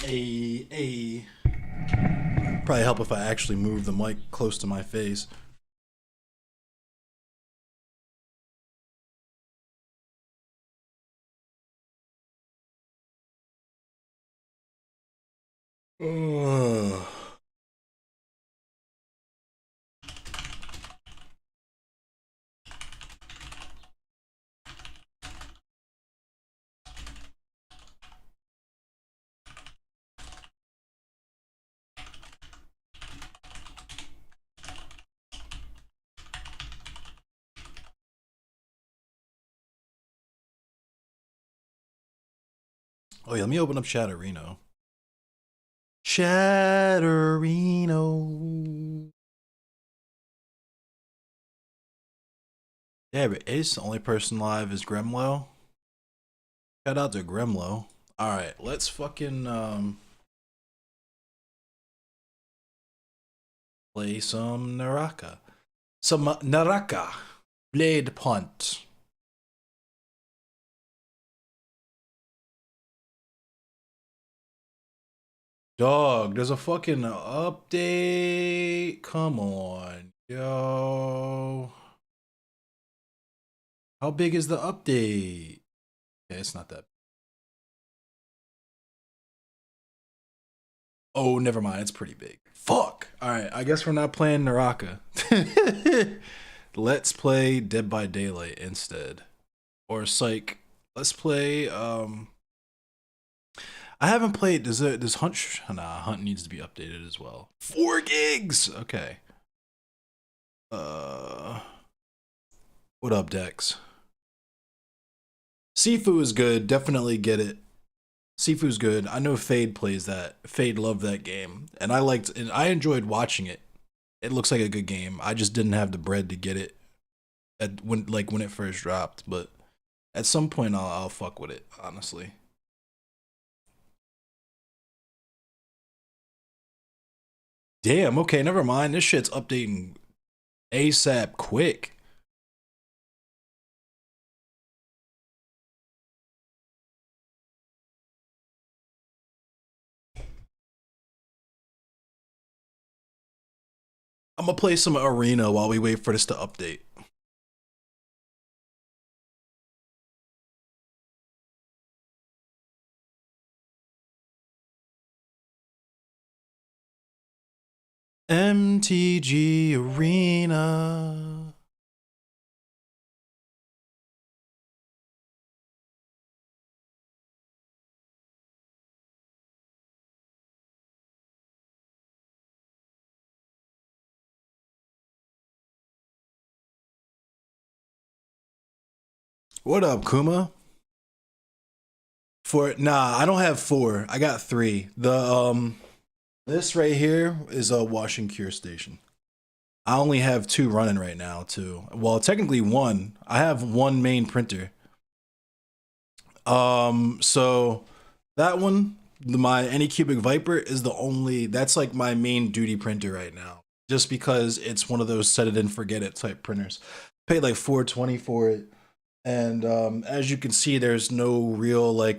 A probably help if I actually move the mic close to my face. Ugh. Oh yeah, let me open up Chatterino. Chatterino. Yeah, but Ace, the only person live is Gremlo. Shout out to Gremlo. Alright, let's fucking play some Naraka. Some Naraka. Bladepoint. Dog, there's a fucking update. Come on, yo. How big is the update? Okay, it's not that. Oh, never mind. It's pretty big. Fuck. All right, I guess we're not playing Naraka. Let's play Dead by Daylight instead. Or Psych. Let's play I haven't played does Hunt nah, Hunt needs to be updated as well. 4 gigs. Okay. Uh what up, Dex? Sifu is good. Definitely get it. Sifu's good. I know Fade plays that. Fade loved that game, and I enjoyed watching it. It looks like a good game. I just didn't have the bread to get it when it first dropped, but at some point I'll fuck with it, honestly. Damn, okay, never mind. This shit's updating ASAP quick. I'm gonna play some arena while we wait for this to update. MTG Arena. What up, Kuma? I don't have 4. I got 3. This right here is a wash and cure station. I only have 2 running right now too. Well, technically 1. I have 1 main printer. So that one, my Anycubic Viper is the only, that's like my main duty printer right now. Just because it's one of those set it and forget it type printers. Paid like 420 for it. And as you can see, there's no real like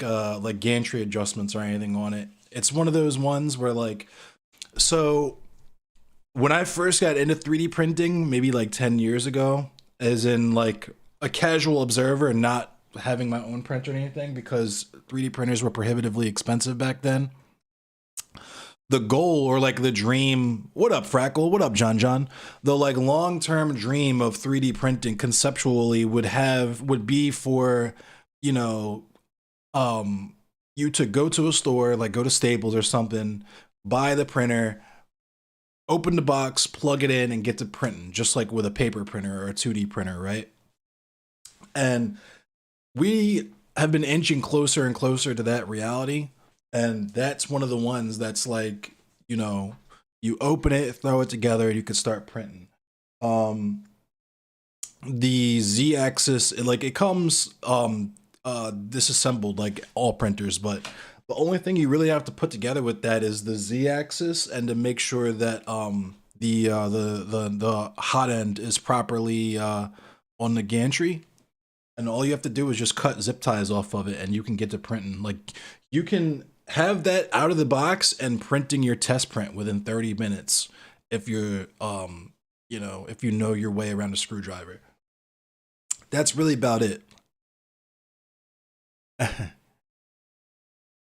gantry adjustments or anything on it. It's one of those ones where like, so when I first got into 3D printing, maybe like 10 years ago, as in like a casual observer and not having my own printer or anything, because 3D printers were prohibitively expensive back then. The goal or like the dream, what up, Frackle? What up, John John? The like long-term dream of 3D printing conceptually would be for, you know, you to go to a store, like go to Staples or something, buy the printer, open the box, plug it in, and get to printing, just like with a paper printer or a 2D printer, right? And we have been inching closer and closer to that reality. And that's one of the ones that's like, you know, you open it, throw it together, and you can start printing. The Z-axis, it comes disassembled like all printers, but the only thing you really have to put together with that is the Z-axis, and to make sure that the hot end is properly on the gantry. And all you have to do is just cut zip ties off of it, and you can get to printing. Like, you can have that out of the box and printing your test print within 30 minutes if you're you know, if you know your way around a screwdriver. That's really about it.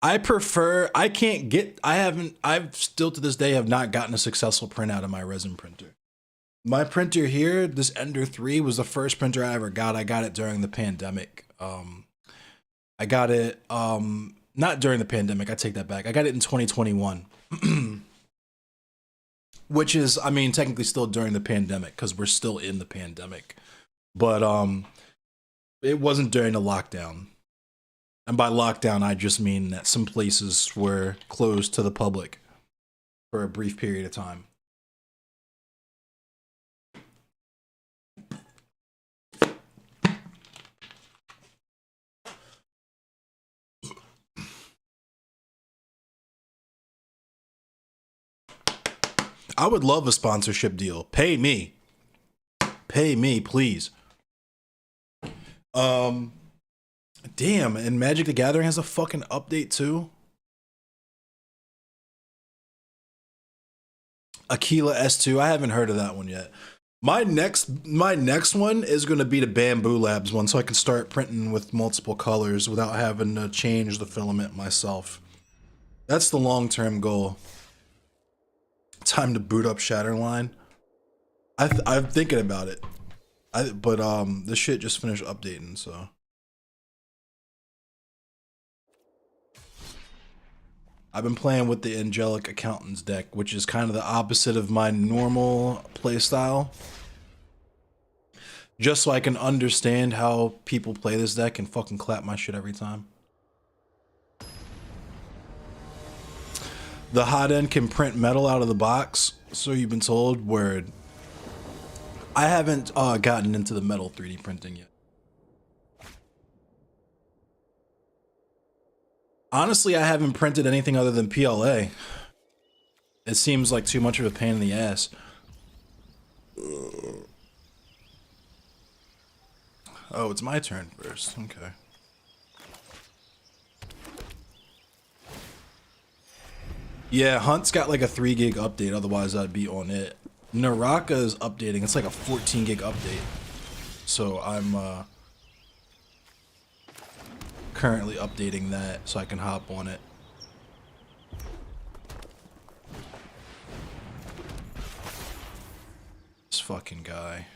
I prefer, I can't get, I haven't, I've still to this day have not gotten a successful printout of my resin printer. My printer here, this Ender 3, was the first printer I ever got. I got it during the pandemic. I got it, not during the pandemic, I take that back. I got it in 2021. Which is, I mean, technically still during the pandemic because we're still in the pandemic. But it wasn't during the lockdown. And by lockdown, I just mean that some places were closed to the public for a brief period of time. I would love a sponsorship deal. Pay me. Pay me, please. Damn, and Magic the Gathering has a fucking update too. Aquila S2. I haven't heard of that one yet. My next one is gonna be the Bamboo Labs one, so I can start printing with multiple colors without having to change the filament myself. That's the long-term goal. Time to boot up Shatterline. I'm thinking about it. But this shit just finished updating, so. I've been playing with the Angelic Accountant's deck, which is kind of the opposite of my normal playstyle. Just so I can understand how people play this deck and fucking clap my shit every time. The hot end can print metal out of the box, so you've been told. Word. I haven't gotten into the metal 3D printing yet. Honestly, I haven't printed anything other than PLA. It seems like too much of a pain in the ass. Oh, it's my turn first. Okay. Yeah, Hunt's got like a 3 gig update, otherwise I'd be on it. Naraka is updating. It's like a 14 gig update. So I'm currently updating that so I can hop on it. This fucking guy.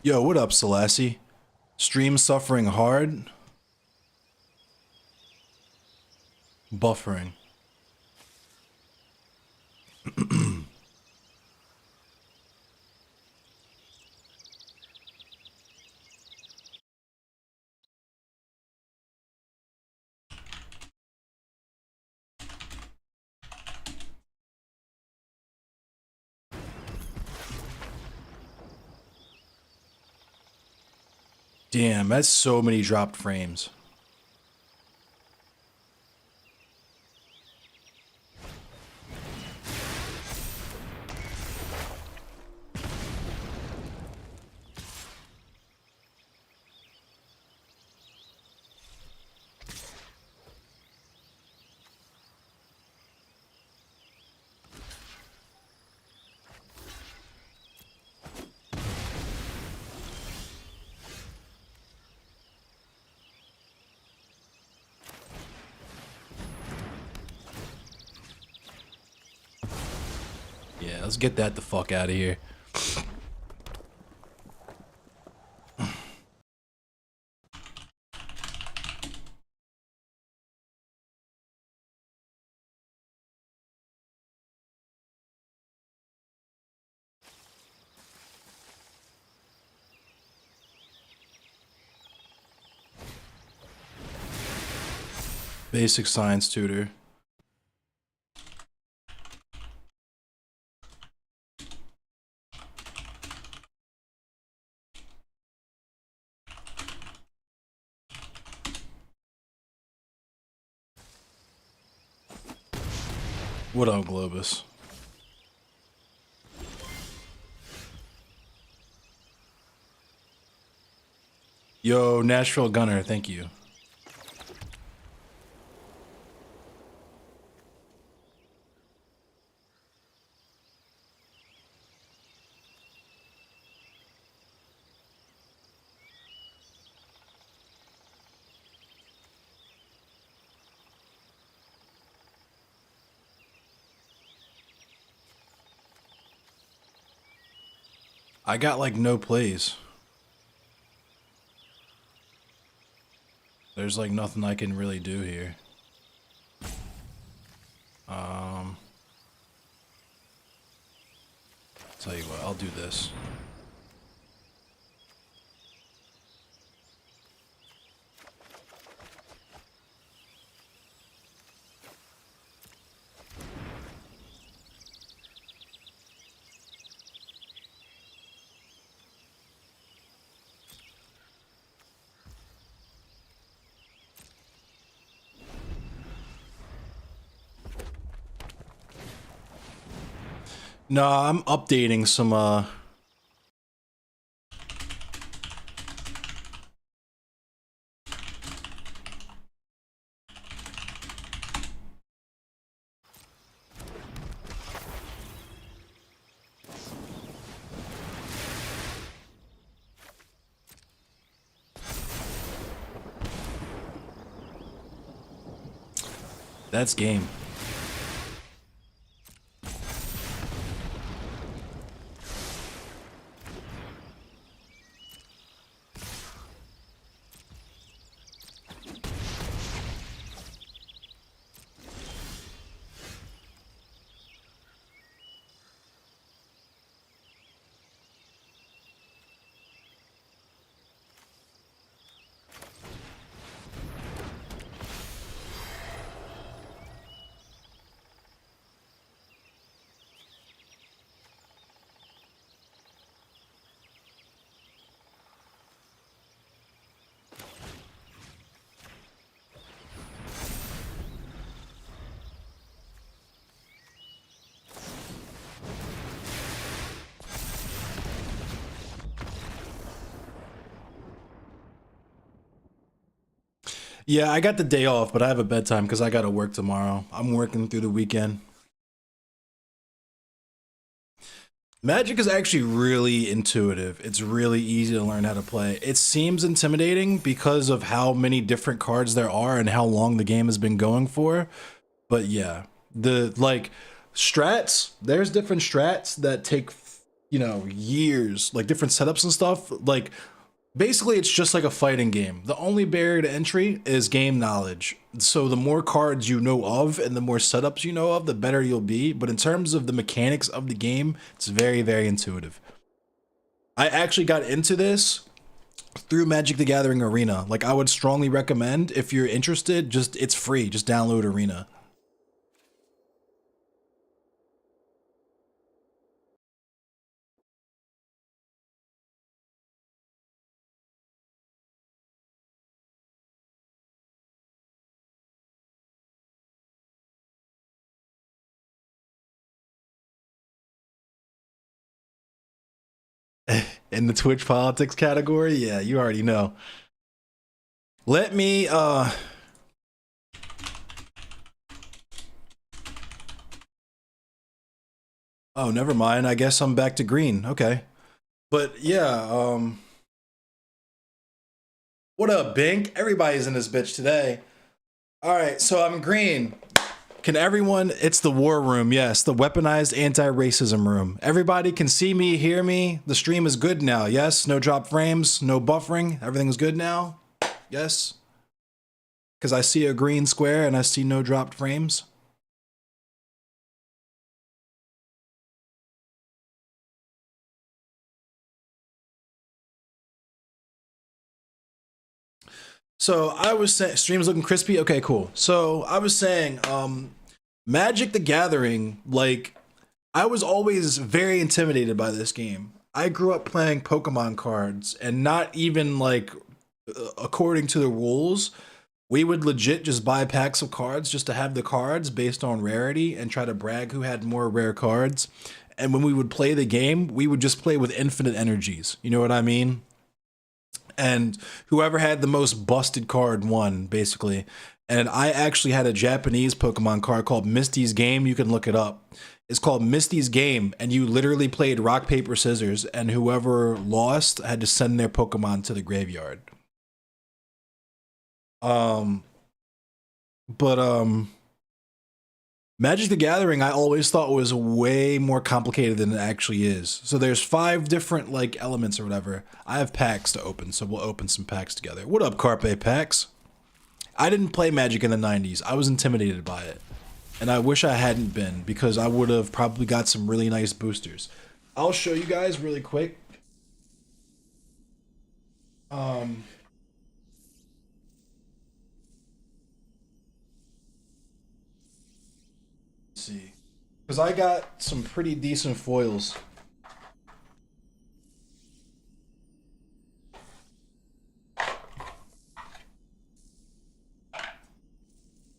Yo, what up, Selassie? Stream suffering hard? Buffering. Damn, that's so many dropped frames. Yeah, let's get that the fuck out of here. Basic science tutor. What up, Globus? Yo, Nashville Gunner, thank you. I got like no plays. There's like nothing I can really do here. Tell you what, I'll do this. No, I'm updating some that's game. Yeah, I got the day off, but I have a bedtime because I got to work tomorrow. I'm working through the weekend. Magic is actually really intuitive. It's really easy to learn how to play. It seems intimidating because of how many different cards there are and how long the game has been going for. But yeah, the like strats, there's different strats that take, you know, years, like different setups and stuff. Like basically, it's just like a fighting game. The only barrier to entry is game knowledge. So the more cards you know of and the more setups you know of, the better you'll be. But in terms of the mechanics of the game, it's very, very intuitive. I actually got into this through Magic the Gathering Arena. Like I would strongly recommend if you're interested, just it's free. Just download Arena. In the Twitch politics category, yeah, you already know. Let me oh, never mind. I guess I'm back to green. Okay. But yeah, what up, Bink? Everybody's in this bitch today. All right, so I'm green. Can everyone, it's the war room, yes, the weaponized anti-racism room. Everybody can see me, hear me. The stream is good now, yes? No drop frames, no buffering, everything's good now? Yes? Because I see a green square and I see no dropped frames. So I was saying, stream's looking crispy. Okay, cool. So I was saying, Magic the Gathering, like, I was always very intimidated by this game. I grew up playing Pokemon cards and not even like according to the rules. We would legit just buy packs of cards just to have the cards based on rarity and try to brag who had more rare cards. And when we would play the game, we would just play with infinite energies. You know what I mean? And whoever had the most busted card won, basically. And I actually had a Japanese Pokemon card called Misty's Game. You can look it up. It's called Misty's Game, and you literally played rock, paper, scissors, and whoever lost had to send their Pokemon to the graveyard. Um, but Magic the Gathering I always thought was way more complicated than it actually is. So there's 5 different like elements or whatever. I have packs to open, so we'll open some packs together. What up, Carpe Packs? I didn't play Magic in the 90s. I was intimidated by it. And I wish I hadn't been, because I would have probably got some really nice boosters. I'll show you guys really quick. Let's see. Because I got some pretty decent foils.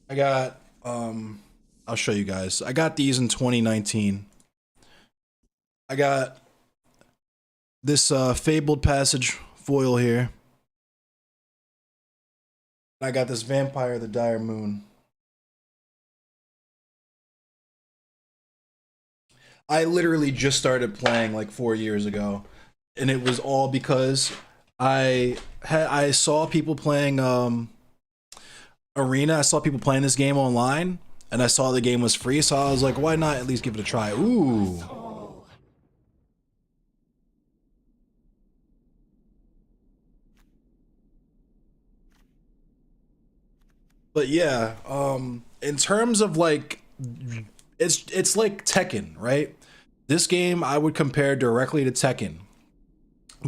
I got, I'll show you guys. I got these in 2019. I got this Fabled Passage foil here. I got this Vampire the Dire Moon. I literally just started playing like 4 years ago, and it was all because I saw people playing Arena. I saw people playing this game online, and I saw the game was free, so I was like, why not at least give it a try? Ooh. But yeah, in terms of like, it's like Tekken, right? This game I would compare directly to Tekken.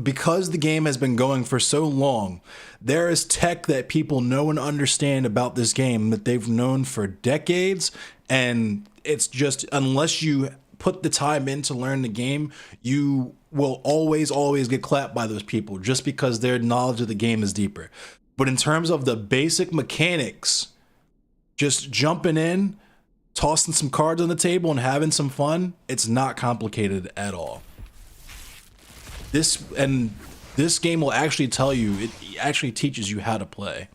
Because the game has been going for so long, there is tech that people know and understand about this game that they've known for decades, and it's just, unless you put the time in to learn the game, you will always get clapped by those people just because their knowledge of the game is deeper. But in terms of the basic mechanics, just jumping in, tossing some cards on the table and having some fun, it's not complicated at all. This game will actually tell you, it actually teaches you how to play.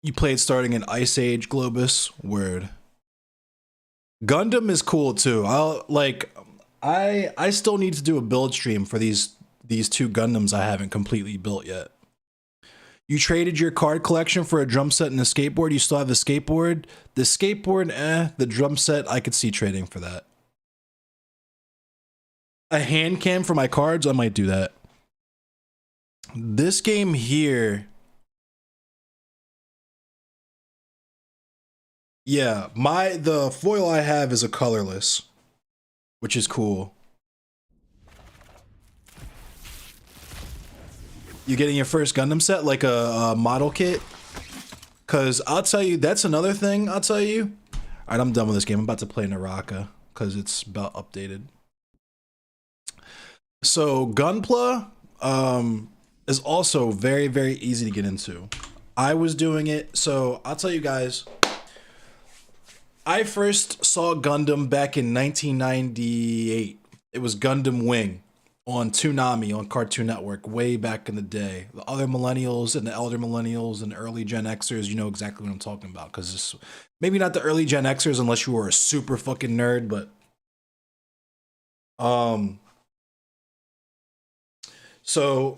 You played starting in Ice Age, Globus? Word. Gundam is cool too. I still need to do a build stream for these 2 Gundams I haven't completely built yet. You traded your card collection for a drum set and a skateboard. You still have the skateboard. The skateboard, The drum set, I could see trading for that. A hand cam for my cards, I might do that. This game here, yeah, the foil I have is a colorless, which is cool. You getting your first Gundam set, like a model kit? Cause I'll tell you, that's another thing I'll tell you. Alright, I'm done with this game. I'm about to play Naraka, cause it's about updated. So Gunpla is also very easy to get into. I was doing it, so I'll tell you guys. I first saw Gundam back in 1998. It was Gundam Wing on Toonami on Cartoon Network way back in the day. The other millennials and the elder millennials and early Gen Xers, you know exactly what I'm talking about, because this, maybe not the early Gen Xers unless you were a super fucking nerd, but so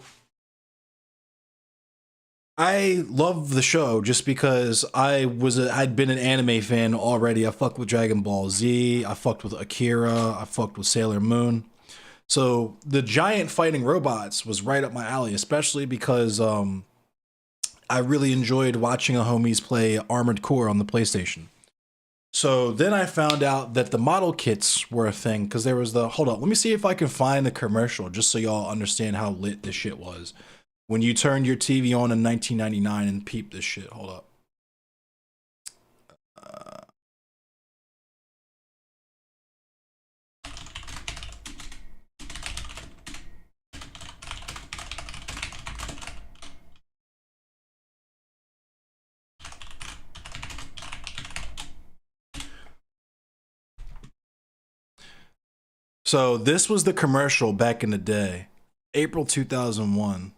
I love the show just because I'd been an anime fan already. I fucked with Dragon Ball Z, I fucked with Akira, I fucked with Sailor Moon. So the giant fighting robots was right up my alley, especially because I really enjoyed watching a homies play Armored Core on the PlayStation. So then I found out that the model kits were a thing because there was the hold up. Let me see if I can find the commercial just so y'all understand how lit this shit was when you turned your TV on in 1999 and peeped this shit. Hold up. So this was the commercial back in the day, April 2001.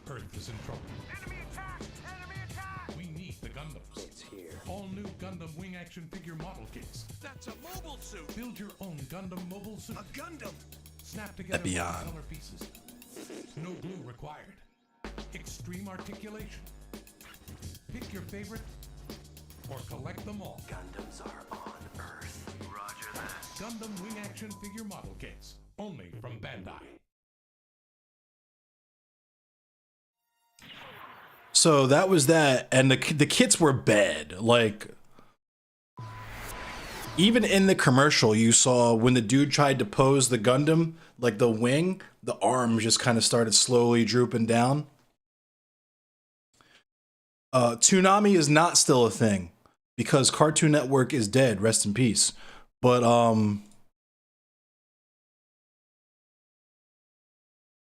Earth is in trouble. Enemy attack! Enemy attack! We need the Gundams. It's here. All new Gundam wing action figure model kits. That's a mobile suit. Build your own Gundam mobile suit. A Gundam. Snap together Beyond. color pieces. No glue required. Extreme articulation. Pick your favorite or collect them all. Gundams are on Earth. Roger that. Gundam wing action figure model kits. Only from Bandai. So that was that, and the kits were bad. Like, even in the commercial, you saw when the dude tried to pose the Gundam, like the wing, the arms just kind of started slowly drooping down. Toonami is not still a thing because Cartoon Network is dead. Rest in peace. But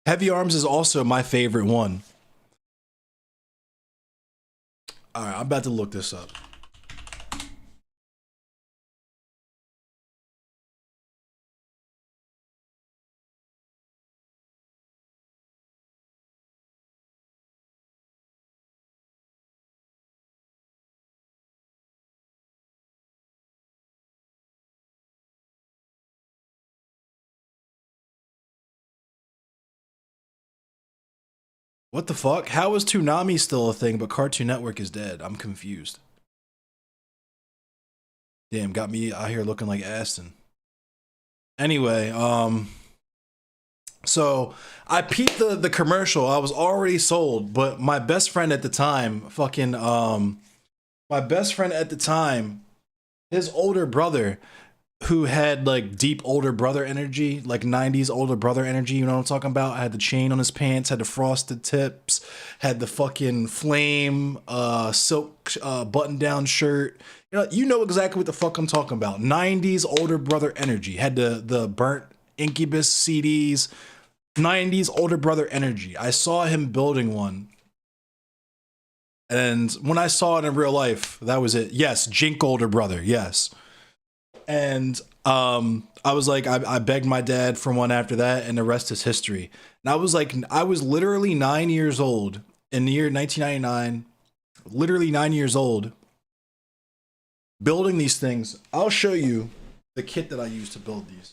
Heavy Arms is also my favorite one. All right, I'm about to look this up. What the fuck? How is Toonami still a thing, but Cartoon Network is dead? I'm confused. Damn, got me out here looking like Aston. Anyway, so I peeped the commercial. I was already sold, but my best friend at the time, my best friend at the time, his older brother, who had like deep older brother energy, like 90s older brother energy, you know what I'm talking about? Had the chain on his pants, had the frosted tips, had the fucking flame silk button down shirt. You know exactly what the fuck I'm talking about. 90s older brother energy. Had the burnt Incubus CDs. 90s older brother energy. I saw him building one. And when I saw it in real life, that was it. Yes, Jink older brother. Yes. And I was like, I begged my dad for one after that, and the rest is history. And I was like, I was literally 9 years old in the year 1999, literally 9 years old, building these things. I'll show you the kit that I used to build these.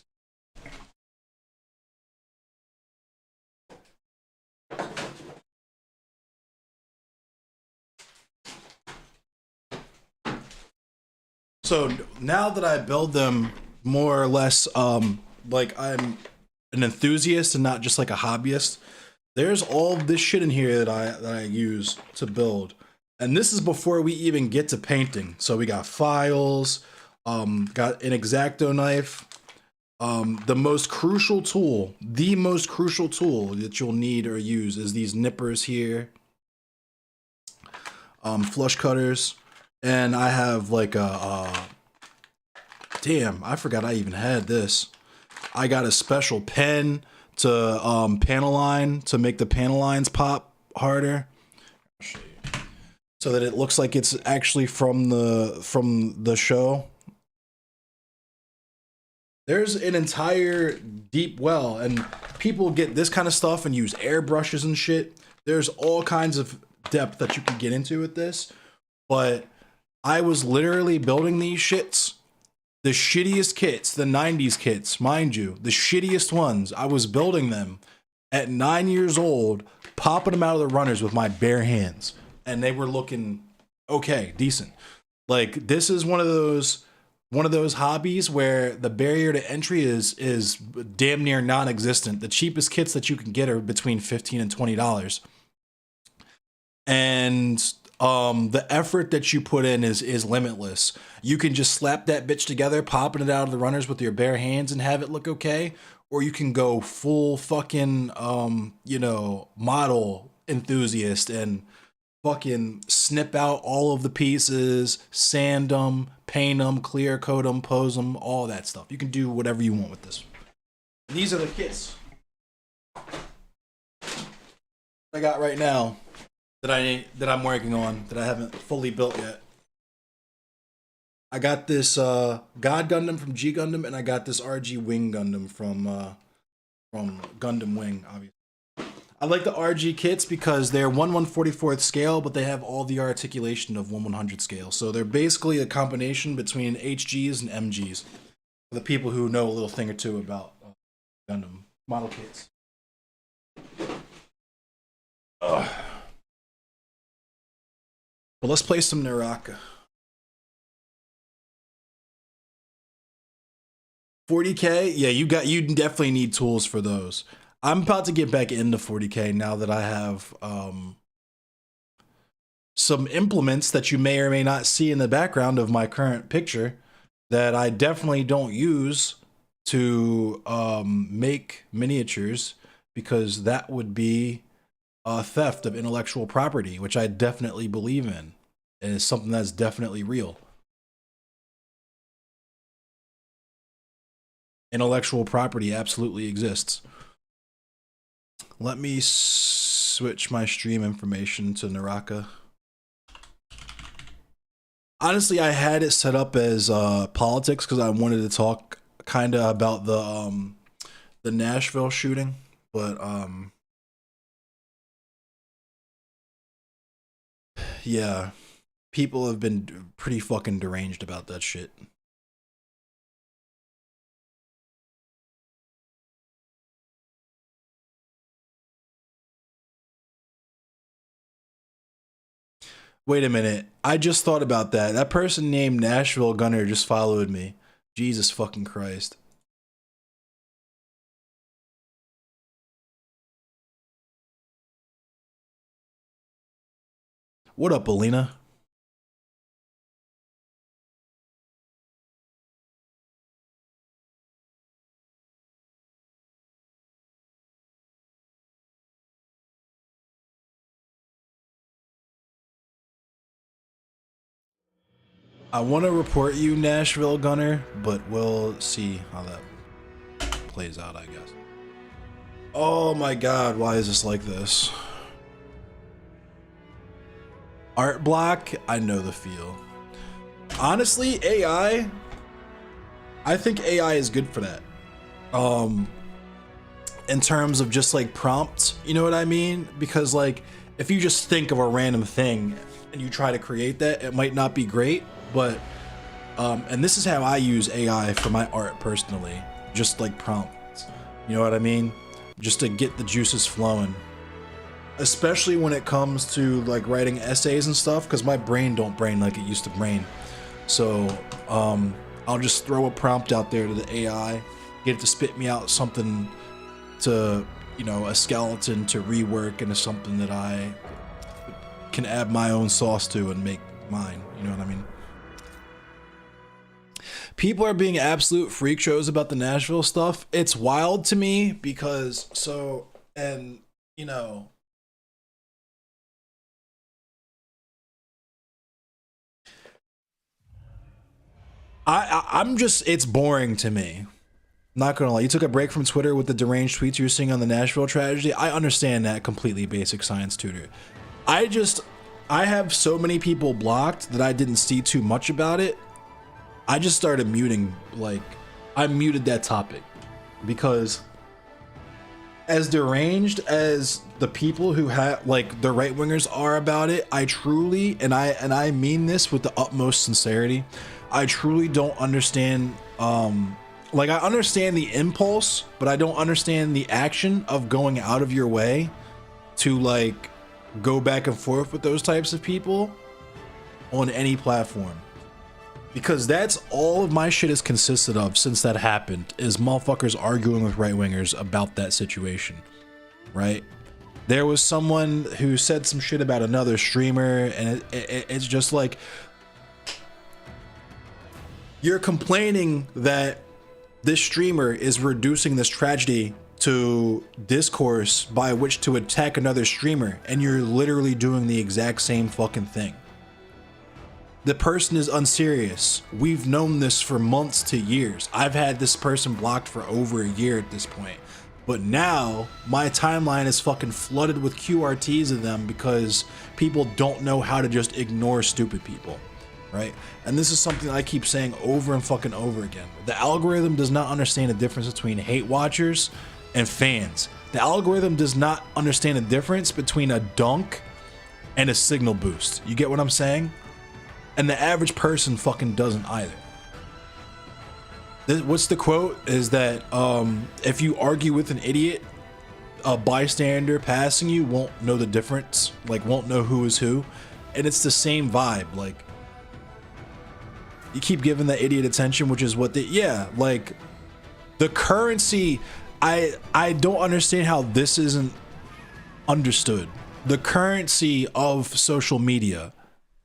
So now that I build them more or less like I'm an enthusiast and not just like a hobbyist, there's all this shit in here that I use to build. And this is before we even get to painting. So we got files, got an X-Acto knife, the most crucial tool that you'll need or use is these nippers here, flush cutters. And I have like damn, I forgot I even had this. I got a special pen to panel line to make the panel lines pop harder. I'll show you. So that it looks like it's actually from the show. There's an entire deep well, and people get this kind of stuff and use airbrushes and shit. There's all kinds of depth that you can get into with this, but I was literally building these shits, the shittiest kits, the 90s kits, mind you, the shittiest ones. I was building them at 9 years old, popping them out of the runners with my bare hands, and they were looking okay, decent. Like, this is one of those hobbies where the barrier to entry is damn near non-existent. The cheapest kits that you can get are between $15 and $20. and the effort that you put in is limitless. You can just slap that bitch together, popping it out of the runners with your bare hands and have it look okay, or you can go full fucking you know, model enthusiast and fucking snip out all of the pieces, sand them, paint them, clear coat them, pose them, all that stuff. You can do whatever you want with this. These are the kits I got right now that I'm working on that I haven't fully built yet. I got this God Gundam from G Gundam, and I got this RG Wing Gundam from Gundam Wing, obviously. I like the RG kits because they're 1/144th scale, but they have all the articulation of 1/100 scale. So they're basically a combination between HGs and MGs. For the people who know a little thing or two about Gundam model kits. But let's play some Naraka. 40K? Yeah, you definitely need tools for those. I'm about to get back into 40K now that I have some implements that you may or may not see in the background of my current picture that I definitely don't use to make miniatures, because that would be a theft of intellectual property, which I definitely believe in, and is something that's definitely real. Intellectual property absolutely exists. Let me switch my stream information to Naraka. Honestly, I had it set up as politics because I wanted to talk kind of about the Nashville shooting, but yeah, people have been pretty fucking deranged about that shit. Wait a minute. I just thought about that. That person named Nashville Gunner just followed me. Jesus fucking Christ. What up, Alina? I want to report you, Nashville Gunner, but we'll see how that plays out, I guess. Oh my god, why is this like this? Art block, I know the feel. Honestly, AI, I think AI is good for that. In terms of just like prompts, you know what I mean? Because like, if you just think of a random thing and you try to create that, it might not be great, but, and this is how I use AI for my art personally, just like prompts, you know what I mean? Just to get the juices flowing. Especially when it comes to like writing essays and stuff, because my brain don't brain like it used to brain. So I'll just throw a prompt out there to the AI, get it to spit me out something to, you know, a skeleton to rework into something that I can add my own sauce to and make mine, you know what I mean? People are being absolute freak shows about the Nashville stuff. It's wild to me because, so, and, you know, I'm just, it's boring to me. Not gonna lie, you took a break from Twitter with the deranged tweets you were seeing on the Nashville tragedy. I understand that completely, basic science tutor. I have so many people blocked that I didn't see too much about it. I just started muting, like, I muted that topic because as deranged as the people who have, like, the right wingers are about it, I truly, and I mean this with the utmost sincerity, I truly don't understand, like, I understand the impulse, but I don't understand the action of going out of your way to, like, go back and forth with those types of people on any platform. Because that's all of my shit has consisted of since that happened, is motherfuckers arguing with right-wingers about that situation, right? There was someone who said some shit about another streamer, and it's just like, you're complaining that this streamer is reducing this tragedy to discourse by which to attack another streamer, and you're literally doing the exact same fucking thing. The person is unserious. We've known this for months to years. I've had this person blocked for over a year at this point. But now my timeline is fucking flooded with QRTs of them because people don't know how to just ignore stupid people, right? And this is something I keep saying over and fucking over again. The algorithm does not understand the difference between hate watchers and fans. The algorithm does not understand the difference between a dunk and a signal boost. You get what I'm saying? And the average person fucking doesn't either. What's the quote? Is that if you argue with an idiot, a bystander passing you won't know the difference, like won't know who is who. And it's the same vibe. Like, you keep giving that idiot attention, which is what they, yeah, like the currency. I don't understand how this isn't understood. The currency of social media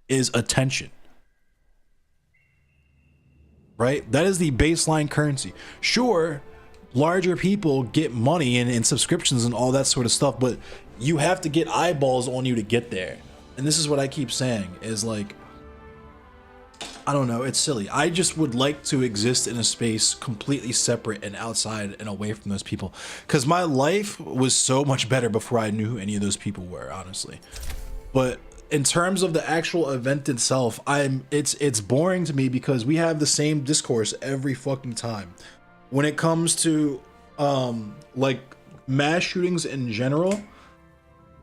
is attention. Right? That is the baseline currency. Sure, larger people get money and subscriptions and all that sort of stuff, but you have to get eyeballs on you to get there. And this is what I keep saying is like, I don't know, it's silly. I just would like to exist in a space completely separate and outside and away from those people. Because my life was so much better before I knew who any of those people were, honestly. But in terms of the actual event itself, it's boring to me because we have the same discourse every fucking time. When it comes to like mass shootings in general,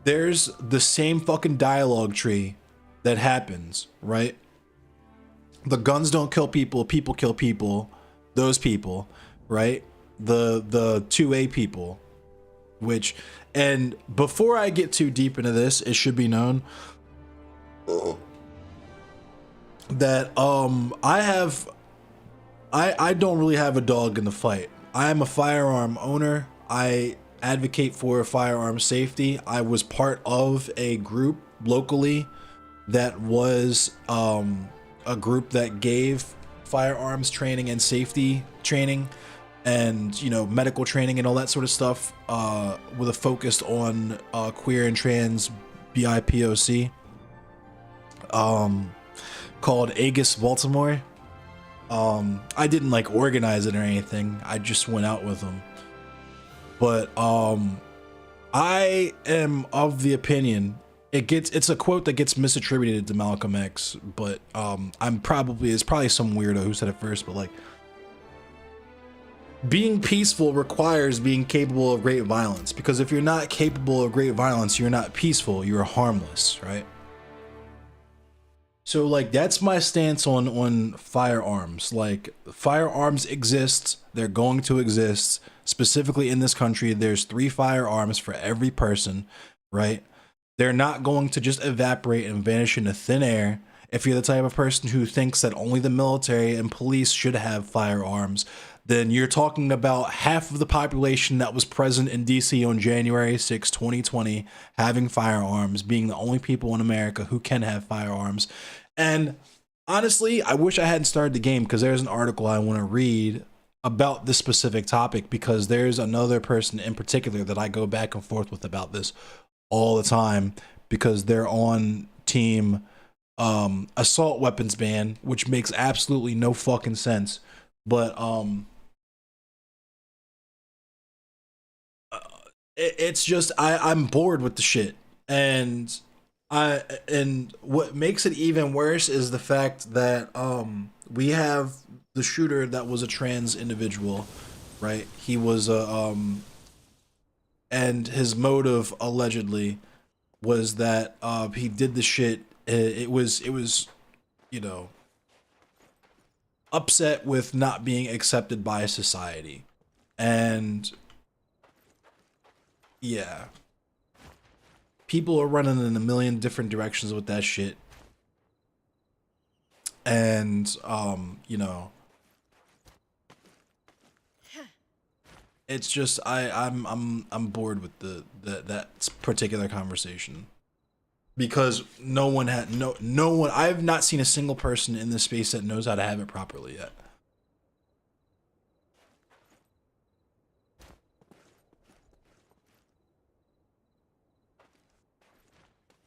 there's the same fucking dialogue tree that happens, right? The guns don't kill people, people kill people, those people, right? The 2A people, which, and before I get too deep into this, it should be known that I don't really have a dog in the fight. I am a firearm owner. I advocate for firearm safety. I was part of a group locally that was a group that gave firearms training and safety training and, you know, medical training and all that sort of stuff with a focus on queer and trans BIPOC. Called Agus Baltimore. I didn't like organize it or anything. I just went out with them. But I am of the opinion, it's a quote that gets misattributed to Malcolm X, but it's probably some weirdo who said it first, but like, being peaceful requires being capable of great violence, because if you're not capable of great violence, you're not peaceful, you're harmless, right? So like, that's my stance on firearms. Like, firearms exist, they're going to exist. Specifically in this country, there's 3 firearms for every person, right? They're not going to just evaporate and vanish into thin air. If you're the type of person who thinks that only the military and police should have firearms, then you're talking about half of the population that was present in DC on January 6, 2020, having firearms, being the only people in America who can have firearms. And honestly, I wish I hadn't started the game, because there's an article I want to read about this specific topic, because there's another person in particular that I go back and forth with about this all the time, because they're on team assault weapons ban, which makes absolutely no fucking sense. But it's just I'm bored with the shit, and what makes it even worse is the fact that we have the shooter that was a trans individual, right? He was a and his motive allegedly was that he did the shit. It was you know, upset with not being accepted by society, and yeah, people are running in a million different directions with that shit. And you know, It's just I'm bored with that particular conversation because no one had no one. I've not seen a single person in this space that knows how to have it properly yet.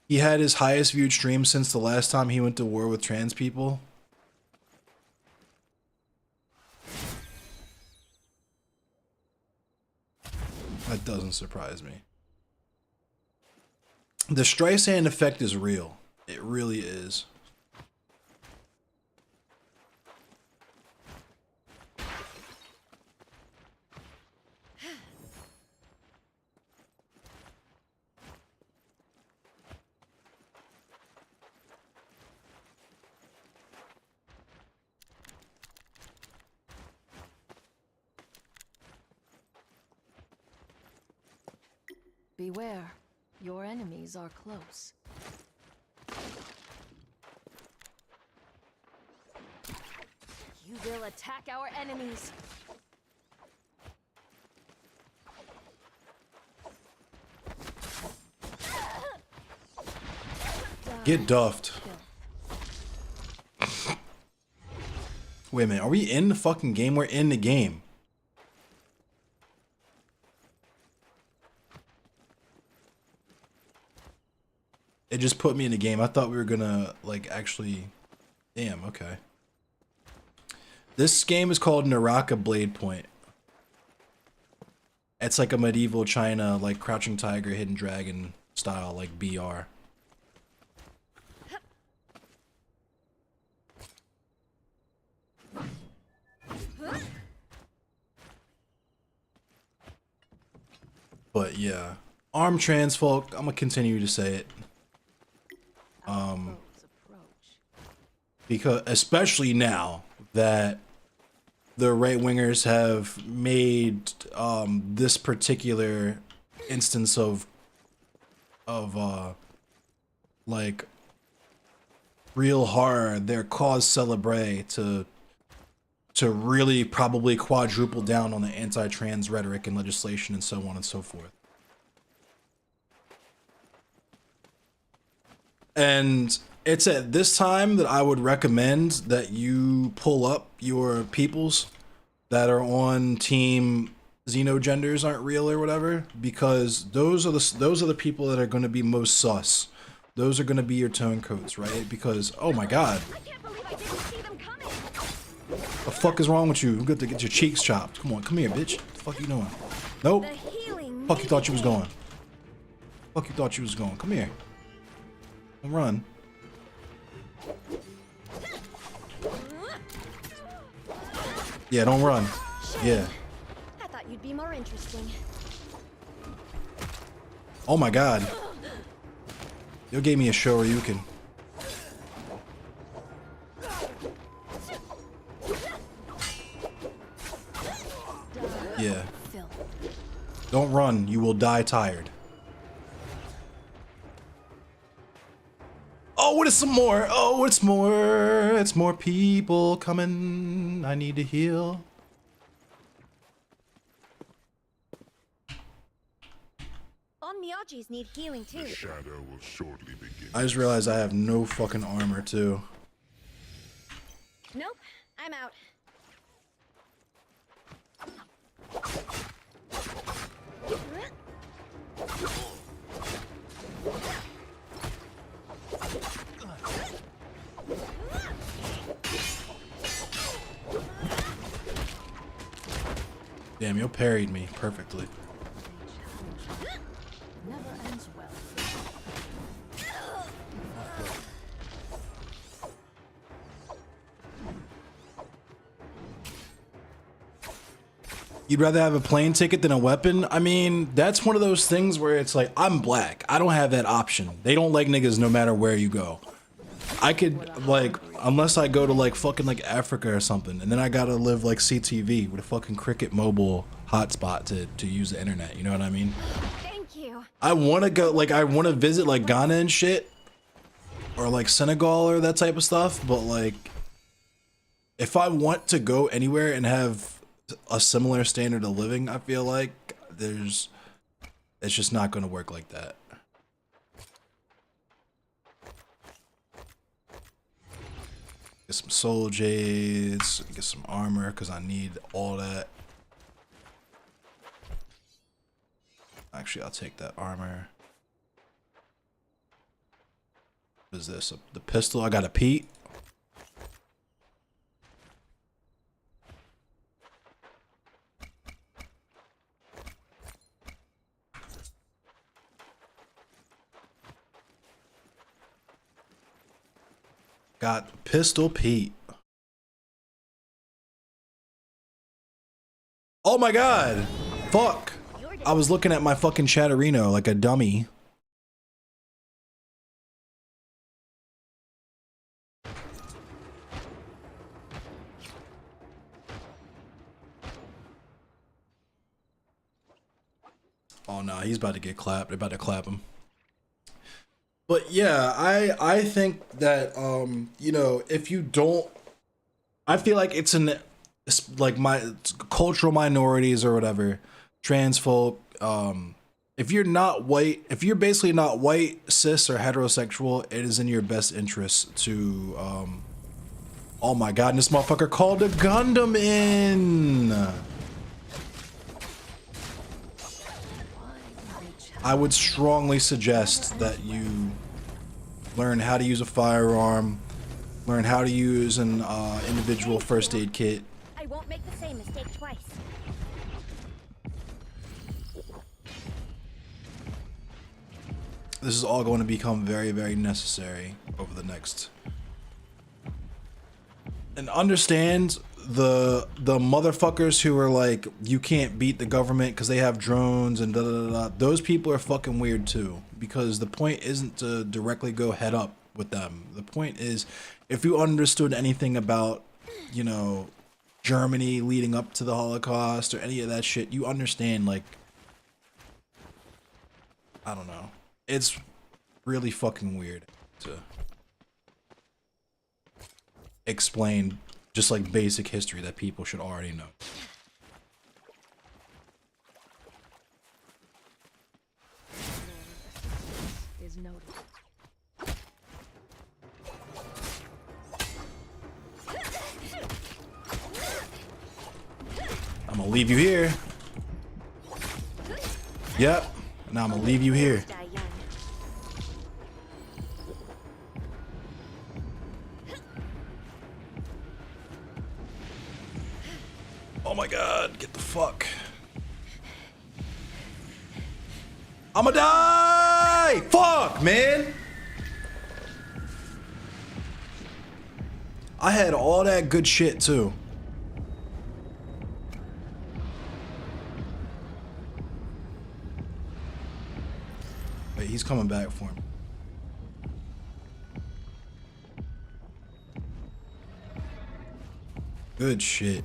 He had his highest viewed stream since the last time he went to war with trans people. That doesn't surprise me. The Streisand effect is real. It really is. Beware, your enemies are close. You will attack our enemies. Get duffed. Wait a minute, are we in the fucking game? We're in the game. It just put me in the game. I thought we were gonna, like, actually... Damn, okay. This game is called Naraka Bladepoint. It's like a medieval China, like, Crouching Tiger, Hidden Dragon style, like, BR. But, yeah. Arm trans folk, I'm gonna continue to say it. Because especially now that the right wingers have made this particular instance of like real horror their cause celebre to really probably quadruple down on the anti-trans rhetoric and legislation and so on and so forth. And it's at this time that I would recommend that you pull up your peoples that are on team xenogenders aren't real or whatever, because those are the people that are going to be most sus. Those are going to be your turncoats, right? Because oh my god, I can't believe I didn't see them coming. the fuck is wrong with you? You got to get your cheeks chopped. Come on, come here, bitch. What the fuck you doing? Nope. The healing. Fuck you thought you was going. Fuck you thought you was going. Come here. Don't run. Yeah, don't run. Yeah. I thought you'd be more interesting. Oh my god. You gave me a show where you can. Yeah. Don't run. You will die tired. Oh, it's some more. Oh, it's more. It's more people coming. I need to heal. Onmyojis need healing too. The shadow will shortly begin. I just realized I have no fucking armor too. Nope, I'm out. Damn, you parried me perfectly. Never ends well. You'd rather have a plane ticket than a weapon? I mean, that's one of those things where it's like, I'm black. I don't have that option. They don't like niggas no matter where you go. I could, like, unless I go to, like, fucking, like, Africa or something, and then I gotta live, like, CTV with a fucking Cricket mobile hotspot to use the internet, you know what I mean? Thank you. I wanna go, like, I wanna visit, like, Ghana and shit, or, like, Senegal or that type of stuff, but, like, if I want to go anywhere and have a similar standard of living, I feel like it's just not going to work like that. Get some soul jades, get some armor because I need all that. Actually, I'll take that armor. What is this? The pistol? I got a Pete. Got Pistol Pete. Oh my god! Fuck! I was looking at my fucking Chatterino like a dummy. Oh no, he's about to get clapped. They're about to clap him. But yeah, I think that you know, if you don't, I feel like it's like cultural minorities or whatever, trans folk, if you're not white, if you're basically not white, cis or heterosexual, it is in your best interest to oh my god, and this motherfucker called a Gundam in. I would strongly suggest that you learn how to use a firearm, learn how to use an individual first aid kit. I won't make the same mistake twice. This is all going to become very, very necessary over the next. And understand the motherfuckers who are like, you can't beat the government because they have drones and da da da da. Those people are fucking weird too, because the point isn't to directly go head up with them. The point is, if you understood anything about, you know, Germany leading up to the Holocaust or any of that shit, you understand, like, I don't know. It's really fucking weird to explain just like basic history that people should already know. Is noted. I'm gonna leave you here. Yep. Now I'm gonna leave you here. Die young. Oh my god, get the fuck. I'ma die! Fuck, man! I had all that good shit too. Wait, he's coming back for me. Good shit.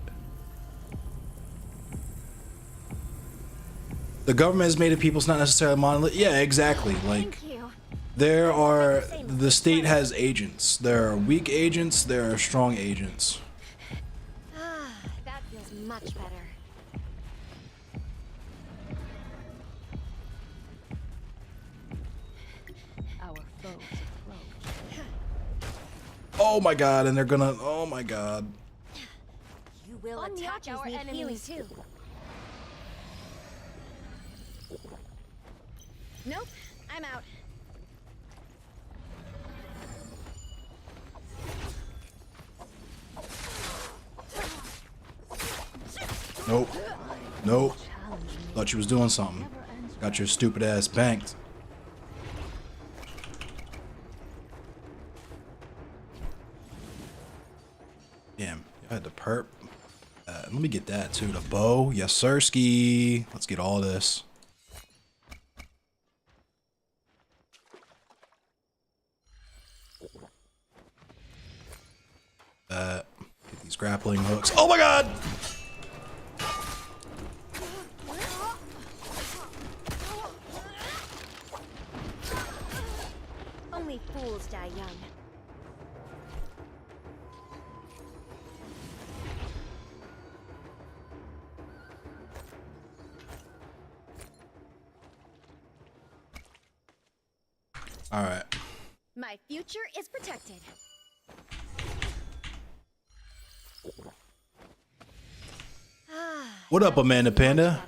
The government has made it people's not necessarily monolith. Yeah, exactly. Like, Thank you. there are, the state has agents. There are weak agents, there are strong agents. Ah, that feels much better. Our foes approach. Oh my god, and they're gonna, oh my god. You will attack our enemies too. Nope, I'm out. Nope. Nope. Thought you was doing something. Got your stupid ass banked. Damn, I had the perp. Let me get that too. The bow. Yes, sirski. Let's get all this. Get these grappling hooks. Oh my god! Only fools die young. All right. My future is protected. What up, Amanda Panda?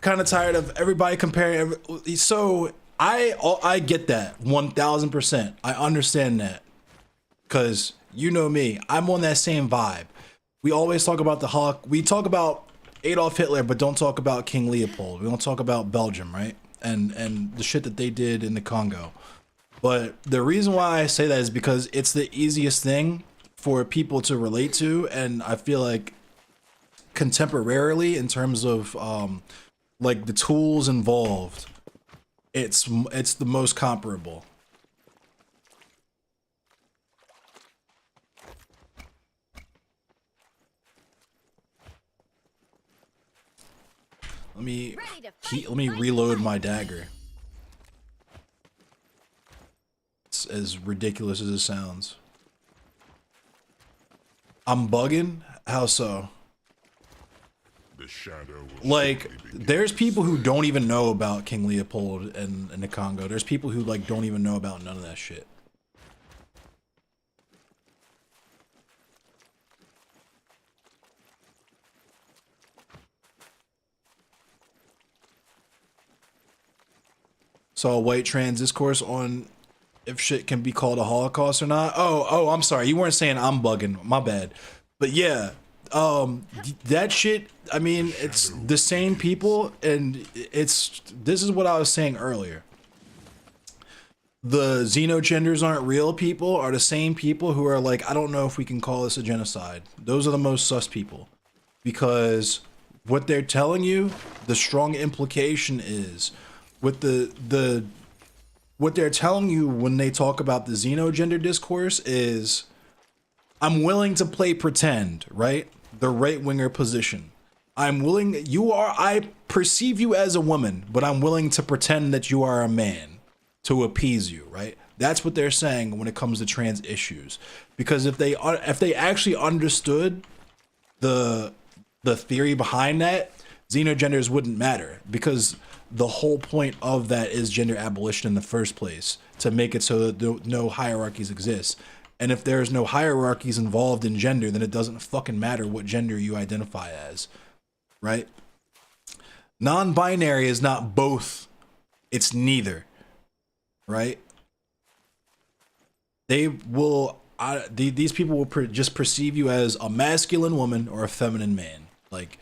Kind of tired of everybody comparing. So I get that 1000%. I understand that because you know me. I'm on that same vibe. We always talk about the Holocaust. We talk about Adolf Hitler, but don't talk about King Leopold. We don't talk about Belgium, right? And the shit that they did in the Congo. But the reason why I say that is because it's the easiest thing for people to relate to, and I feel like contemporarily in terms of like the tools involved, it's the most comparable. Let me reload my dagger. It's as ridiculous as it sounds. I'm bugging? How so? The shadow will Like, shortly begin. there's people who don't even know about King Leopold and the Congo. There's people who like don't even know about none of that shit. Saw a white trans discourse on if shit can be called a Holocaust or not. Oh, I'm sorry. You weren't saying I'm bugging. My bad. But yeah, that shit, I mean, it's the same people, and this is what I was saying earlier. The xenogenders aren't real people are the same people who are like, I don't know if we can call this a genocide. Those are the most sus people. Because what they're telling you, the strong implication is with what they're telling you when they talk about the xenogender discourse is, I'm willing to play pretend, right? The right-winger position. I perceive you as a woman, but I'm willing to pretend that you are a man to appease you, right? That's what they're saying when it comes to trans issues. Because if they actually understood the theory behind that, xenogenders wouldn't matter, because the whole point of that is gender abolition in the first place, to make it so that no hierarchies exist. And if there's no hierarchies involved in gender, then it doesn't fucking matter what gender you identify as, right? Non-binary is not both, it's neither, right? They will, these people will just perceive you as a masculine woman or a feminine man. Like,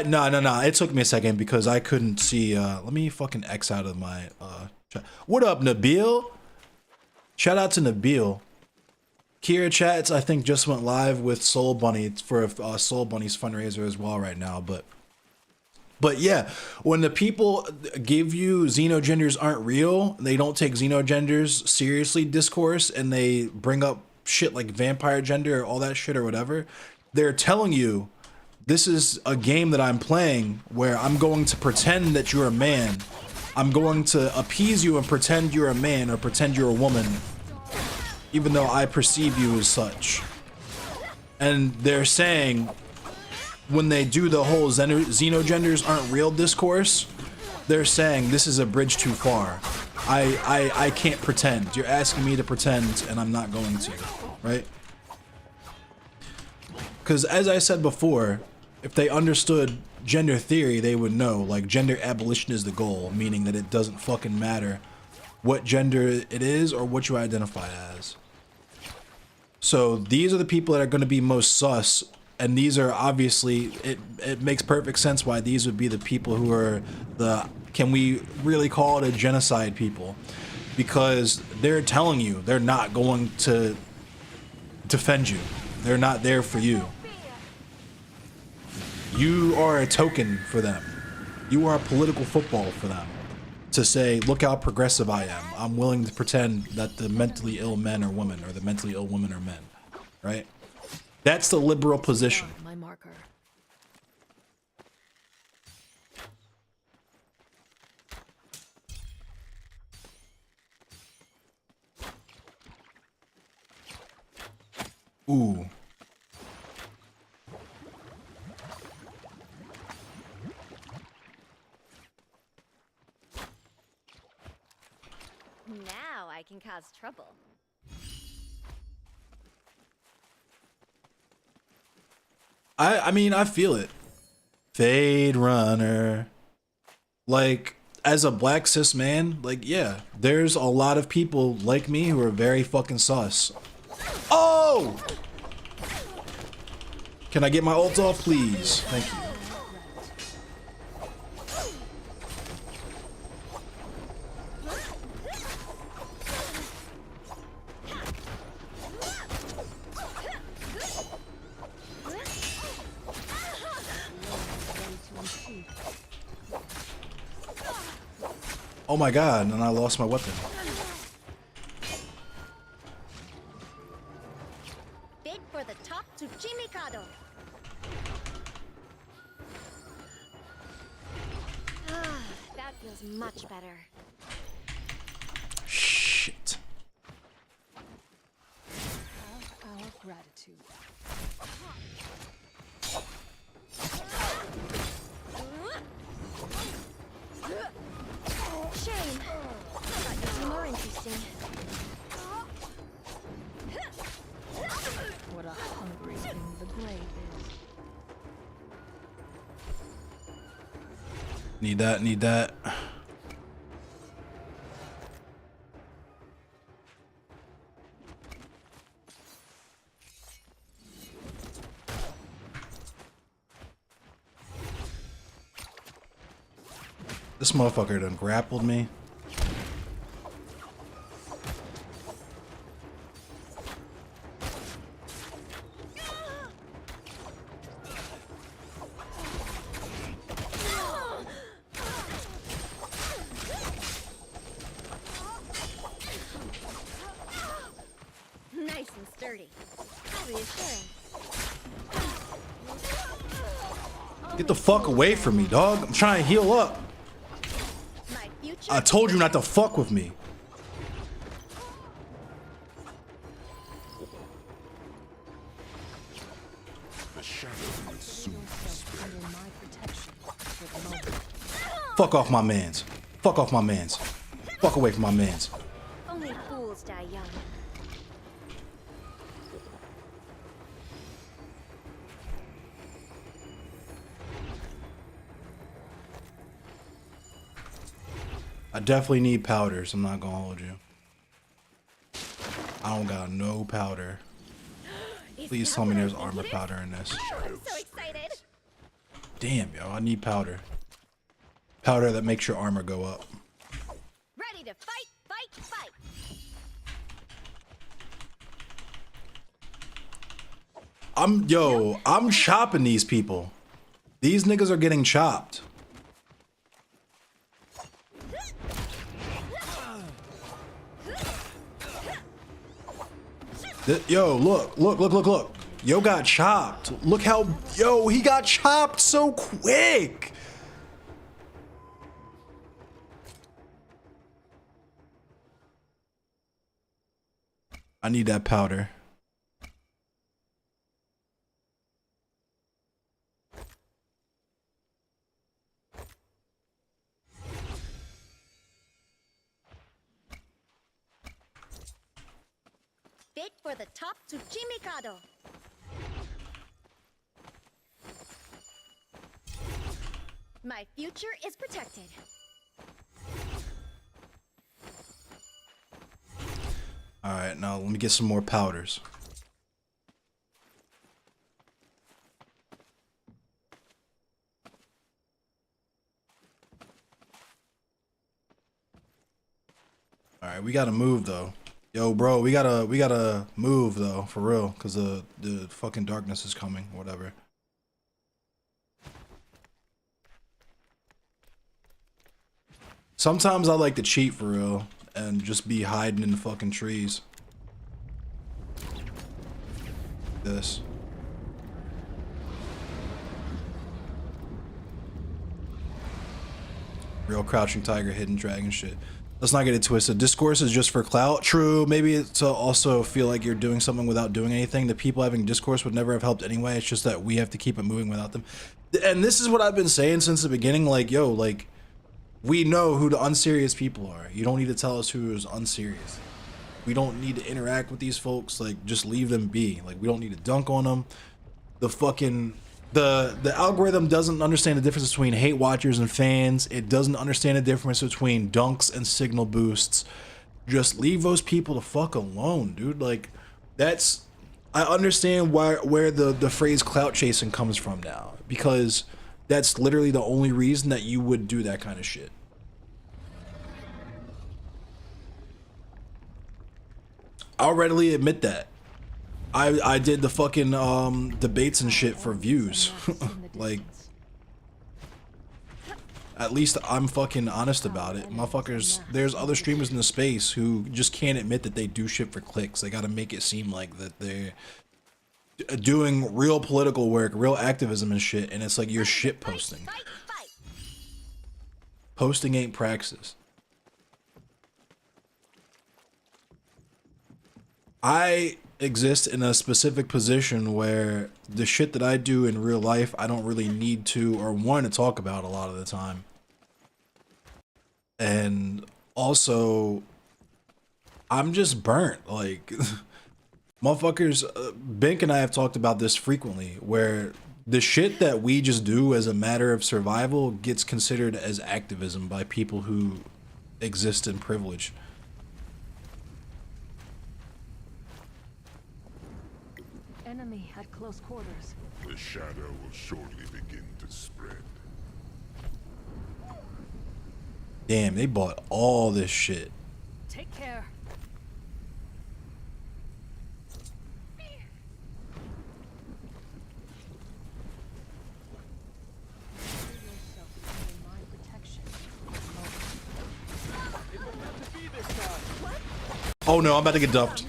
no. It took me a second because I couldn't see. Let me fucking X out of my chat. What up, Nabil? Shout out to Nabil. Kira Chats, I think, just went live with Soul Bunny for Soul Bunny's fundraiser as well right now. But yeah, when the people give you xenogenders aren't real, they don't take xenogenders seriously discourse, and they bring up shit like vampire gender or all that shit or whatever, they're telling you, this is a game that I'm playing where I'm going to pretend that you're a man. I'm going to appease you and pretend you're a man or pretend you're a woman, even though I perceive you as such. And they're saying, when they do the whole xenogenders aren't real discourse, they're saying this is a bridge too far. I can't pretend. You're asking me to pretend, and I'm not going to, right? Because as I said before, if they understood gender theory, they would know, like, gender abolition is the goal, meaning that it doesn't fucking matter what gender it is or what you identify as. So these are the people that are going to be most sus, and these are obviously, it makes perfect sense why these would be the people who are the, can we really call it a genocide people? Because they're telling you they're not going to defend you. They're not there for you. You are a token for them. You are a political football for them. To say, look how progressive I am. I'm willing to pretend that the mentally ill men are women, or the mentally ill women are men. Right? That's the liberal position. My marker. Now I can cause trouble. I mean, I feel it. Fade runner. Like, as a black cis man, like, yeah, there's a lot of people like me who are very fucking sus. Oh! Can I get my ult off, please? Thank you. Oh my god, and I lost my weapon. Bid for the top to Chimikado. That feels much better. Shit. Our gratitude. Shame. I thought you'd be more interesting. What a hungry thing the grave is. Need that, need that. This motherfucker done grappled me. Nice and sturdy. How reassuring. Get the fuck away from me, dog. I'm trying to heal up. My future. I told you not to fuck with me. The shadow will soon Yourself under my protection for the moment. Fuck off my mans. Fuck off my mans. Fuck away from my mans. Only fools die young. I definitely need powders. I'm not gonna hold you. I don't got no powder. Please tell me there's armor powder in this. I'm so excited. Damn, yo, I need powder. Powder that makes your armor go up. Ready to fight, fight, fight. I'm chopping these people. These niggas are getting chopped. Yo, look. Yo got chopped. Look how, yo, he got chopped so quick. I need that powder. Bid for the top to Chimikado. My future is protected. All right, now let me get some more powders. All right, we gotta move though. Yo, bro, we gotta move though, for real, cause the fucking darkness is coming, whatever. Sometimes I like to cheat for real and just be hiding in the fucking trees. This. Real crouching tiger, hidden dragon shit. Let's not get it twisted. Discourse is just for clout. True, maybe it's to also feel like you're doing something without doing anything. The people having discourse would never have helped anyway. It's just that we have to keep it moving without them. And this is what I've been saying since the beginning. Like, yo, like, We know who the unserious people are. You don't need to tell us who is unserious. We don't need to interact with these folks. Like, just leave them be. Like, we don't need to dunk on them. The fucking the algorithm doesn't understand the difference between hate watchers and fans. It doesn't understand the difference between dunks and signal boosts. Just leave those people the fuck alone, dude. Like, that's, I understand where the phrase clout chasing comes from now, because that's literally the only reason that you would do that kind of shit. I'll readily admit that. I did the fucking debates and shit for views. Like, at least I'm fucking honest about it. Motherfuckers, there's other streamers in the space who just can't admit that they do shit for clicks. They gotta make it seem like that they're doing real political work, real activism and shit, and it's like you're shit posting. Posting ain't praxis. I exist in a specific position where the shit that I do in real life, I don't really need to or want to talk about a lot of the time. And also, I'm just burnt. Like, motherfuckers, Bink and I have talked about this frequently, where the shit that we just do as a matter of survival gets considered as activism by people who exist in privilege. Enemy at close quarters. The shadow will shortly begin to spread. Damn, they bought all this shit. Take care. Oh no, I'm about to get dumped.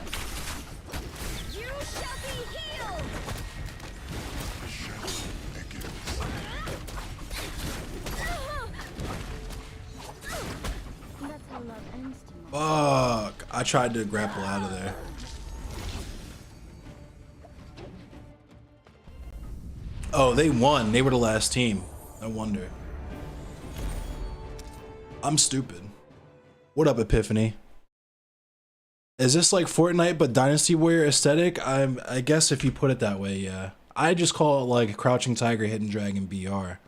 You shall be healed. The shadow begins. That's how love ends tomorrow. Fuck. I tried to grapple out of there. Oh, they won. They were the last team. No wonder. I'm stupid. What up, Epiphany? Is this like Fortnite but Dynasty Warrior aesthetic? I guess if you put it that way, yeah. I just call it like Crouching Tiger, Hidden Dragon BR.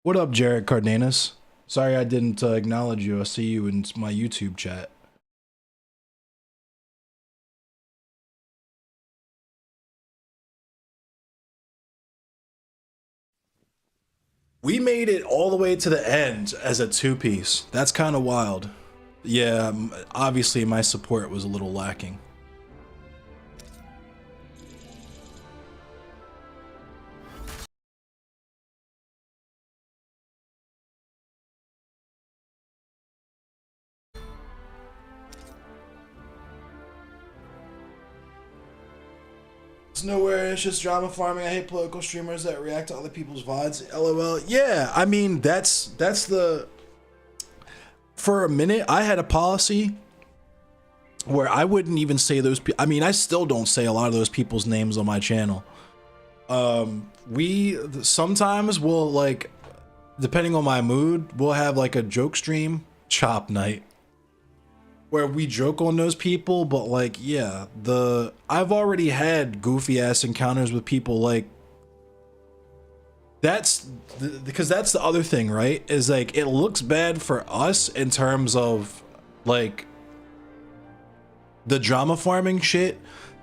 What up, Jared Cardenas? Sorry I didn't acknowledge you. I see you in my YouTube chat. We made it all the way to the end as a two-piece. That's kind of wild. Yeah, obviously my support was a little lacking. It's nowhere, it's just drama farming. I hate political streamers that react to other people's VODs. LOL. Yeah, I mean, that's the... For a minute, I had a policy where I wouldn't even say those people. I mean, I still don't say a lot of those people's names on my channel. We sometimes will, like, depending on my mood, we'll have like a joke stream, chop night, where we joke on those people. But like, yeah, I've already had goofy ass encounters with people. Like, because that's the other thing, right? Is like, it looks bad for us in terms of like the drama farming shit,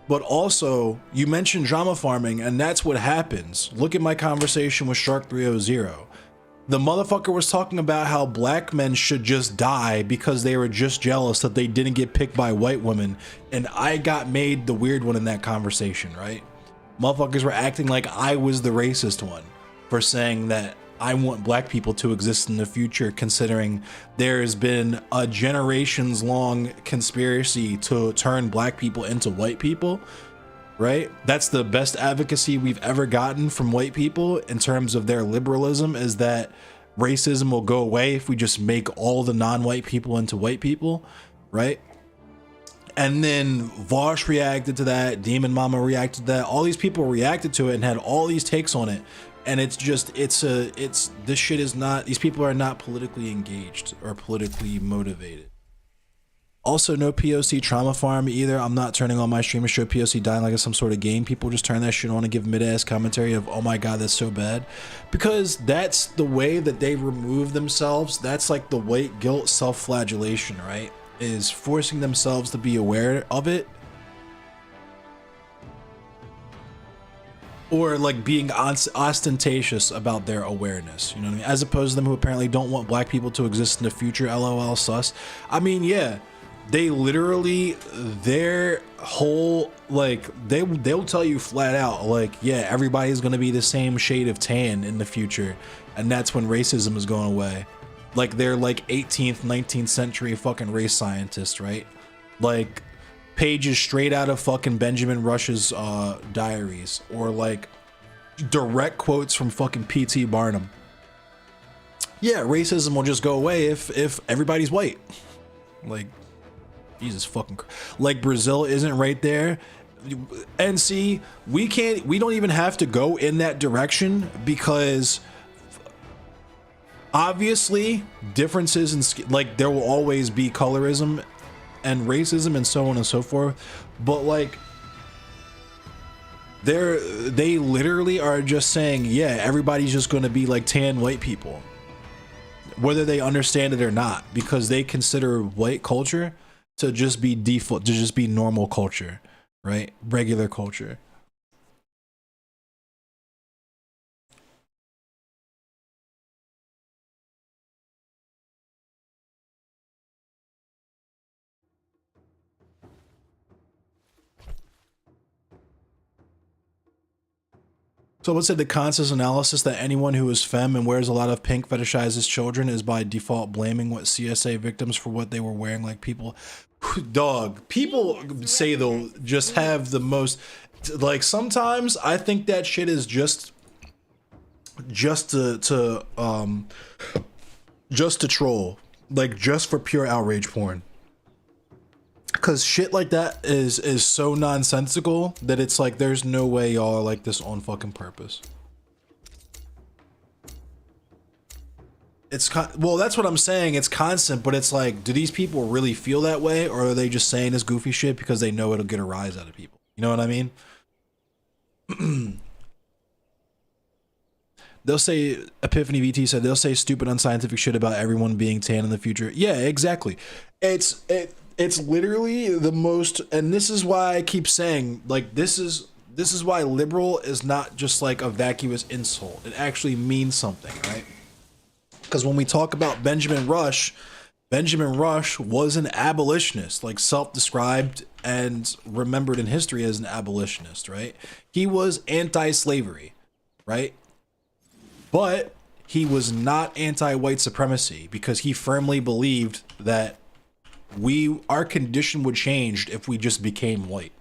but also you mentioned drama farming and that's what happens. Look at my conversation with Shark 300. The motherfucker was talking about how black men should just die because they were just jealous that they didn't get picked by white women, and I got made the weird one in that conversation, right? Motherfuckers were acting like I was the racist one for saying that I want black people to exist in the future, considering there has been a generations long conspiracy to turn black people into white people, right? That's the best advocacy we've ever gotten from white people in terms of their liberalism, is that racism will go away if we just make all the non-white people into white people, right? And then Vosh reacted to that, Demon Mama reacted to that, all these people reacted to it and had all these takes on it. And it's just, this shit is not, these people are not politically engaged or politically motivated. Also, no POC trauma farm either. I'm not turning on my stream to show POC dying like it's some sort of game. People just turn that shit on and give mid-ass commentary of, oh my god, that's so bad. Because that's the way that they remove themselves. That's like the weight, guilt, self-flagellation, right? Is forcing themselves to be aware of it. Or like being ostentatious about their awareness, you know what I mean? As opposed to them who apparently don't want black people to exist in the future, LOL sus. I mean, yeah. They literally, their whole, like, they'll tell you flat out, like, yeah, everybody's gonna be the same shade of tan in the future, and that's when racism is going away. Like, they're like 18th, 19th century fucking race scientists, right? Like, pages straight out of fucking Benjamin Rush's diaries, or like direct quotes from fucking P.T. Barnum. Yeah, racism will just go away if everybody's white. Like, Jesus fucking Christ. Like, Brazil isn't right there. And see, we don't even have to go in that direction, because obviously differences in like, there will always be colorism and racism and so on and so forth, but like, they literally are just saying, yeah, everybody's just going to be like tan white people, whether they understand it or not, because they consider white culture to just be default, to just be normal culture, right? Regular culture. So let's say the conscious analysis that anyone who is femme and wears a lot of pink fetishizes children is by default blaming what CSA victims for what they were wearing. Like, people, dog, people say they'll just have the most, like, sometimes I think that shit is just to troll, like, just for pure outrage porn. Because shit like that is so nonsensical that it's like, there's no way y'all are like this on fucking purpose. It's well, that's what I'm saying. It's constant, but it's like, do these people really feel that way, or are they just saying this goofy shit because they know it'll get a rise out of people? You know what I mean? They'll say, Epiphany VT said, they'll say stupid unscientific shit about everyone being tan in the future. Yeah, exactly. It's literally the most, and this is why I keep saying, like, this is why liberal is not just like a vacuous insult. It actually means something, right? Because when we talk about Benjamin Rush was an abolitionist, like self-described and remembered in history as an abolitionist, right? He was anti-slavery, right? But he was not anti-white supremacy, because he firmly believed that our condition would change if we just became white.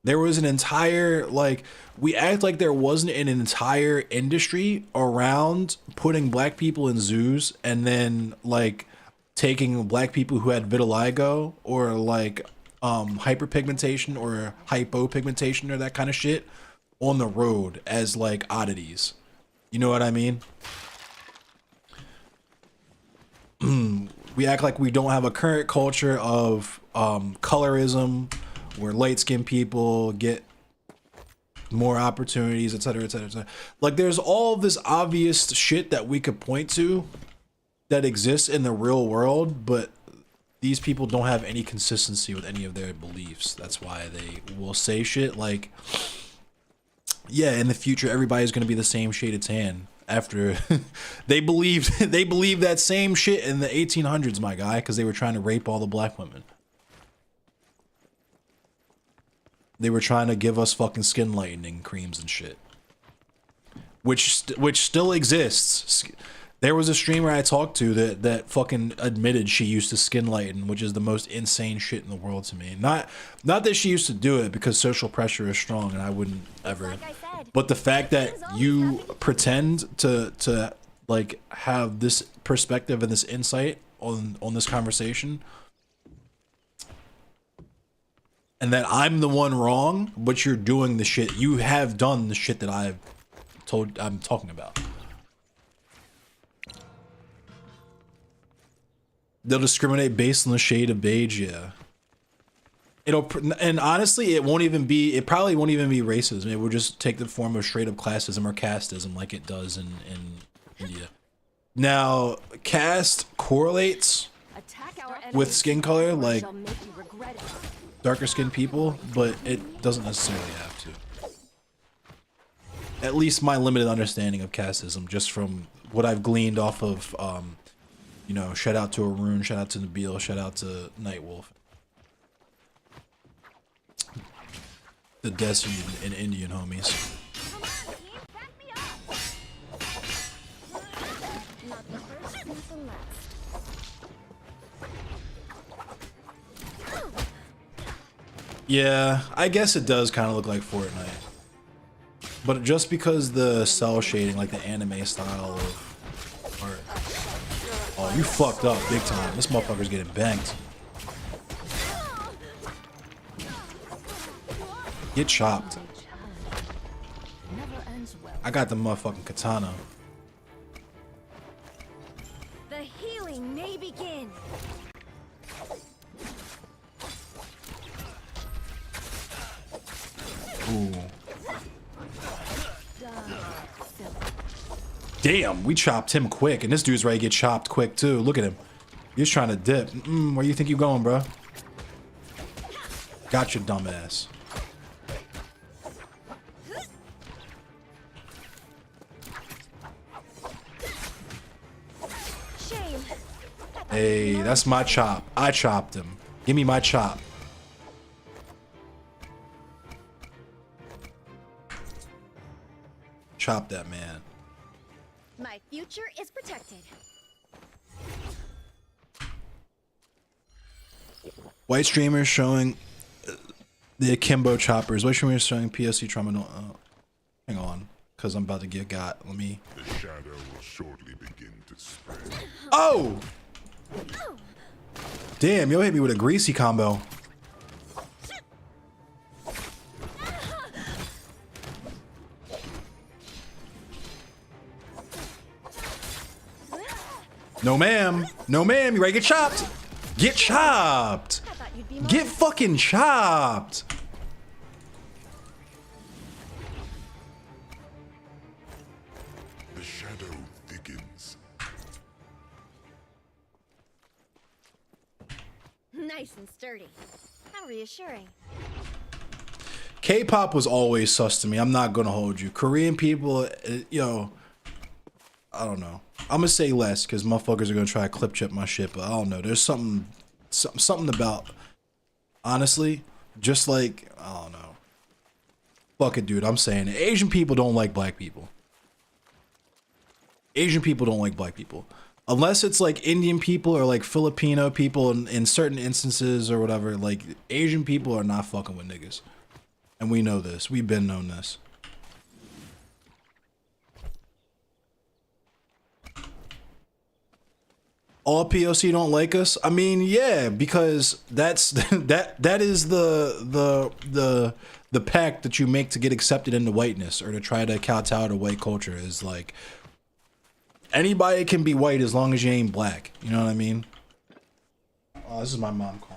There was an entire, like, we act like there wasn't an entire industry around putting black people in zoos and then like taking black people who had vitiligo or like hyperpigmentation or hypopigmentation or that kind of shit on the road as like oddities. You know what I mean? We act like we don't have a current culture of colorism where light-skinned people get more opportunities, etc., etc., etc. Like, there's all this obvious shit that we could point to that exists in the real world, but these people don't have any consistency with any of their beliefs. That's why they will say shit like, yeah, in the future everybody's gonna be the same shade of tan. After they believed that same shit in the 1800s, my guy, because they were trying to rape all the black women. They were trying to give us fucking skin lightening creams and shit, which still exists. There was a streamer I talked to that fucking admitted she used to skin lighten, which is the most insane shit in the world to me. Not that she used to do it because social pressure is strong and I wouldn't ever. Like I said, but the fact that you pretend to like have this perspective and this insight on this conversation and that I'm the one wrong, but you're doing the shit. You have done the shit that I'm talking about. They'll discriminate based on the shade of beige, yeah. And honestly, it probably won't even be racism. It will just take the form of straight up classism or casteism like it does in India. Now, caste correlates with skin color, like darker skinned people, but it doesn't necessarily have to. At least my limited understanding of casteism, just from what I've gleaned off of, you know, shout out to Arun, shout out to Nabil, shout out to Nightwolf. The Desi and Indian homies. Yeah, I guess it does kind of look like Fortnite. But just because the cell shading, like the anime style of art. Oh, you fucked up big time. This motherfucker's getting banked. Get chopped. I got the motherfucking katana. The healing may begin. Ooh. Damn, we chopped him quick, and this dude's ready to get chopped quick too. Look at him. He's trying to dip. Where you think you going, bro? Got your dumb ass. Hey, that's my chop. I chopped him. Give me my chop. Chop that man. My future is protected. White streamers showing the akimbo choppers. White streamers showing PSC trauma. No, hang on, because I'm about to get got. Let me. The shadow will shortly begin to spread. Oh! Damn, yo hit me with a greasy combo. No ma'am. No ma'am, you ready to get chopped? Get chopped. Get fucking chopped. The shadow thickens. Nice and sturdy. How reassuring. K-pop was always sus to me. I'm not gonna hold you. Korean people, yo, I don't know. I'm gonna say less because motherfuckers are gonna try to clip chip my shit, but I don't know. There's something about, honestly, just like, I don't know. Fuck it, dude. I'm saying it. Asian people don't like black people. Asian people don't like black people. Unless it's like Indian people or like Filipino people in certain instances or whatever, like Asian people are not fucking with niggas. And we know this. We've been known this. All POC don't like us? I mean, yeah, because that's that is the pact that you make to get accepted into whiteness or to try to kowtow to white culture is like anybody can be white as long as you ain't black. You know what I mean? Oh, this is my mom calling.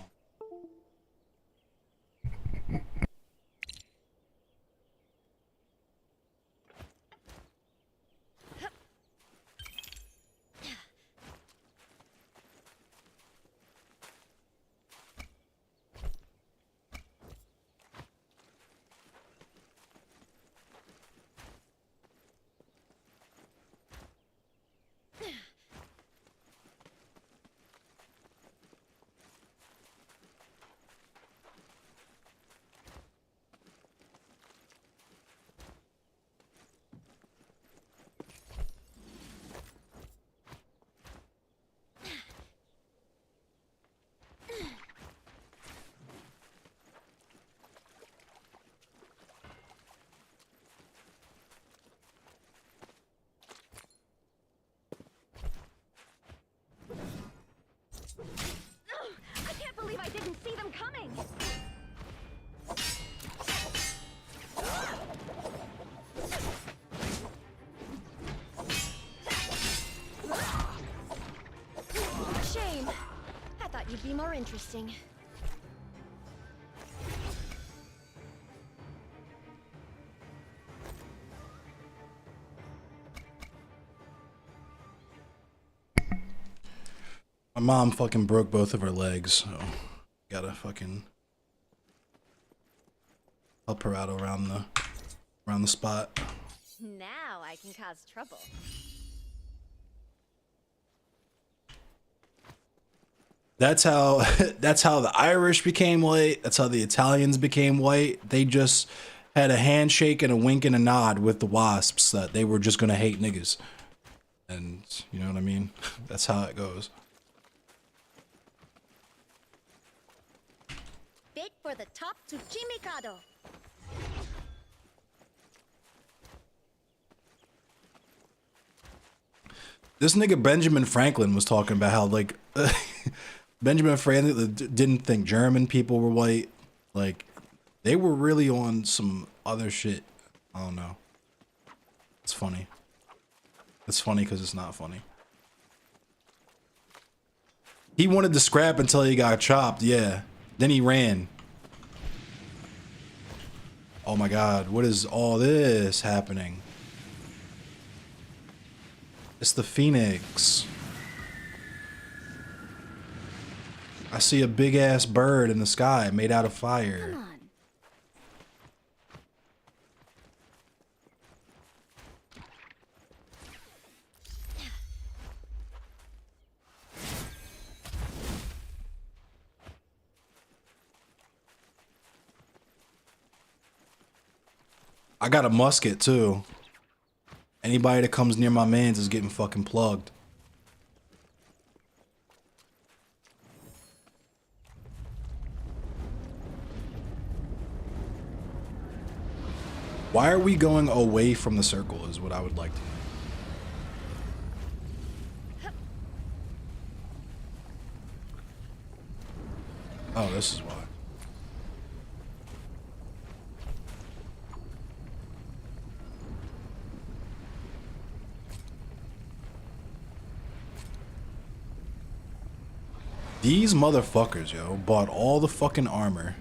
be more interesting. My mom fucking broke both of her legs, so gotta fucking help her out around the spot. Now I can cause trouble. That's how the Irish became white. That's how the Italians became white. They just had a handshake and a wink and a nod with the Wasps that they were just gonna hate niggas. And you know what I mean? That's how it goes. Bait for the top to Chimicado. This nigga Benjamin Franklin was talking about how like Benjamin Franklin didn't think German people were white. Like they were really on some other shit. I don't know. It's funny. It's funny because it's not funny. He wanted to scrap until he got chopped. Yeah. Then he ran. Oh my God. What is all this happening? It's the Phoenix. I see a big ass bird in the sky made out of fire. Come on. I got a musket too. Anybody that comes near my mans is getting fucking plugged. Why are we going away from the circle is what I would like to know. Oh, this is why. These motherfuckers, yo, bought all the fucking armor.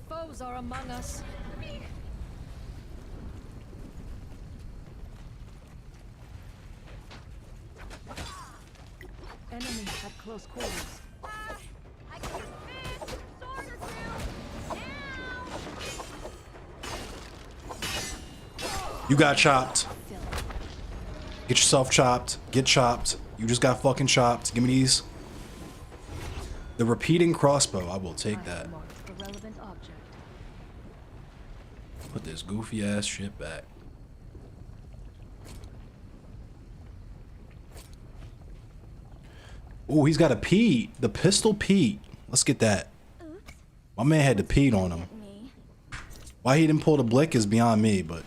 Foes are among us. Enemy at close quarters. I can use sword or two. You got chopped. Get yourself chopped. Get chopped. You just got fucking chopped. Give me these. The repeating crossbow. I will take that. Marked the relevant object. Put this goofy ass shit back. Oh, he's got a Pete. The pistol Pete. Let's get that. My man had the Pete on him. Me. Why he didn't pull the blick is beyond me, but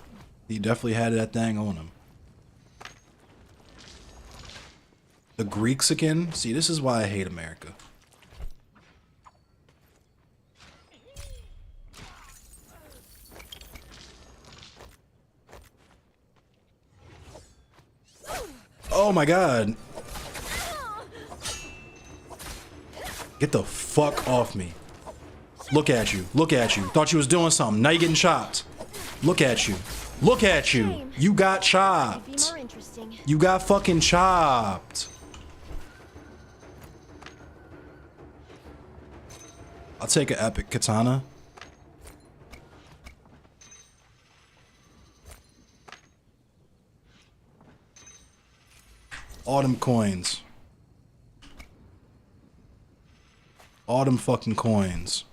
he definitely had that thing on him. The Greeks again? See, this is why I hate America. Oh my God. Get the fuck off me. Look at you. Look at you. Thought you was doing something. Now you're getting chopped. Look at you. Look at you. You got Be chopped. more interesting. You got fucking chopped. I'll take an epic katana. Autumn coins. Autumn fucking coins.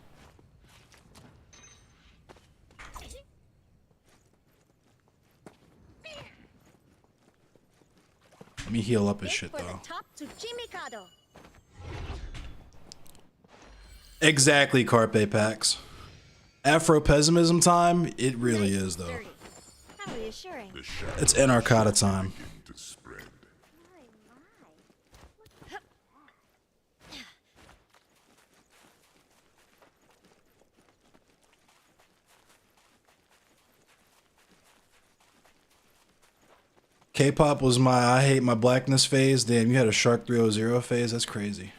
Let me heal up his Bait shit for the though. top to Chimicado. Exactly, Carpe Pax. Afro-pessimism time? It really is though. Dirty. How reassuring. The shadows It's Anarkata time. begin to spread. K-pop was my I hate my blackness phase. Damn, you had a Shark 300 phase. That's crazy.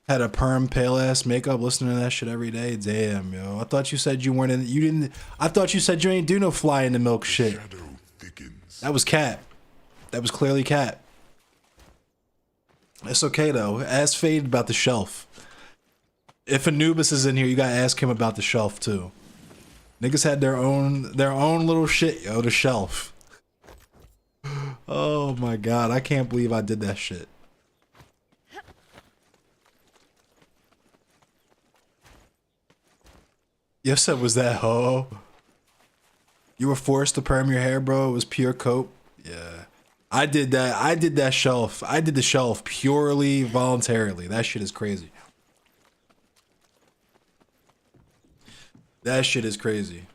Had a perm pale ass makeup, listening to that shit every day. Damn, yo. I thought you said you weren't in. You didn't. I thought you said you ain't do no fly in the milk shit. Shadow thickens. That was Cat. That was clearly Cat. It's okay though. Ask Fade about the shelf. If Anubis is in here, you gotta ask him about the shelf too. Niggas had their own little shit, yo. The shelf. Oh my god, I can't believe I did that shit. Yes, that was that ho. You were forced to perm your hair, bro. It was pure cope. Yeah. I did that. I did that shelf. I did the shelf purely voluntarily. That shit is crazy. That shit is crazy.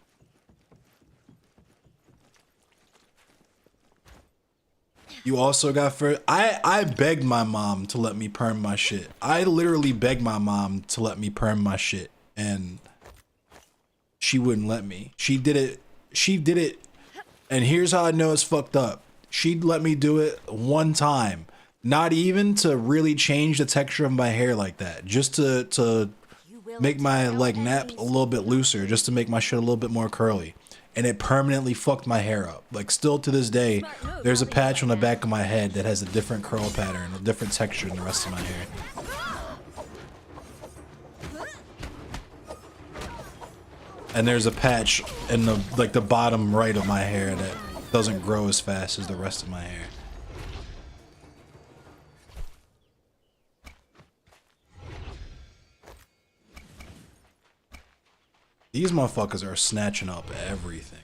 You also got for I begged my mom to let me perm my shit. I literally begged my mom to let me perm my shit, and she wouldn't let me. She did it, and here's how I know it's fucked up. She'd let me do it one time, not even to really change the texture of my hair like that, just to make my like nap a little bit looser, just to make my shit a little bit more curly. And it permanently fucked my hair up. Like, still to this day, there's a patch on the back of my head that has a different curl pattern, a different texture than the rest of my hair. And there's a patch in the like the bottom right of my hair that doesn't grow as fast as the rest of my hair. These motherfuckers are snatching up everything.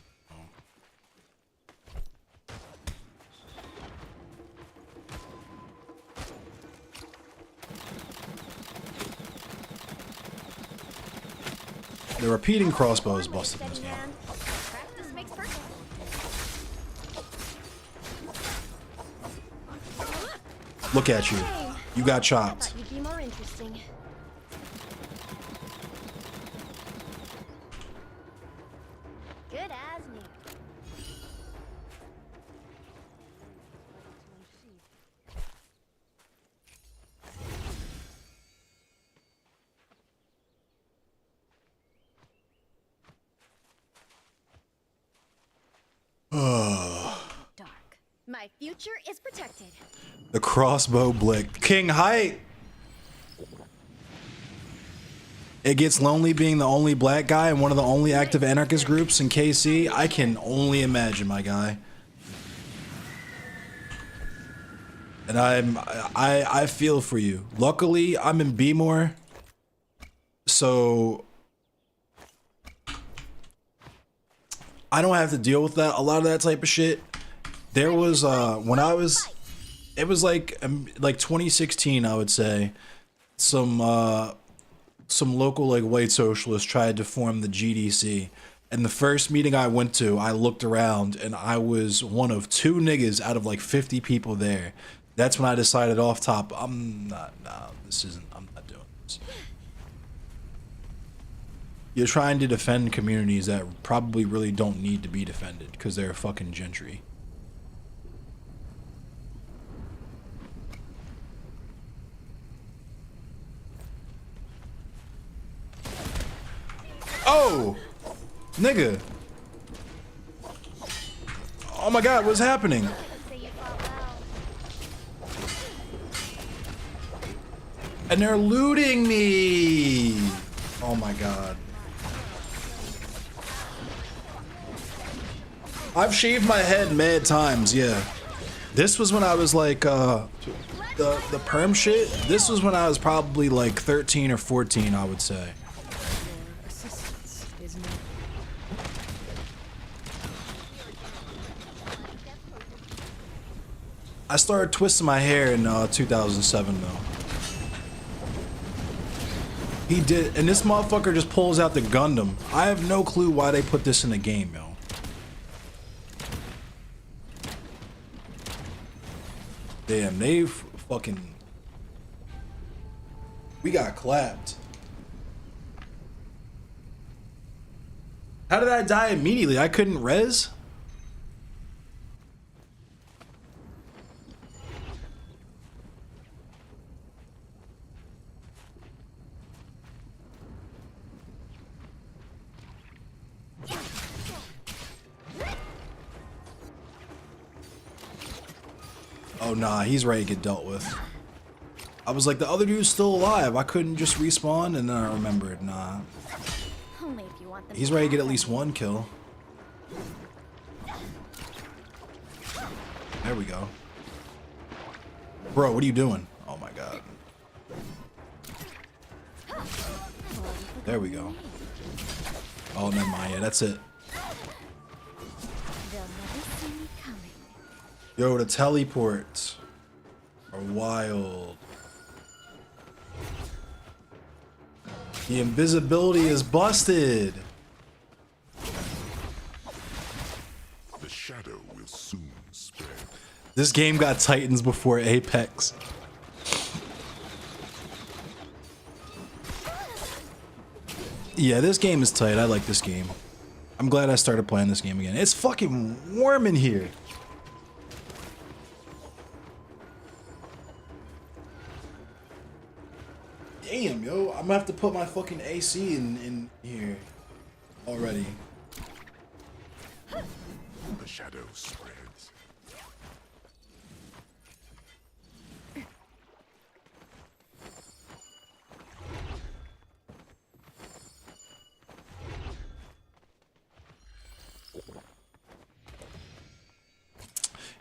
The repeating crossbow is busted in this game. Practice makes perfect. Look at you. You got chopped. Thought you'd be more interesting. Good as new. Dark. My future is protected. The crossbow blick. King Height! It gets lonely being the only black guy in one of the only active anarchist groups in KC. I can only imagine, my guy. And I feel for you. Luckily, I'm in B-more, so I don't have to deal with that. A lot of that type of shit. There was when I was, it was like 2016, I would say. Some local like white socialists tried to form the GDC, and the first meeting I went to, I looked around and I was one of 2 niggas out of like 50 people there. That's when I decided off top, I'm not doing this. You're trying to defend communities that probably really don't need to be defended because they're fucking gentry. Oh, nigga. Oh my god, what's happening? And they're looting me. Oh my god. I've shaved my head mad times, yeah. This was when I was like, the perm shit. This was when I was probably like 13 or 14, I would say. I started twisting my hair in 2007 though. He did, and this motherfucker just pulls out the Gundam. I have no clue why they put this in the game, yo. Damn, they fucking... We got clapped. How did I die immediately? I couldn't res? Oh nah, he's ready to get dealt with. I was like, the other dude's still alive. I couldn't just respawn, and then I remembered, nah. Only if you want them He's ready to get at least one kill. There we go. Bro, what are you doing? Oh my god. There we go. Oh, never mind. Yeah, that's it. They'll never see me coming. Yo, the teleports are wild. The invisibility is busted. The shadow will soon spread. This game got Titans before Apex. Yeah, this game is tight. I like this game. I'm glad I started playing this game again. It's fucking warm in here. Damn, yo. I'm gonna have to put my fucking AC in here already. The shadow spreads.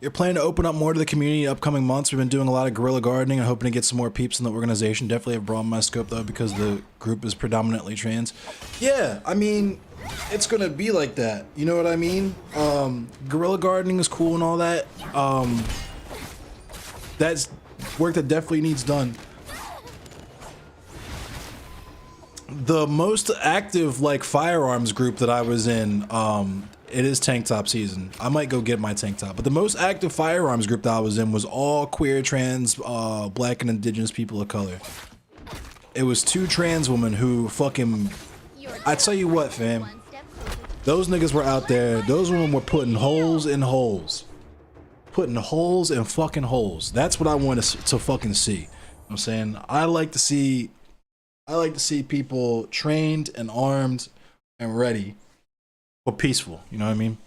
You're planning to open up more to the community in upcoming months. We've been doing a lot of guerrilla gardening and hoping to get some more peeps in the organization. Definitely have broadened my scope though because the group is predominantly trans. Yeah, I mean, it's gonna be like that. You know what I mean? Guerrilla gardening is cool and all that. That's work that definitely needs done. The most active like firearms group that I was in, it is tank top season. I might go get my tank top, but the most active firearms group that I was in was all queer, trans, black and indigenous people of color. It was 2 trans women who fucking, I tell you what, fam, those niggas were out there. Those women were putting holes in holes, putting holes in fucking holes. That's what I want to fucking see. You know what I'm saying? I like to see people trained and armed and ready, but peaceful. You know what I mean?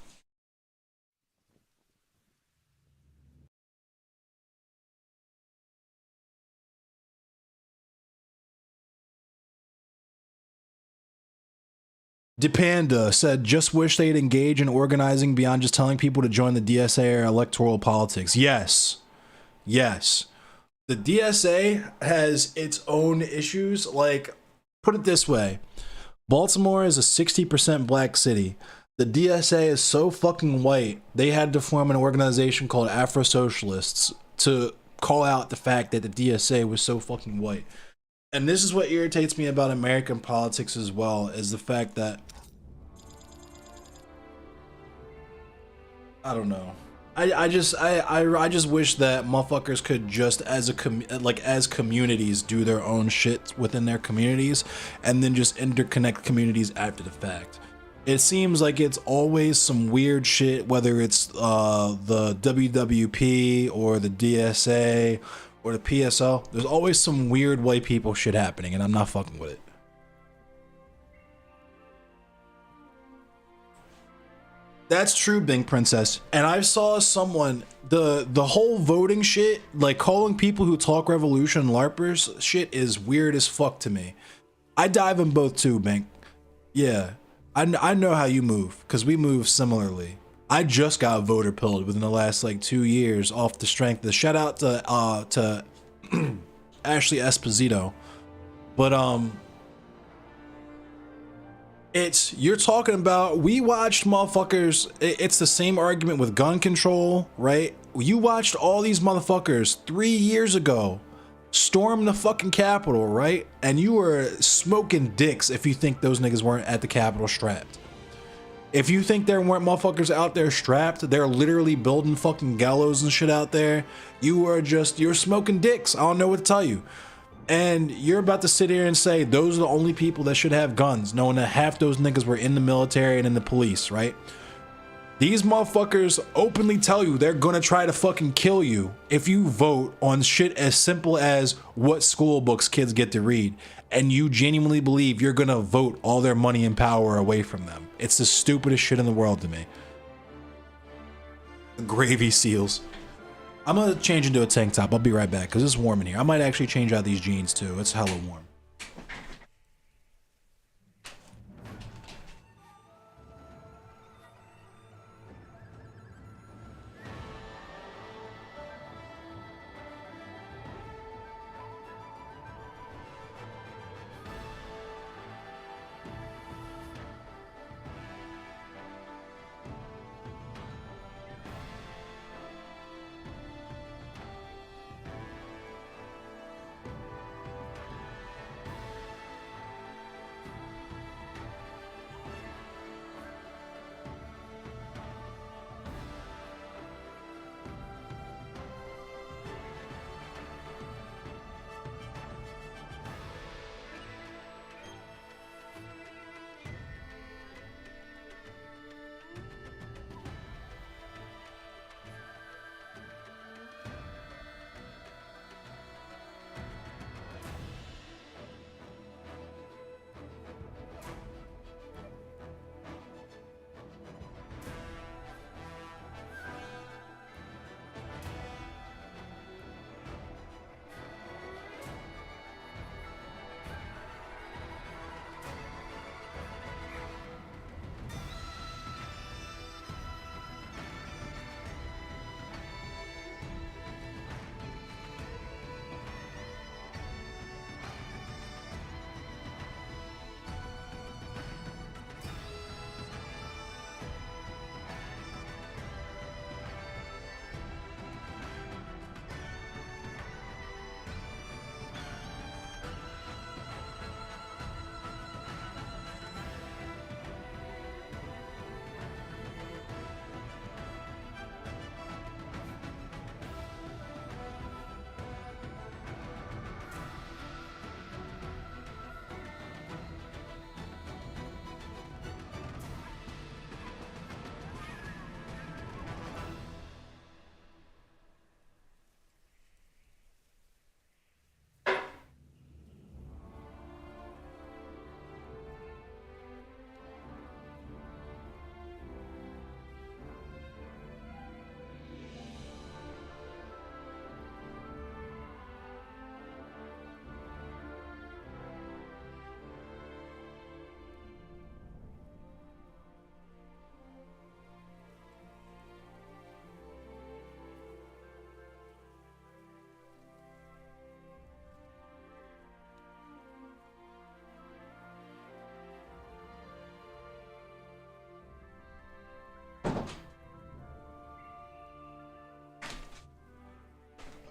Depanda said, just wish they'd engage in organizing beyond just telling people to join the DSA or electoral politics. Yes. Yes. The DSA has its own issues. Like, put it this way. Baltimore is a 60% black city. The DSA is so fucking white, they had to form an organization called Afro Socialists to call out the fact that the DSA was so fucking white. And this is what irritates me about American politics as well, is the fact that, I don't know. I just wish that motherfuckers could just as communities do their own shit within their communities and then just interconnect communities after the fact. It seems like it's always some weird shit, whether it's the WWP or the DSA or the PSO. There's always some weird white people shit happening, and I'm not fucking with it. That's true, Bing Princess. And I saw someone, the whole voting shit, like calling people who talk revolution LARPers shit is weird as fuck to me. I dive in both too, Bing. Yeah, I know how you move, because we move similarly. I just got voter pilled within the last like 2 years off the strength. The shout out to Ashley Esposito. But you're talking about, we watched motherfuckers, it's the same argument with gun control, right? You watched all these motherfuckers 3 years ago storm the fucking Capitol, right? And you were smoking dicks if you think those niggas weren't at the Capitol strapped. If you think there weren't motherfuckers out there strapped, they're literally building fucking gallows and shit out there, you're smoking dicks. I don't know what to tell you. And you're about to sit here and say those are the only people that should have guns, knowing that half those niggas were in the military and in the police, right? These motherfuckers openly tell you they're gonna try to fucking kill you if you vote on shit as simple as what school books kids get to read, and you genuinely believe you're gonna vote all their money and power away from them. It's the stupidest shit in the world to me. Gravy seals. I'm gonna change into a tank top. I'll be right back because it's warm in here. I might actually change out these jeans too. It's hella warm.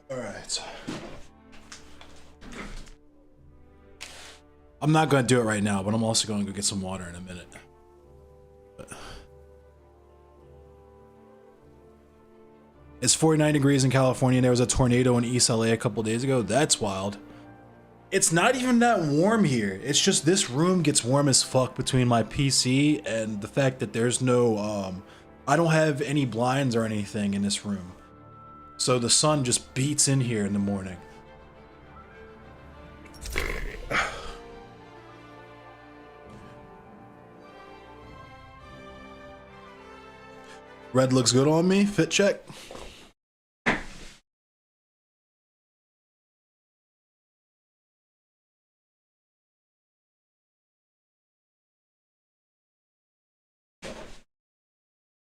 All right. I'm not going to do it right now, but I'm also going to go get some water in a minute. It's 49 degrees in California and there was a tornado in East LA a couple days ago. That's wild. It's not even that warm here. It's just this room gets warm as fuck between my PC and the fact that there's no, I don't have any blinds or anything in this room. So the sun just beats in here in the morning. Red looks good on me. Fit check.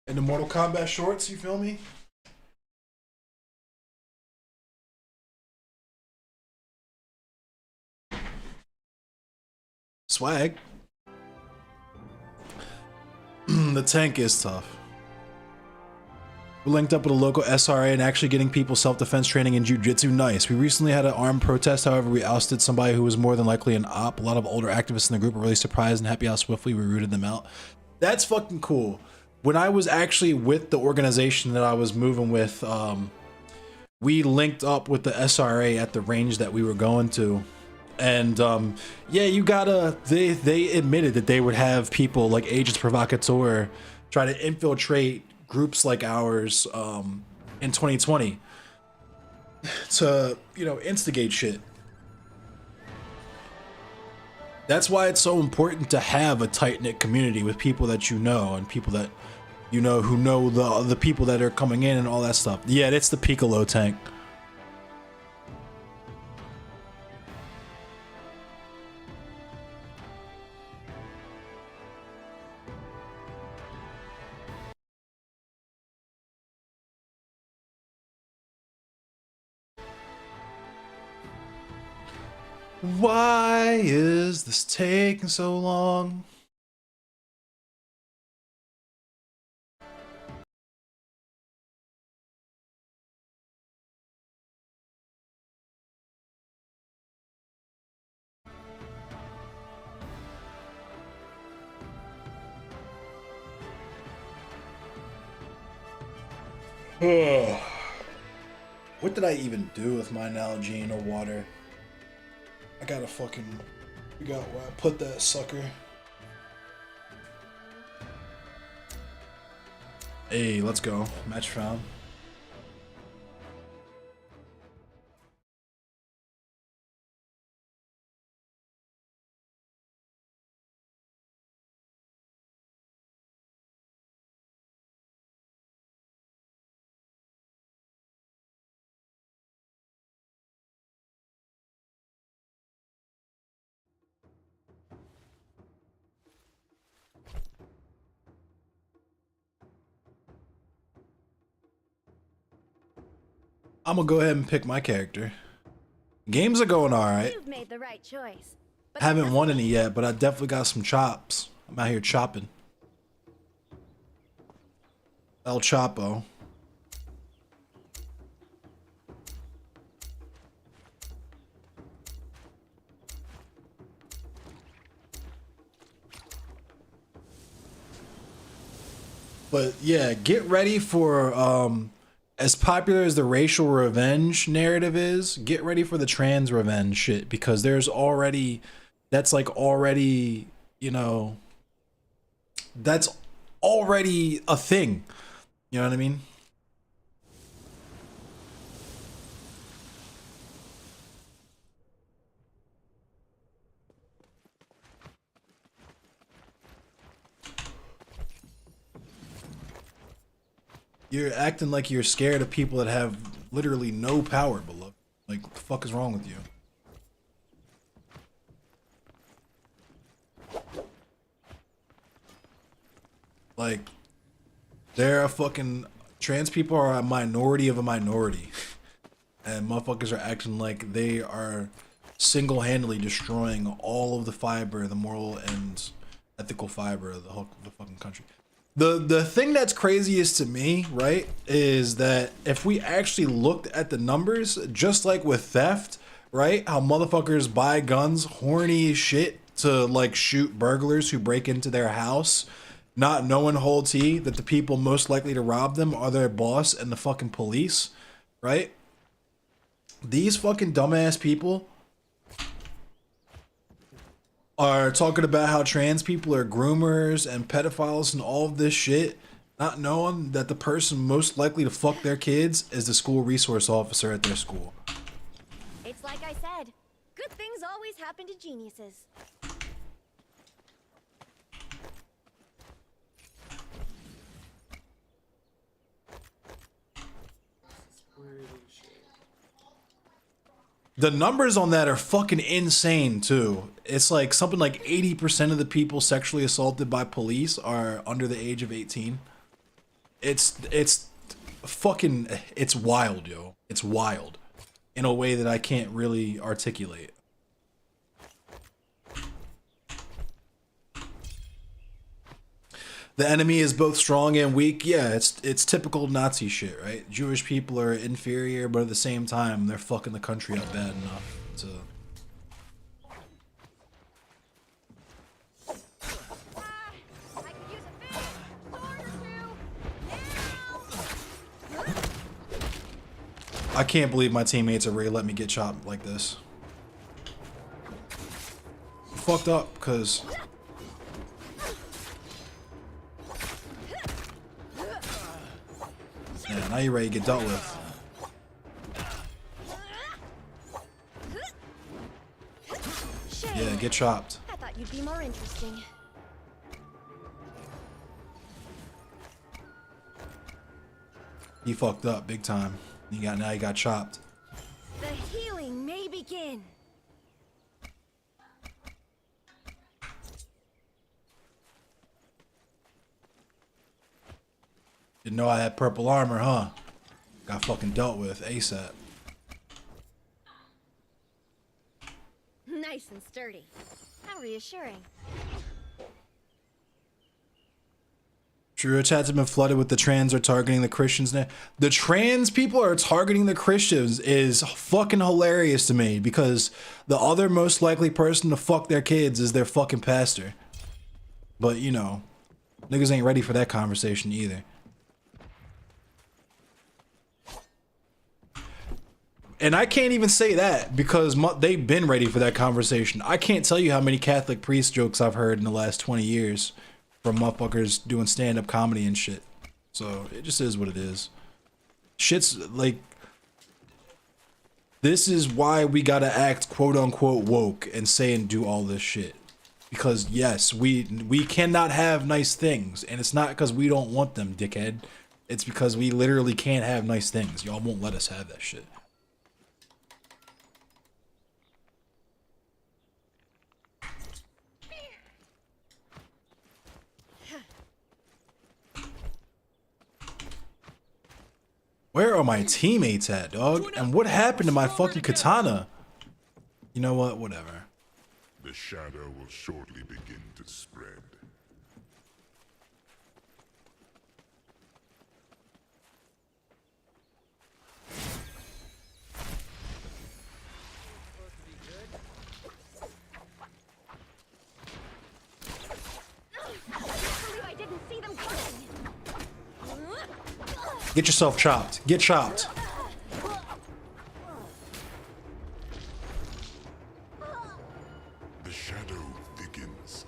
In the Mortal Kombat shorts, you feel me? Swag. The tank is tough. We linked up with a local SRA and actually getting people self-defense training in jiu-jitsu. Nice. We recently had an armed protest. However, we ousted somebody who was more than likely an op. A lot of older activists in the group were really surprised and happy how swiftly we rooted them out. That's fucking cool. When I was actually with the organization that I was moving with, we linked up with the SRA at the range that we were going to. And yeah, you gotta, they admitted that they would have people like agents provocateur try to infiltrate groups like ours in 2020 to, you know, instigate shit. That's why it's so important to have a tight-knit community with people that you know and people that you know, who know the people that are coming in and all that stuff. Yeah, it's the Piccolo tank. Why is this taking so long? What did I even do with my Nalgene water? I gotta fucking figure out where I put that sucker. Hey, let's go. Match found. I'm gonna go ahead and pick my character. Games are going alright. You've made the right choice. But Haven't won any yet, but I definitely got some chops. I'm out here chopping. El Chapo. But yeah, get ready for as popular as the racial revenge narrative is, get ready for the trans revenge shit, because there's already, that's like already, you know, that's already a thing. You know what I mean? You're acting like you're scared of people that have literally no power, beloved. Like, what the fuck is wrong with you? Like, they're a fucking... Trans people are a minority of a minority. And motherfuckers are acting like they are single-handedly destroying all of the fiber, the moral and ethical fiber of the fucking country. The thing that's craziest to me, right, is that if we actually looked at the numbers, just like with theft, right, how motherfuckers buy guns horny as shit to like shoot burglars who break into their house, not knowing whole tea that the people most likely to rob them are their boss and the fucking police, right? These fucking dumbass people are talking about how trans people are groomers and pedophiles and all of this shit, not knowing that the person most likely to fuck their kids is the school resource officer at their school. It's like I said, good things always happen to geniuses. The numbers on that are fucking insane too. It's like something like 80% of the people sexually assaulted by police are under the age of 18. It's fucking, it's wild, yo. It's wild in a way that I can't really articulate. The enemy is both strong and weak. Yeah, it's typical Nazi shit, right? Jewish people are inferior, but at the same time, they're fucking the country up bad enough to... I can't believe my teammates are really letting me get chopped like this. Fucked up, because... Yeah, now you're ready to get dealt with. Yeah, get chopped. I thought you'd be more interesting. He fucked up big time. Now he got chopped. The healing may begin. Didn't know I had purple armor, huh? Got fucking dealt with ASAP. Nice and sturdy. How reassuring. True chats have been flooded with the trans are targeting the Christians now. The trans people are targeting the Christians is fucking hilarious to me because the other most likely person to fuck their kids is their fucking pastor. But you know, niggas ain't ready for that conversation either. And I can't even say that because they've been ready for that conversation. I can't tell you how many Catholic priest jokes I've heard in the last 20 years from motherfuckers doing stand-up comedy and shit. So it just is what it is. Shit's like, this is why we gotta act quote-unquote woke and say and do all this shit. Because yes, we cannot have nice things, and it's not because we don't want them, dickhead. It's because we literally can't have nice things. Y'all won't let us have that shit. Where are my teammates at, dog? And what happened to my fucking katana? You know what? Whatever. The shadow will shortly begin to spread. I didn't see them coming. Get yourself chopped. Get chopped. The shadow thickens.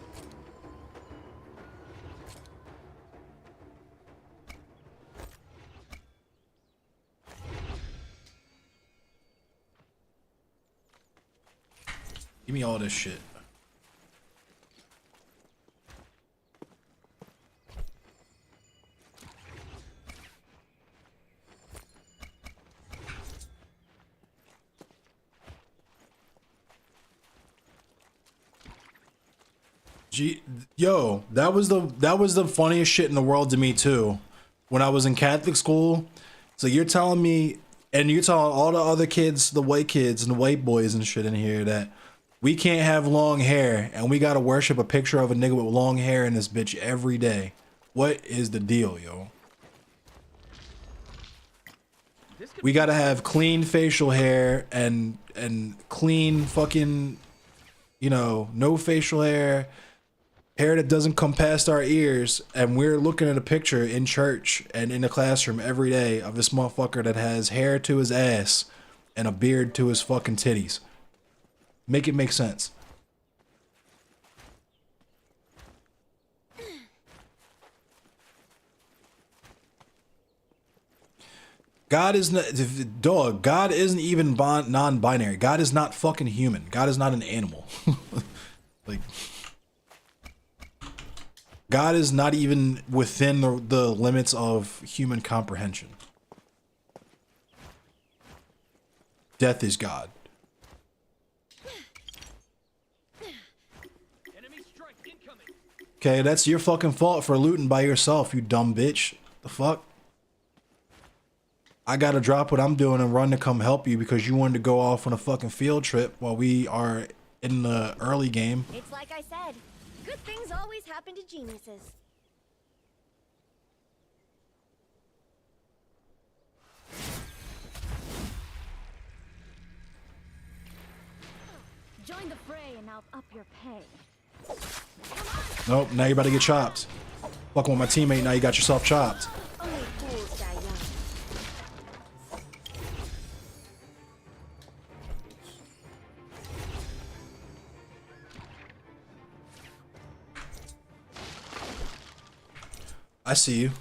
Give me all this shit. Yo, that was the funniest shit in the world to me too. When I was in Catholic school, so you're telling me, and you're telling all the other kids, the white kids and the white boys and shit in here, that we can't have long hair and we gotta worship a picture of a nigga with long hair in this bitch every day. What is the deal, yo? We gotta have clean facial hair and clean fucking, you know, no facial hair. Hair that doesn't come past our ears, and we're looking at a picture in church and in the classroom every day of this motherfucker that has hair to his ass and a beard to his fucking titties. Make it make sense. God is not, dog, God isn't even non-binary. God is not fucking human. God is not an animal. Like, God is not even within the limits of human comprehension. Death is God. Okay, that's your fucking fault for looting by yourself, you dumb bitch. The fuck? I gotta drop what I'm doing and run to come help you because you wanted to go off on a fucking field trip while we are in the early game. It's like I said. Good things always happen to geniuses. Join the fray and I'll up your pay. Nope, now you're about to get chopped. Fucking with my teammate, now you got yourself chopped. Only fools die young. I see you.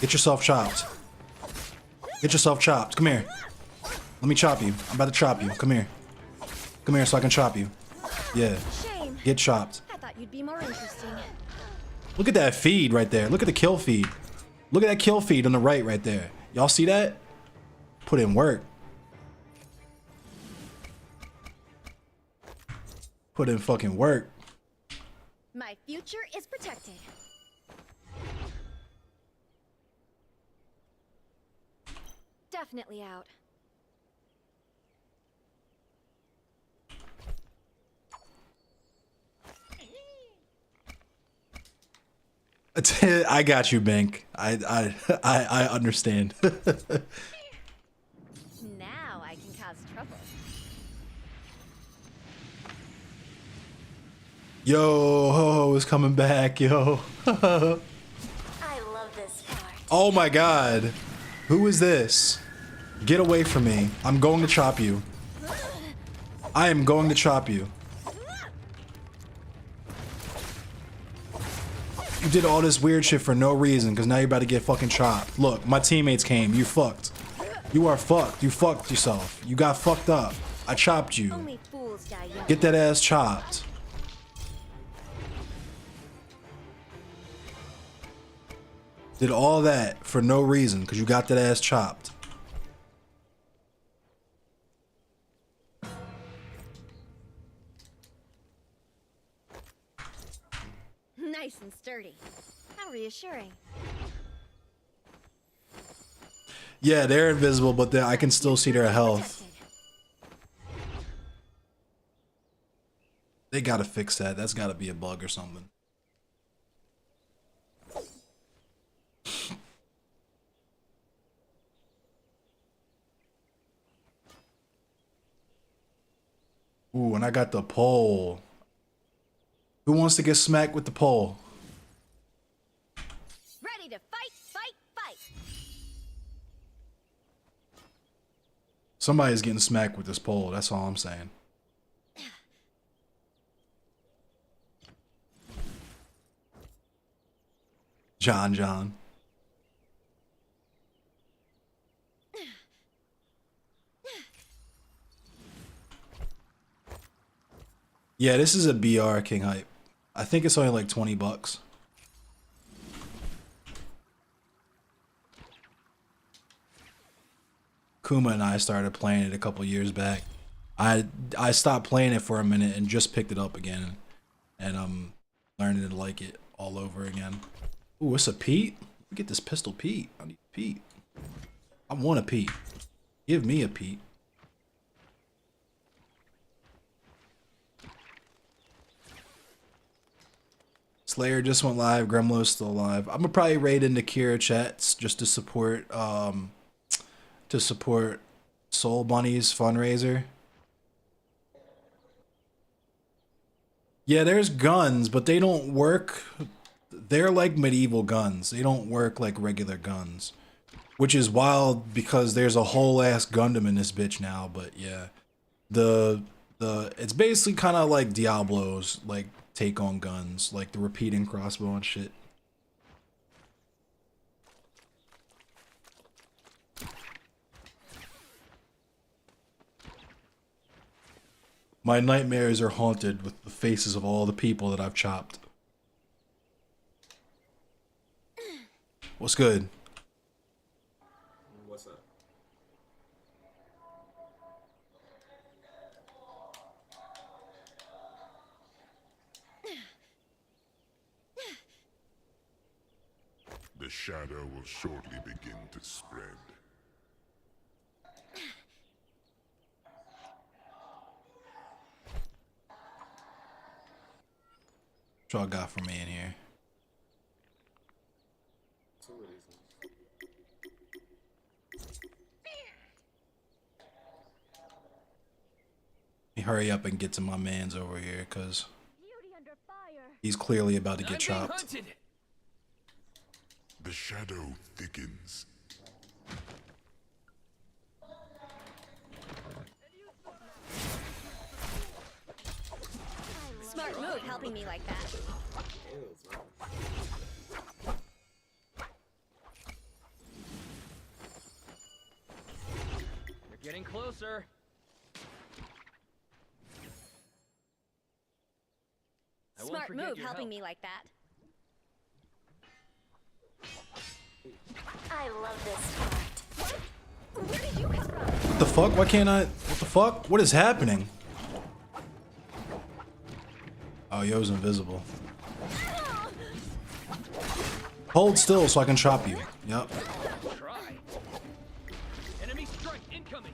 Get yourself chopped. Get yourself chopped. Come here. Let me chop you. I'm about to chop you. Come here. Come here so I can chop you. Yeah. Shame. Get chopped. I thought you'd be more interesting. Look at that feed right there. Look at the kill feed. Look at that kill feed on the right there. Y'all see that? Put in work. Put in fucking work. My future is protected. Definitely out. I got you, Bink. I understand. Now I can cause trouble. Yo, Ho-Ho is coming back, yo. I love this part. Oh my god. Who is this? Get away from me. I'm going to chop you. I am going to chop you. You did all this weird shit for no reason, because now you're about to get fucking chopped. Look, my teammates came. You fucked. You are fucked. You fucked yourself. You got fucked up. I chopped you. Only fools die young. Get that ass chopped. Did all that for no reason, because you got that ass chopped. Nice and sturdy. How reassuring. Yeah, they're invisible, but I can still see their health. Protected. They gotta fix that. That's gotta be a bug or something. Ooh, and I got the pole. Who wants to get smacked with the pole? Ready to fight, fight, fight. Somebody's getting smacked with this pole. That's all I'm saying. John. Yeah, this is a BR King Hype. I think it's only like 20 bucks. Kuma and I started playing it a couple years back. I stopped playing it for a minute and just picked it up again. And I'm learning to like it all over again. Ooh, it's a Pete? Get this pistol Pete. I need Pete. I want a Pete. Give me a Pete. Slayer just went live. Gremlo's still alive. I'm gonna probably raid into Kira chats just to support Soul Bunny's fundraiser. Yeah, there's guns, but they don't work. They're like medieval guns. They don't work like regular guns, which is wild because there's a whole ass Gundam in this bitch now. But yeah, it's basically kind of like Diablo's like take on guns, like the repeating crossbow and shit. My nightmares are haunted with the faces of all the people that I've chopped. What's good? What's up? The shadow will shortly begin to spread. What y'all got for me in here? Two reasons. Let me hurry up and get to my man's over here, cause Beauty under fire. he's clearly about to get chopped. The shadow thickens. Smart move helping me like that. Ew, it's not. You're getting closer. Smart move helping me like that. I love this part. Where did you come from? What the fuck? Why can't I? What the fuck? What is happening? Oh, Yo's invisible. Hold still so I can chop you. Yep. Try. Enemy strike incoming.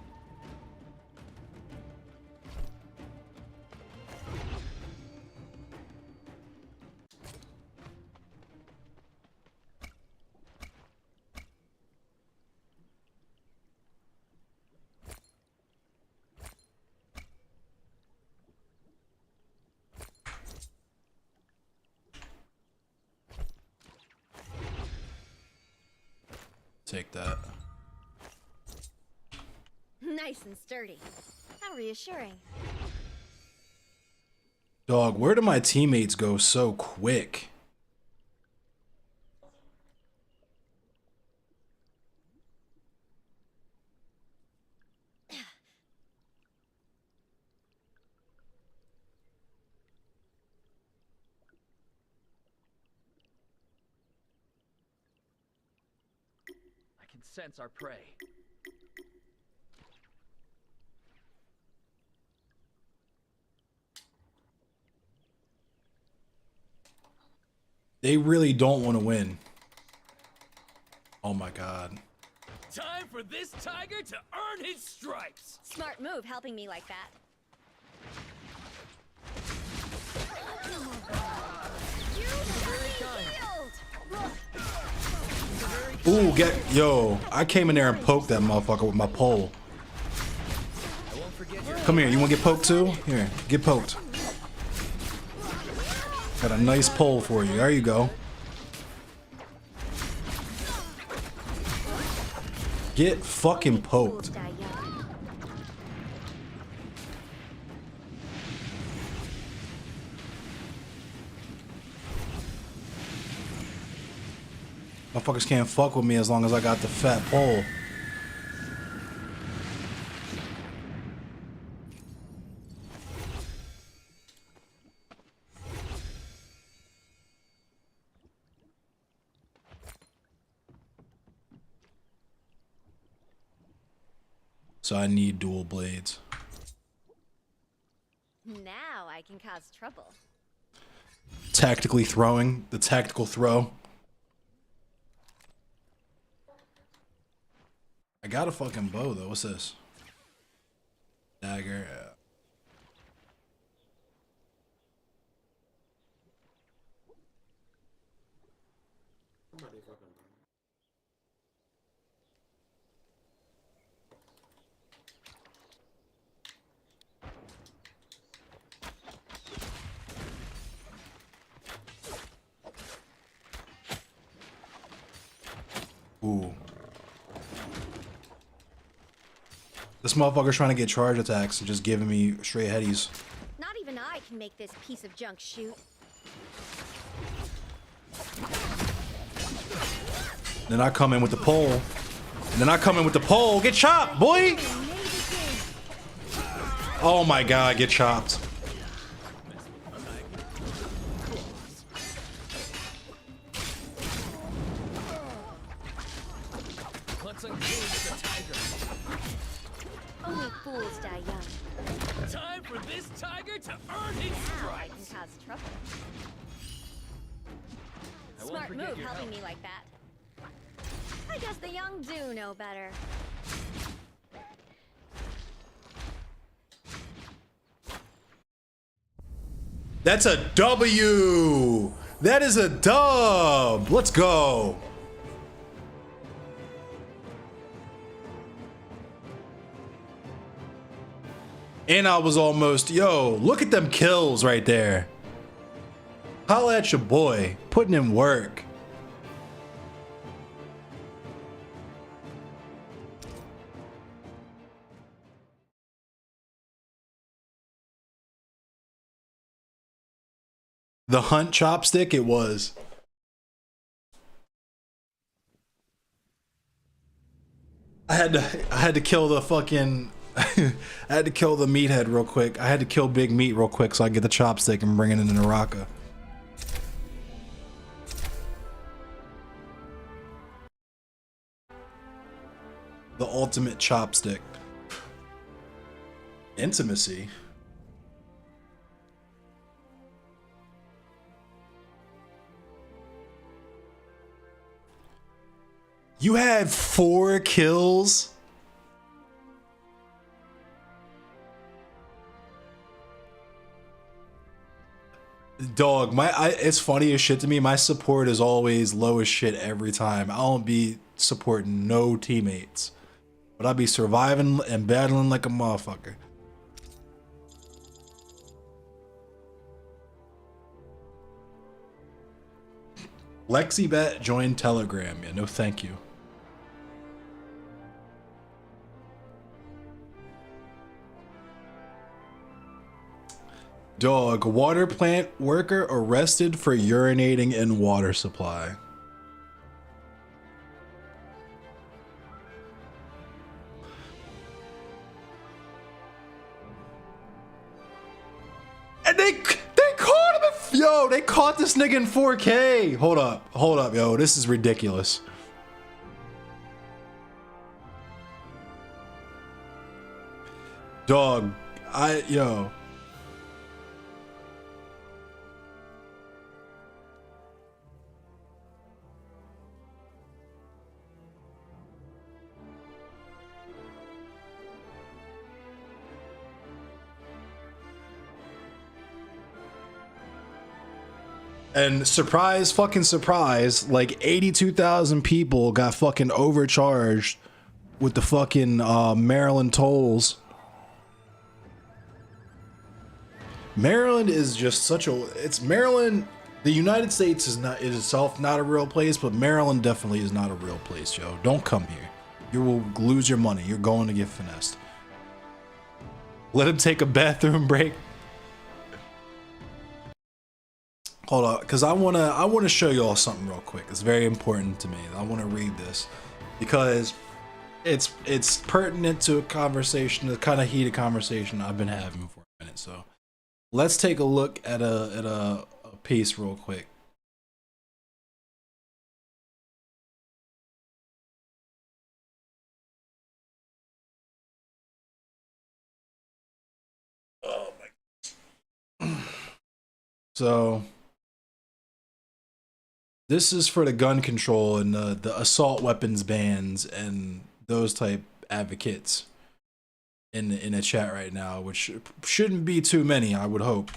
Take that. Nice and sturdy. How reassuring. Dog, where do my teammates go so quick? I can sense our prey. They really don't want to win. Oh my god. Time for this tiger to earn his stripes. Smart move helping me like that. You Ooh, yo, I came in there and poked that motherfucker with my pole. I won't forget your Come here, you wanna get poked too? Here, get poked. Got a nice pole for you. There you go. Get fucking poked. Motherfuckers can't fuck with me as long as I got the fat pole. So I need dual blades. Now I can cause trouble. Tactically throwing, the tactical throw. I got a fucking bow though. What's this? Dagger. Yeah. Somebody fucking. Ooh. This motherfucker's trying to get charge attacks and just giving me straight headies. Not even I can make this piece of junk shoot. Then I come in with the pole. And then I come in with the pole. Get chopped, boy! Oh my god, get chopped. Let's engage the tiger. Only fools die young. Time for this tiger to earn his Now I can stripes. cause trouble. I won't Smart forget move your helping help. me like that. I guess the young do know better. That's a W! That is a dub! Let's go! And I was almost, yo, look at them kills right there. Holla at your boy, putting in work. The hunt chopstick, it was. I had to kill the fucking I had to kill the meathead real quick. I had to kill Big Meat real quick so I could get the chopstick and bring it into Naraka. The ultimate chopstick. Intimacy. You had 4 kills? Dog, it's funny as shit to me. My support is always low as shit every time. I don't be supporting no teammates. But I be surviving and battling like a motherfucker. LexiBet joined Telegram. Yeah, no thank you. Dog, water plant worker arrested for urinating in water supply. And they caught him. Yo, they caught this nigga in 4K. Hold up, yo. This is ridiculous. Dog, yo. And surprise, fucking surprise, like 82,000 people got fucking overcharged with the fucking Maryland tolls. Maryland is just such a, it's Maryland, the United States is itself not a real place, but Maryland definitely is not a real place, yo. Don't come here. You will lose your money. You're going to get finessed. Let him take a bathroom break. Hold on, because I wanna show y'all something real quick. It's very important to me. I want to read this because it's pertinent to a conversation, the kind of heated conversation I've been having for a minute. So let's take a look at a piece real quick. Oh my. So this is for the gun control and the assault weapons bans and those type advocates in a chat right now, which shouldn't be too many, I would hope,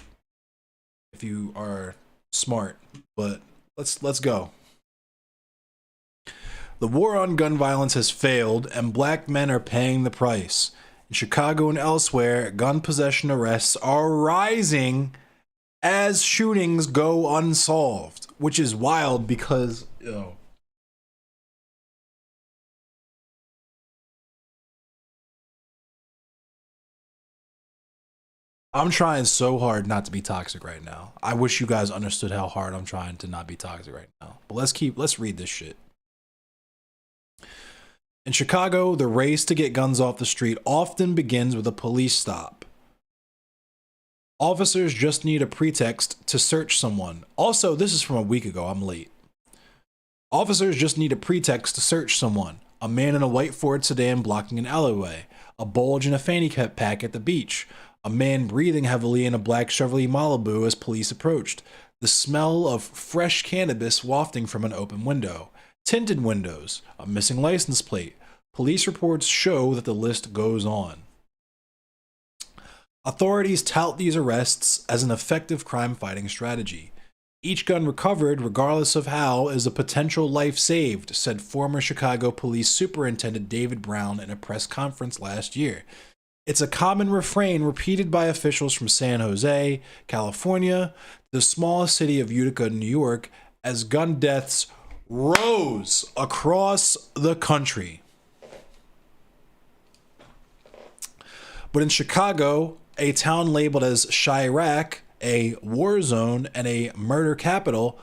if you are smart. But let's go. The war on gun violence has failed, and black men are paying the price. In Chicago and elsewhere, gun possession arrests are rising as shootings go unsolved, which is wild because, you know, I'm trying so hard not to be toxic right now. I wish you guys understood how hard I'm trying to not be toxic right now. But let's read this shit. In Chicago, the race to get guns off the street often begins with a police stop. Officers just need a pretext to search someone. Also, this is from a week ago. I'm late. Officers just need a pretext to search someone. A man in a white Ford sedan blocking an alleyway. A bulge in a fanny pack at the beach. A man breathing heavily in a black Chevrolet Malibu as police approached. The smell of fresh cannabis wafting from an open window. Tinted windows. A missing license plate. Police reports show that the list goes on. Authorities tout these arrests as an effective crime-fighting strategy. Each gun recovered, regardless of how, is a potential life saved, said former Chicago Police Superintendent David Brown in a press conference last year. It's a common refrain repeated by officials from San Jose, California, the smallest city of Utica, New York, as gun deaths rose across the country. But in Chicago, a town labeled as Chirac, a war zone and a murder capital,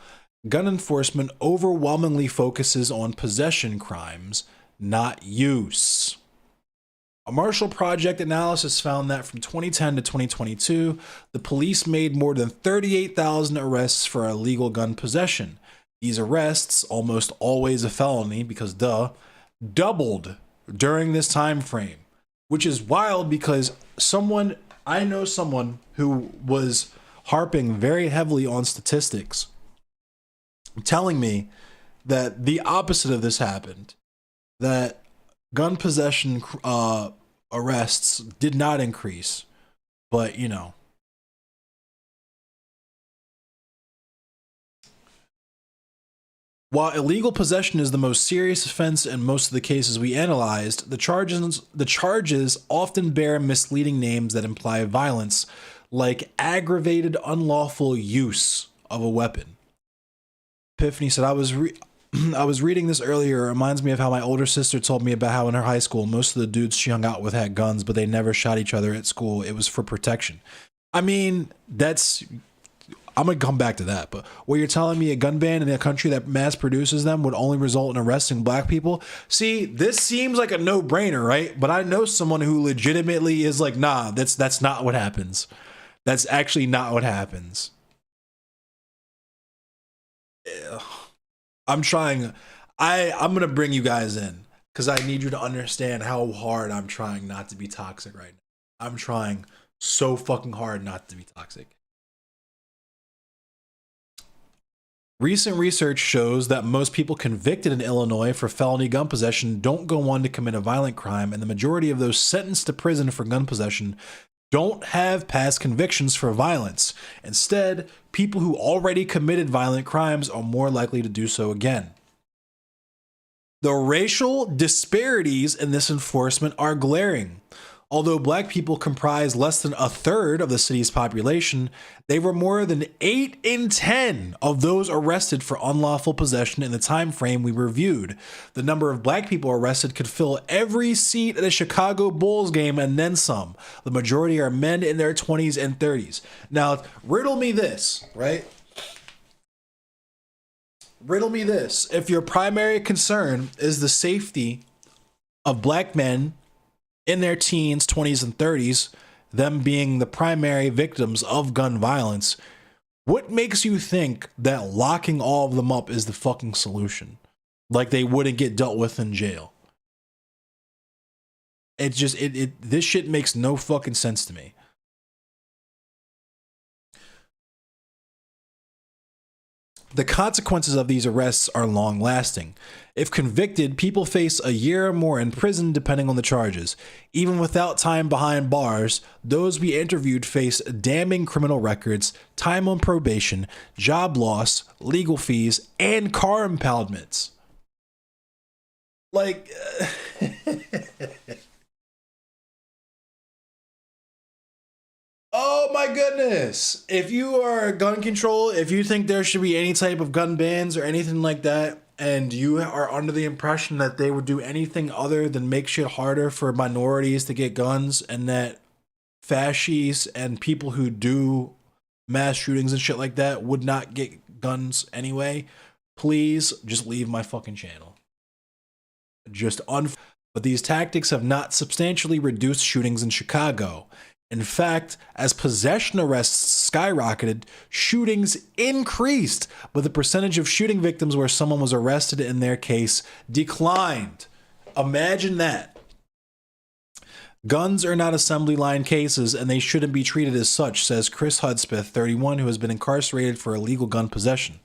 gun enforcement overwhelmingly focuses on possession crimes, not use. A Marshall Project analysis found that from 2010 to 2022, the police made more than 38,000 arrests for illegal gun possession. These arrests, almost always a felony because doubled during this time frame, which is wild because I know someone who was harping very heavily on statistics, telling me that the opposite of this happened, that gun possession arrests did not increase, but you know. While illegal possession is the most serious offense in most of the cases we analyzed, the charges often bear misleading names that imply violence, like aggravated unlawful use of a weapon. Epiphany said, I was reading this earlier. It reminds me of how my older sister told me about how in her high school, most of the dudes she hung out with had guns, but they never shot each other at school. It was for protection. I mean, I'm going to come back to that, but where you're telling me a gun ban in a country that mass produces them would only result in arresting black people? See, this seems like a no-brainer, right? But I know someone who legitimately is like, nah, that's not what happens. That's actually not what happens. I'm going to bring you guys in because I need you to understand how hard I'm trying not to be toxic right now. I'm trying so fucking hard not to be toxic. Recent research shows that most people convicted in Illinois for felony gun possession don't go on to commit a violent crime, and the majority of those sentenced to prison for gun possession don't have past convictions for violence. Instead, people who already committed violent crimes are more likely to do so again. The racial disparities in this enforcement are glaring. Although black people comprise less than a third of the city's population, they were more than 8 in 10 of those arrested for unlawful possession in the time frame we reviewed. The number of black people arrested could fill every seat at a Chicago Bulls game and then some. The majority are men in their 20s and 30s. Now, riddle me this, right? Riddle me this. If your primary concern is the safety of black men in their teens, 20s, and 30s, them being the primary victims of gun violence, what makes you think that locking all of them up is the fucking solution? Like they wouldn't get dealt with in jail. It's just, this shit makes no fucking sense to me. The consequences of these arrests are long-lasting. If convicted, people face a year or more in prison depending on the charges. Even without time behind bars, those we interviewed face damning criminal records, time on probation, job loss, legal fees, and car impoundments. Like... Oh my goodness. If you are gun control, if you think there should be any type of gun bans or anything like that, and you are under the impression that they would do anything other than make shit harder for minorities to get guns, and that fascists and people who do mass shootings and shit like that would not get guns anyway, please just leave my fucking channel. But these tactics have not substantially reduced shootings in Chicago. In fact, as possession arrests skyrocketed, shootings increased, but the percentage of shooting victims where someone was arrested in their case declined. Imagine that. Guns are not assembly line cases, and they shouldn't be treated as such, says Chris Hudspeth, 31, who has been incarcerated for illegal gun possession.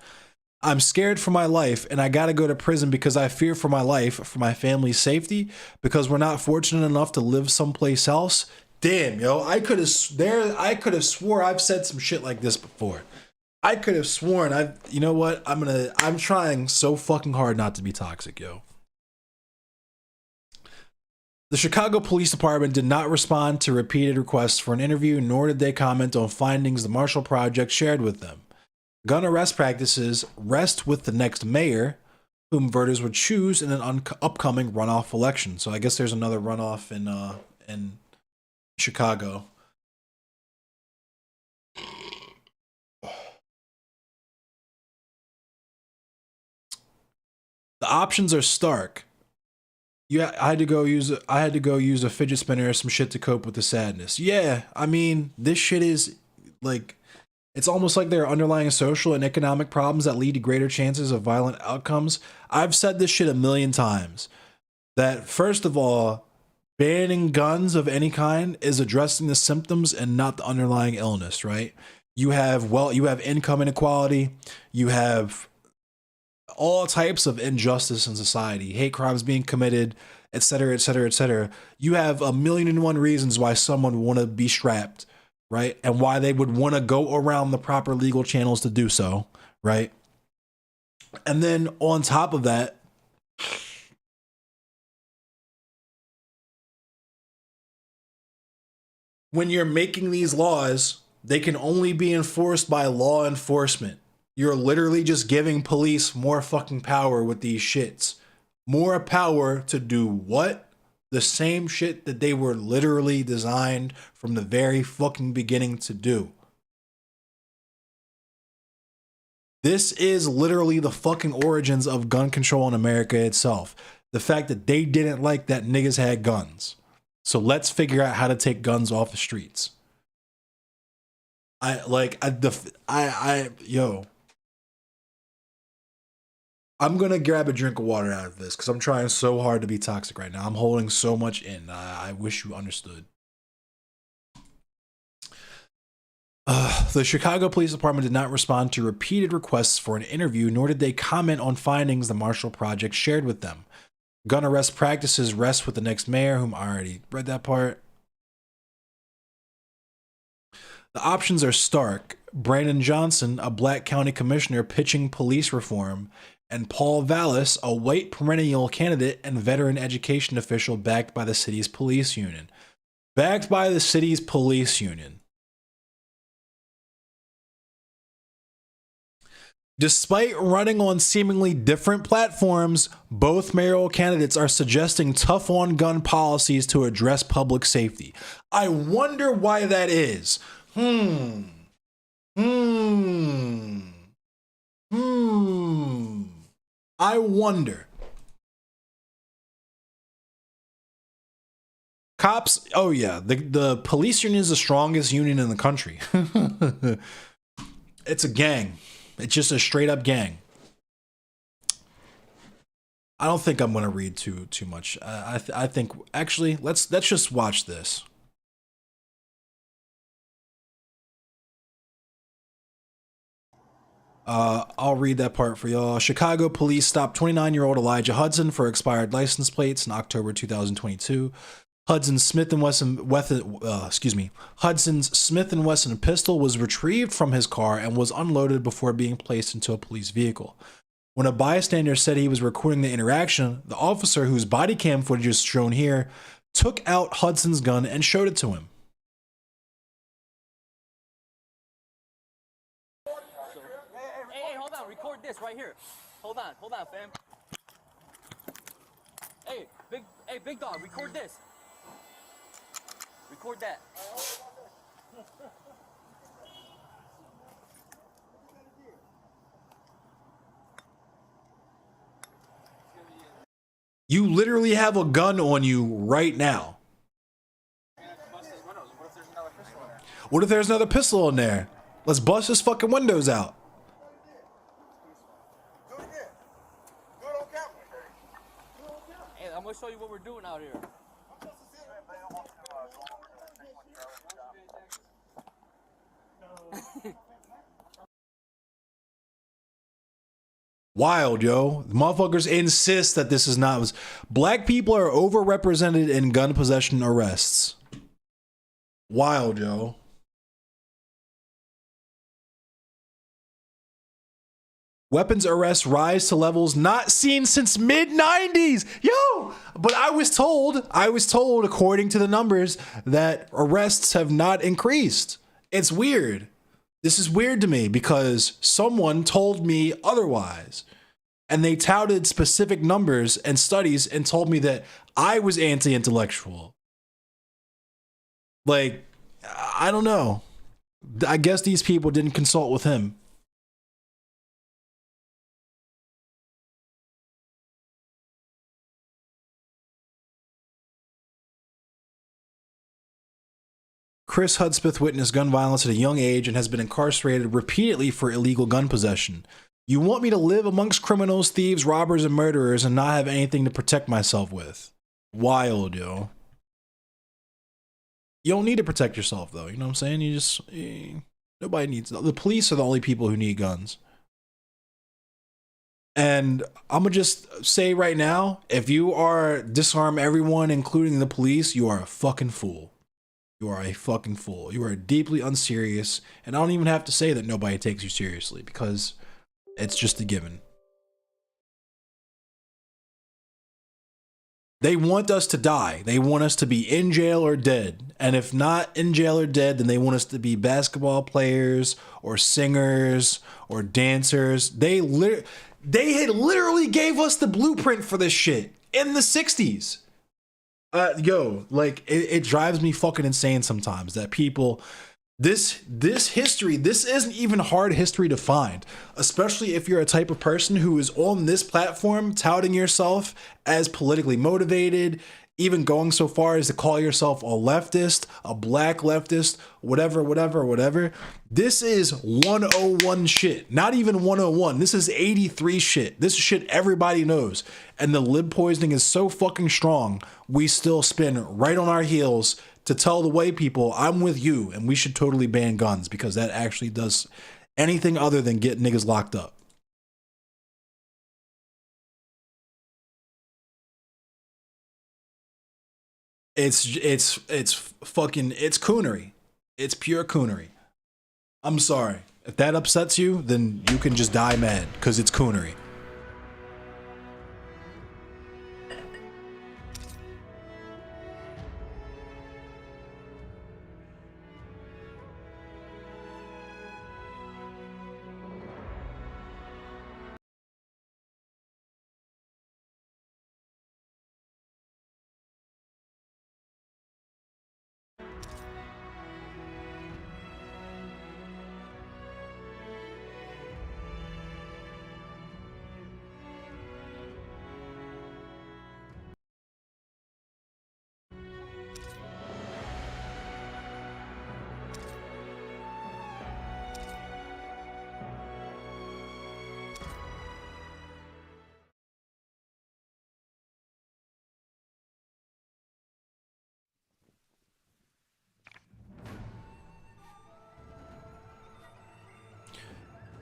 I'm scared for my life, and I gotta go to prison because I fear for my life, for my family's safety, because we're not fortunate enough to live someplace else. Damn, yo, I could have swore I've said some shit like this before. I could have sworn you know what? I'm trying so fucking hard not to be toxic, yo. The Chicago Police Department did not respond to repeated requests for an interview, nor did they comment on findings the Marshall Project shared with them. Gun arrest practices rest with the next mayor, whom voters would choose in an upcoming runoff election. So I guess there's another runoff in Chicago. The options are stark. I had to go use a fidget spinner or some shit to cope with the sadness. Yeah, I mean, this shit is like, it's almost like there are underlying social and economic problems that lead to greater chances of violent outcomes. I've said this shit a million times. that first of all, banning guns of any kind is addressing the symptoms and not the underlying illness, right? You have income inequality, you have all types of injustice in society, hate crimes being committed, etc., etc., etc. You have a million and one reasons why someone would want to be strapped, right? And why they would want to go around the proper legal channels to do so, right? And then on top of that, when you're making these laws, they can only be enforced by law enforcement. You're literally just giving police more fucking power with these shits. More power to do what? The same shit that they were literally designed from the very fucking beginning to do. This is literally the fucking origins of gun control in America itself. The fact that they didn't like that niggas had guns. So let's figure out how to take guns off the streets. I'm gonna grab a drink of water out of this because I'm trying so hard to be toxic right now. I'm holding so much in. I wish you understood. The Chicago Police Department did not respond to repeated requests for an interview, nor did they comment on findings the Marshall Project shared with them. Gun arrest practices rest with the next mayor, whom I already read that part. The options are stark. Brandon Johnson, a black county commissioner pitching police reform, and Paul Vallis, a white perennial candidate and veteran education official backed by the city's police union. Backed by the city's police union. Despite running on seemingly different platforms, both mayoral candidates are suggesting tough on gun policies to address public safety. I wonder why that is. I wonder. Cops, oh yeah, the police union is the strongest union in the country. It's a gang. It's just a straight up gang. I don't think I'm gonna read too much. I think actually let's just watch this. I'll read that part for y'all. Chicago police stopped 29-year-old Elijah Hudson for expired license plates in October 2022. Hudson's Smith & Wesson pistol was retrieved from his car and was unloaded before being placed into a police vehicle. When a bystander said he was recording the interaction, the officer, whose body cam footage is shown here, took out Hudson's gun and showed it to him. Hey, hold on, record this right here. Hold on, fam. Hey, big dog, record this. Record that. You literally have a gun on you right now. What if there's another pistol in there? Let's bust his fucking windows out. Hey, I'm gonna show you what we're doing out here. Wild, yo. The motherfuckers insist that this is not. Black people are overrepresented in gun possession arrests. Wild, yo. Weapons arrests rise to levels not seen since mid-90s. Yo, but I was told, according to the numbers, that arrests have not increased. It's weird. This is weird to me because someone told me otherwise. And they touted specific numbers and studies and told me that I was anti-intellectual. Like, I don't know. I guess these people didn't consult with him. Chris Hudspeth witnessed gun violence at a young age and has been incarcerated repeatedly for illegal gun possession. You want me to live amongst criminals, thieves, robbers, and murderers and not have anything to protect myself with. Wild, yo. You don't need to protect yourself, though. You know what I'm saying? You just... nobody needs... The police are the only people who need guns. And I'm gonna just say right now, if you are disarm everyone, including the police, you are a fucking fool. You are a fucking fool. You are deeply unserious. And I don't even have to say that nobody takes you seriously, because it's just a given. They want us to die. They want us to be in jail or dead. And if not in jail or dead, then they want us to be basketball players or singers or dancers. They had literally gave us the blueprint for this shit in the 60s. Yo, like it drives me fucking insane sometimes that people, this history, this isn't even hard history to find, especially if you're a type of person who is on this platform touting yourself as politically motivated, even going so far as to call yourself a leftist, a black leftist, whatever. This is 101 shit. Not even 101. This is 83 shit. This is shit everybody knows. And the lib poisoning is so fucking strong, we still spin right on our heels to tell the white people, I'm with you, and we should totally ban guns, because that actually does anything other than get niggas locked up. It's fucking, it's coonery. It's pure coonery. I'm sorry. If that upsets you, then you can just die mad, because it's coonery.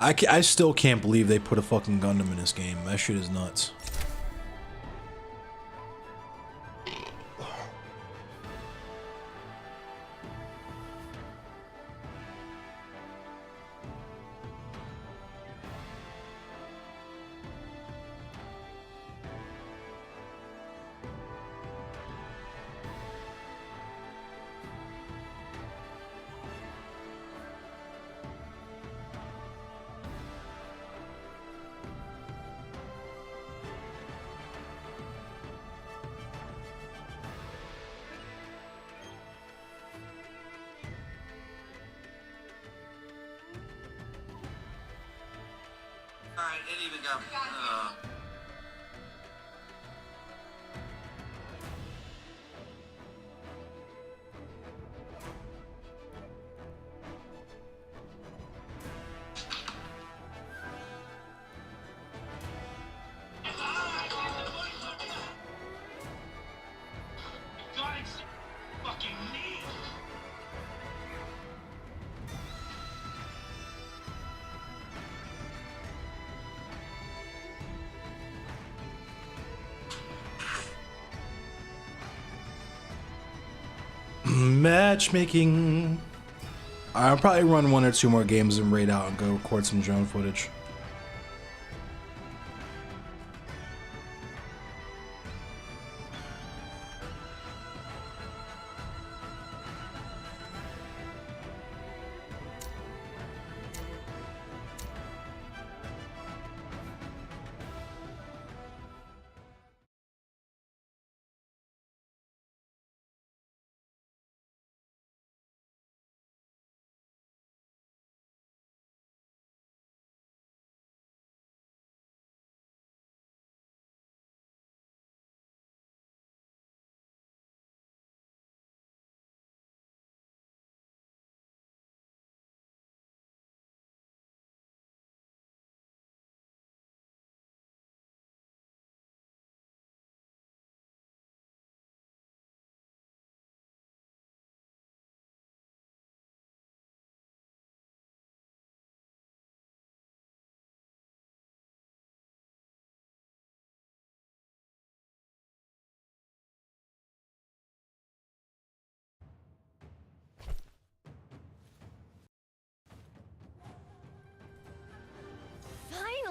I still can't believe they put a fucking Gundam in this game. That shit is nuts. Alright, it even got... Matchmaking. I'll probably run 1 or 2 more games and raid out and go record some drone footage.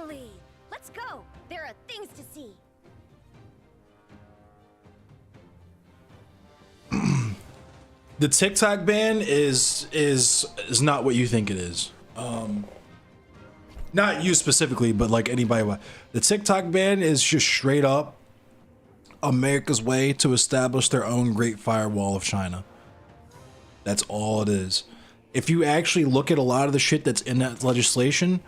Finally! Let's go! There are things to see. The TikTok ban is not what you think it is. Not you specifically, but like anybody. The TikTok ban is just straight up America's way to establish their own Great Firewall of China. That's all it is. If you actually look at a lot of the shit that's in that legislation,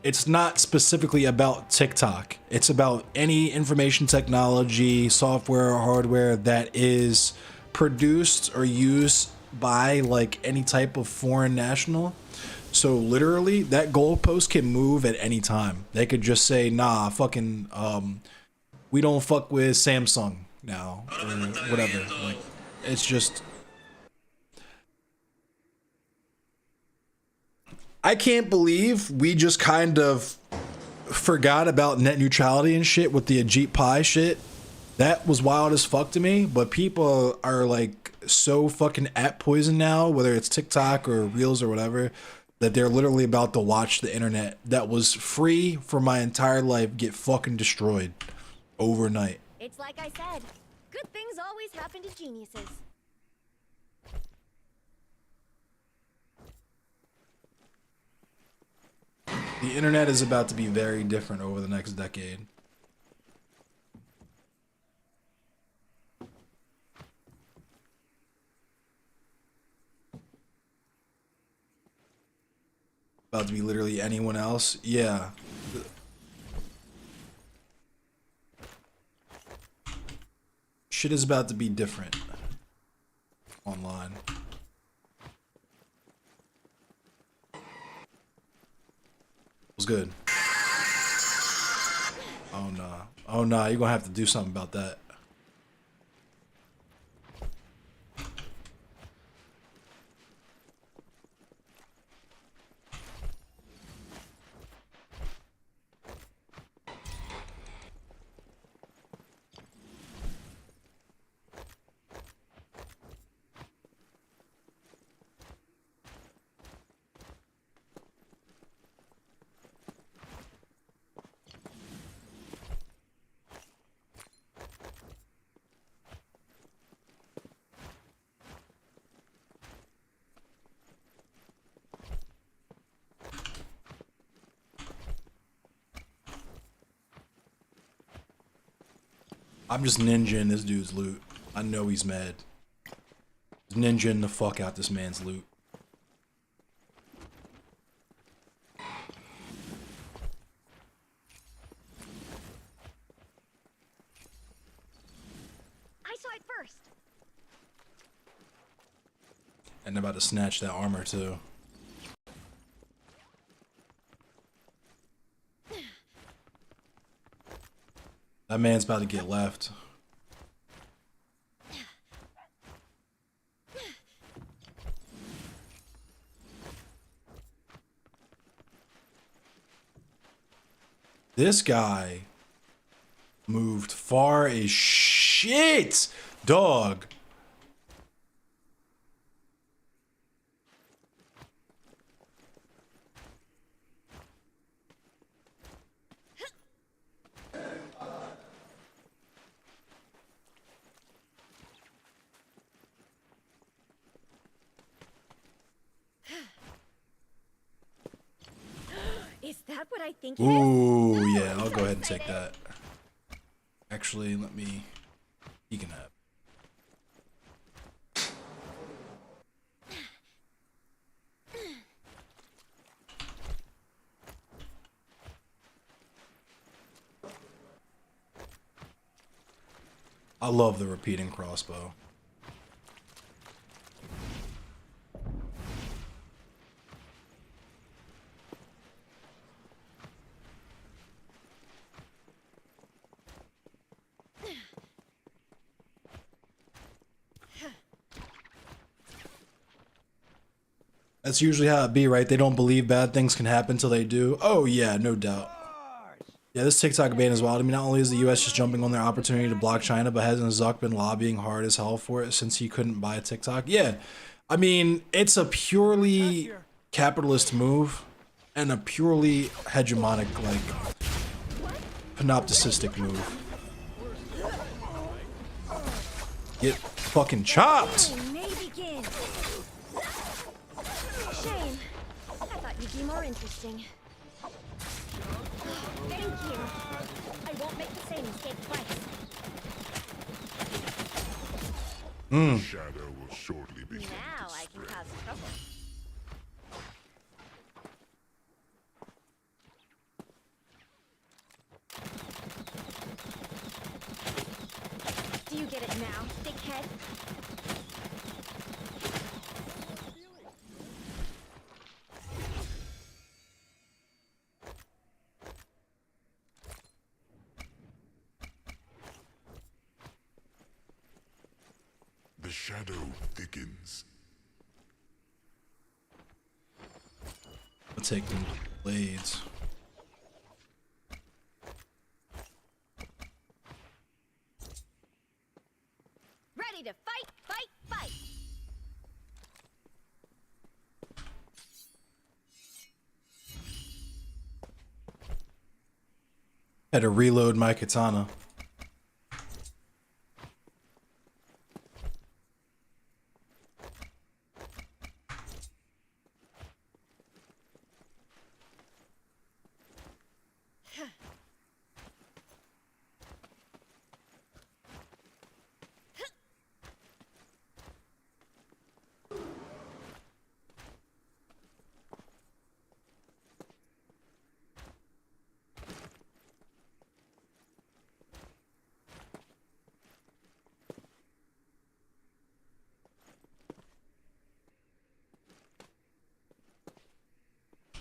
it's not specifically about TikTok. It's about any information technology, software, or hardware that is produced or used by like any type of foreign national. So literally that goalpost can move at any time. They could just say, nah, fucking, we don't fuck with Samsung now or whatever. Like, it's just, I can't believe we just kind of forgot about net neutrality and shit with the Ajit Pai shit. That was wild as fuck to me, but people are like so fucking at poison now, whether it's TikTok or Reels or whatever, that they're literally about to watch the internet that was free for my entire life get fucking destroyed overnight. It's like I said, good things always happen to geniuses. The internet is about to be very different over the next decade. About to be literally anyone else. Yeah. Shit is about to be different online. Was good. Oh nah. Oh nah, you're gonna have to do something about that. I'm just ninjaing this dude's loot. I know he's mad. Ninjaing the fuck out this man's loot. I saw it first. And I'm about to snatch that armor too. That man's about to get left. This guy moved far as shit, dog. Is that what I think it is? Ooh, yeah, I'll go ahead and take that. Actually, let me... You can have. I love the repeating crossbow. That's usually how it be, right? They don't believe bad things can happen till they do. Oh yeah, no doubt. Yeah, this TikTok ban is wild. I mean, not only is the US just jumping on their opportunity to block China, but hasn't Zuck been lobbying hard as hell for it since he couldn't buy TikTok? Yeah. I mean, it's a purely capitalist move. and a purely hegemonic, like, panopticistic move. Get fucking chopped! Game may begin. Shame. I thought you'd be more interesting. Thank you. I won't make the same mistake twice. The shadow will shortly begin Now to I can spread. cause trouble. Do you get it now, dickhead? The shadow thickens. I'll take them blades. Ready to fight, fight, fight! Had to reload my katana.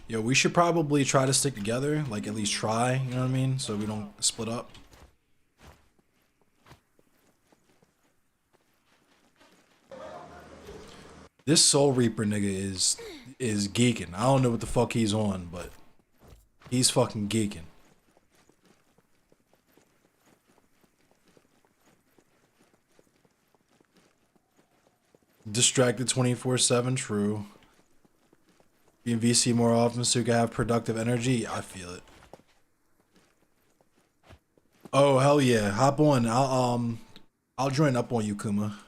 Yo, we should probably try to stick together, like at least try, you know what I mean? So we don't split up. This Soul Reaper nigga is geeking. I don't know what the fuck he's on, but he's fucking geeking. Distracted 24/7, true. Be in VC more often so you can have productive energy. I feel it. Oh hell yeah, hop on. I'll join up on you, Kuma.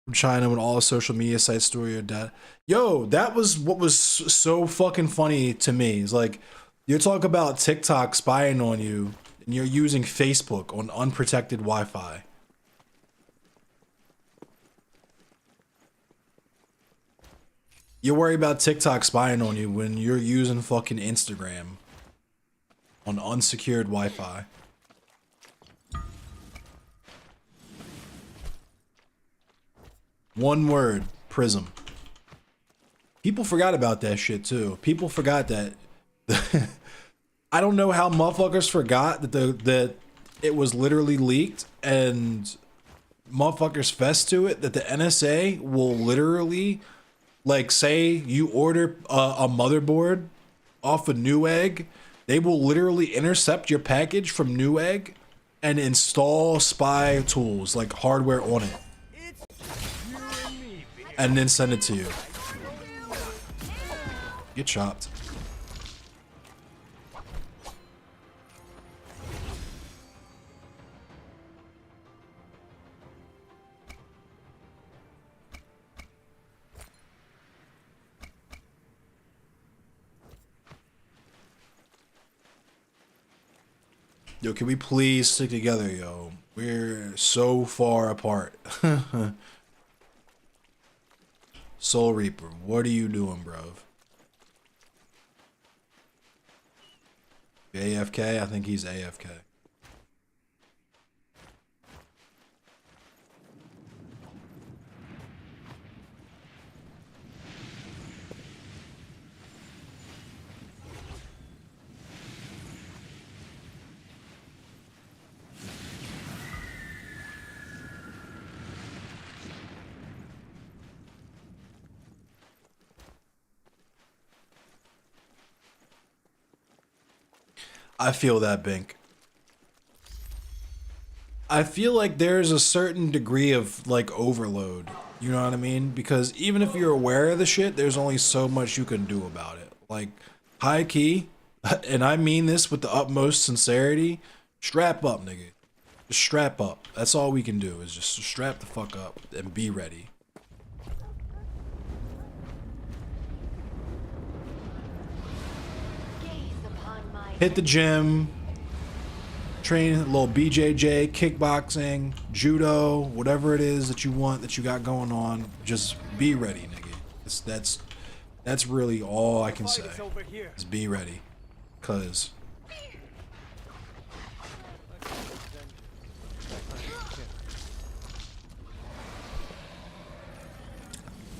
From China when all social media sites store your data. Yo, that was what was so fucking funny to me. It's like you talk about TikTok spying on you and you're using Facebook on unprotected Wi-Fi. You worry about TikTok spying on you when you're using fucking Instagram on unsecured Wi-Fi. One word, Prism. People forgot about that shit too. People forgot that. I don't know how motherfuckers forgot that it was literally leaked and motherfuckers fessed to it, that the NSA will literally, like, say you order a motherboard off of Newegg, they will literally intercept your package from Newegg and install spy tools, like hardware on it, and then send it to you. Get chopped. Yo, can we please stick together, yo? We're so far apart. Soul Reaper, what are you doing, bro? AFK? I think he's AFK. I feel that, Bink. I feel like there's a certain degree of, like, overload You know what I mean? Because even if you're aware of the shit, there's only so much you can do about it. Like, high key, and I mean this with the utmost sincerity, strap up, nigga. Just strap up. That's all we can do is just strap the fuck up and be ready. Hit the gym, train a little BJJ, kickboxing, judo, whatever it is that you want, that you got going on. Just be ready, nigga. That's really all I can say. Is be ready, cause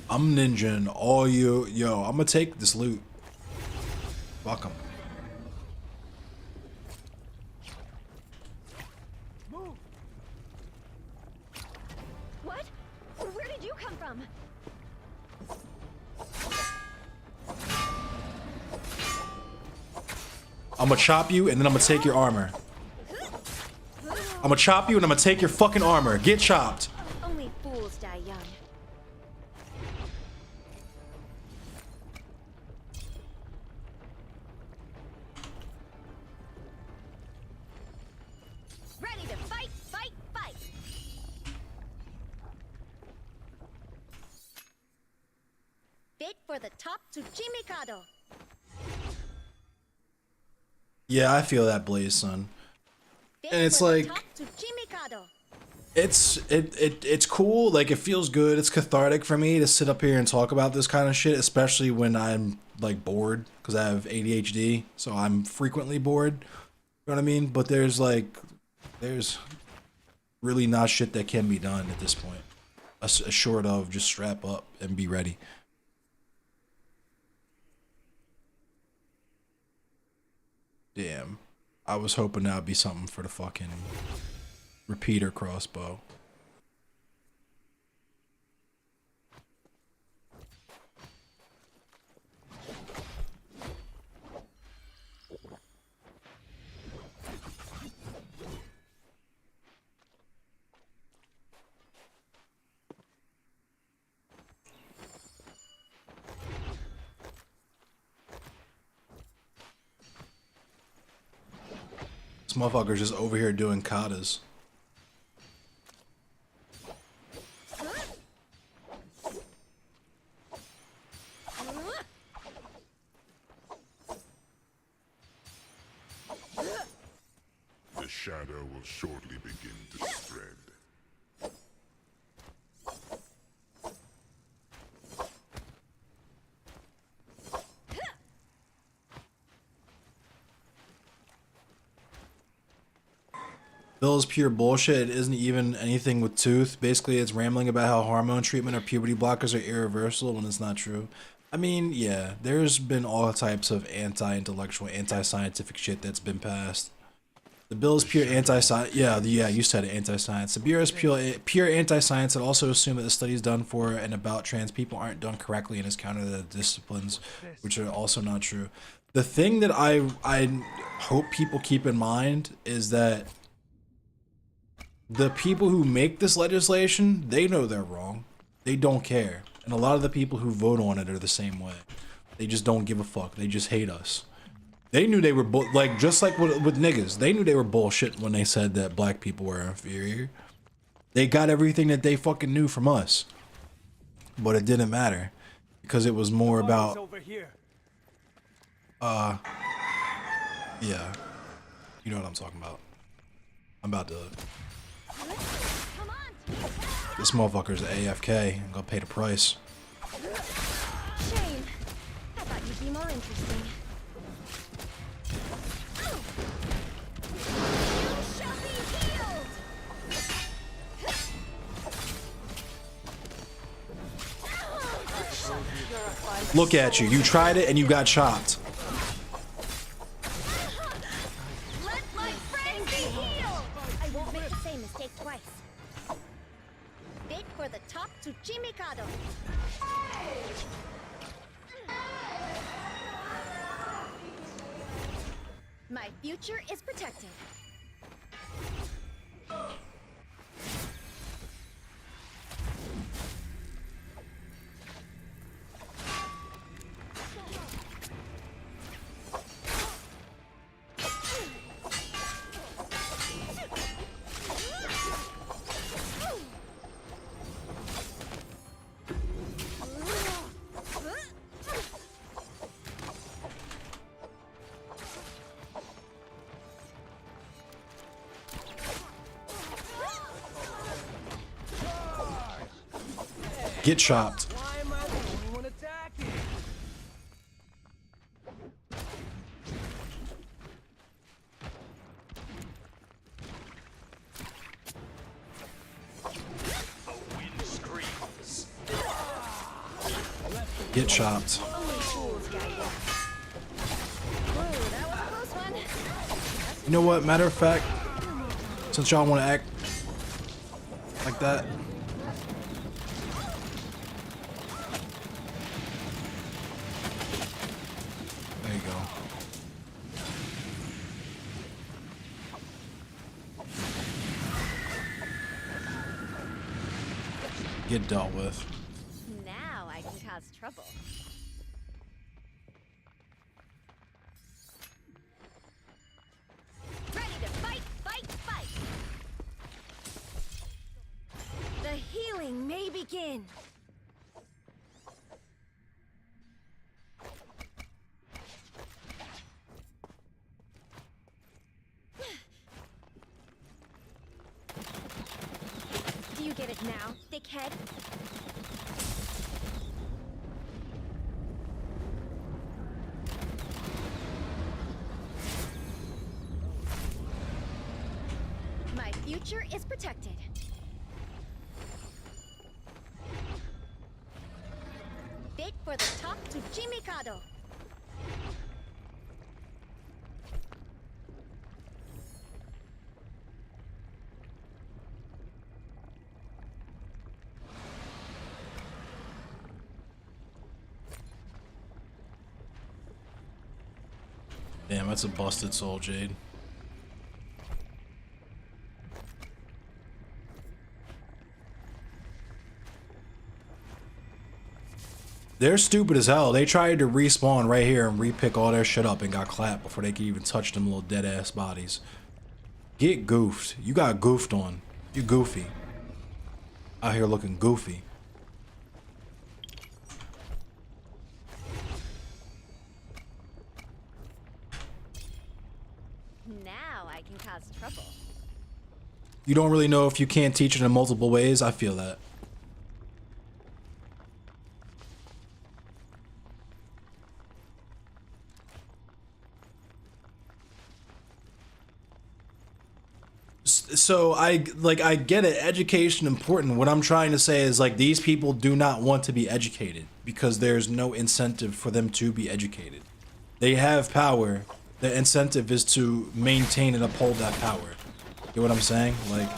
I'm ninjaing all you. Yo, I'm gonna take this loot. Fuck 'em. What? Where did you come from? I'm gonna chop you and then I'm gonna take your armor. I'm gonna chop you and I'm gonna take your fucking armor. Get chopped. Only fools die young. Ready to fight, fight, fight. Fit for the top Tsuchimikado. Yeah, I feel that, Blaze, son. Fit And it's for the like, top Tsuchimikado. it's cool. Like, it feels good. It's cathartic for me to sit up here and talk about this kind of shit, especially when I'm like bored, because I have ADHD, so I'm frequently bored. You know what I mean? But there's really not shit that can be done at this point, short of just strap up and be ready. Damn, I was hoping that'd be something for the fucking repeater crossbow. This motherfucker's just over here doing katas. The shadow will shortly begin to spread. Bill is pure bullshit. It isn't even anything with Tooth. Basically, it's rambling about how hormone treatment or puberty blockers are irreversible when it's not true. I mean, yeah, there's been all types of anti-intellectual, anti-scientific shit that's been passed. The bill is pure anti-science. Yeah, you said it, anti-science. The Bureau is pure anti-science that also assume that the studies done for and about trans people aren't done correctly and is counter the disciplines, which are also not true. The thing that I hope people keep in mind is that the people who make this legislation, they know they're wrong. They don't care. And a lot of the people who vote on it are the same way. They just don't give a fuck. They just hate us. They knew they were like, just like with niggas, they knew they were bullshit when they said that black people were inferior. They got everything that they fucking knew from us. But it didn't matter because it was more about yeah. You know what I'm talking about. I'm about to This motherfucker's AFK. I'm gonna pay the price. Shame. I thought you'd be more interesting. You shall be healed. Look at you. You tried it and you got chopped. Let my friend be healed. I won't make the same mistake twice. Bid for the top Tsuchimikado. My future is protected. Get chopped. Why am I the only one attacking? Get chopped. Only fools guide you. Whoa, that was a close one. You know what? Matter of fact, since y'all want to act like that, there you go. Get dealt with. Now I can cause trouble. Ready to fight, fight, fight! The healing may begin. Do you get it now, thickhead? My future is protected. Fit for the top to Jimikado. Damn, that's a busted soul, Jade. They're stupid as hell. They tried to respawn right here and repick all their shit up and got clapped before they could even touch them little dead ass bodies. Get goofed. You got goofed on. You goofy. Out here looking goofy. Now I can cause trouble. You don't really know if you can't teach it in multiple ways. I feel that. So I get it, education important. What I'm trying to say is like these people do not want to be educated because there's no incentive for them to be educated. They have power. The incentive is to maintain and uphold that power. You know what I'm saying? Like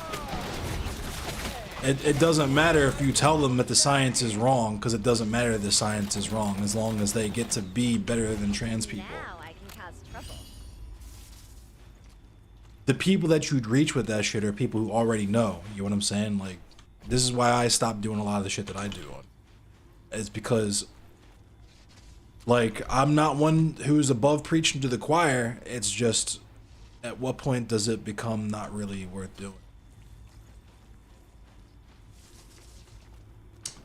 it doesn't matter if you tell them that the science is wrong, because it doesn't matter if the science is wrong as long as they get to be better than trans people. Now I can cause trouble. The people that you'd reach with that shit are people who already know. You know what I'm saying? Like, this is why I stopped doing a lot of the shit that I do. It's because, like, I'm not one who's above preaching to the choir. It's just, at what point does it become not really worth doing?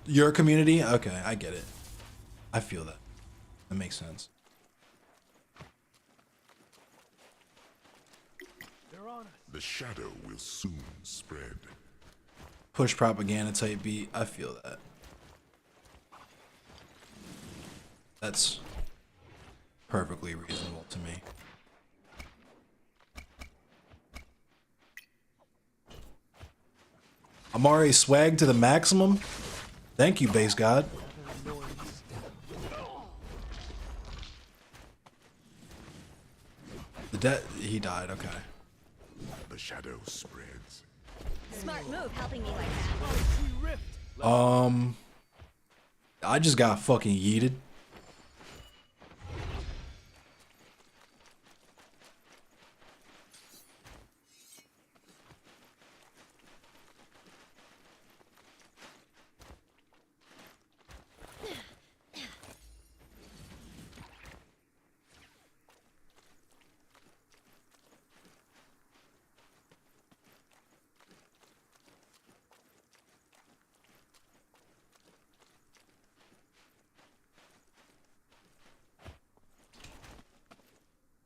Your community? Okay, I get it. I feel that. That makes sense. The shadow will soon spread. Push propaganda type beat. I feel that. That's perfectly reasonable to me. Amari swag to the maximum. Thank you, base god. He died. Okay. The shadow spreads. Smart move helping me like that. I just got fucking yeeted.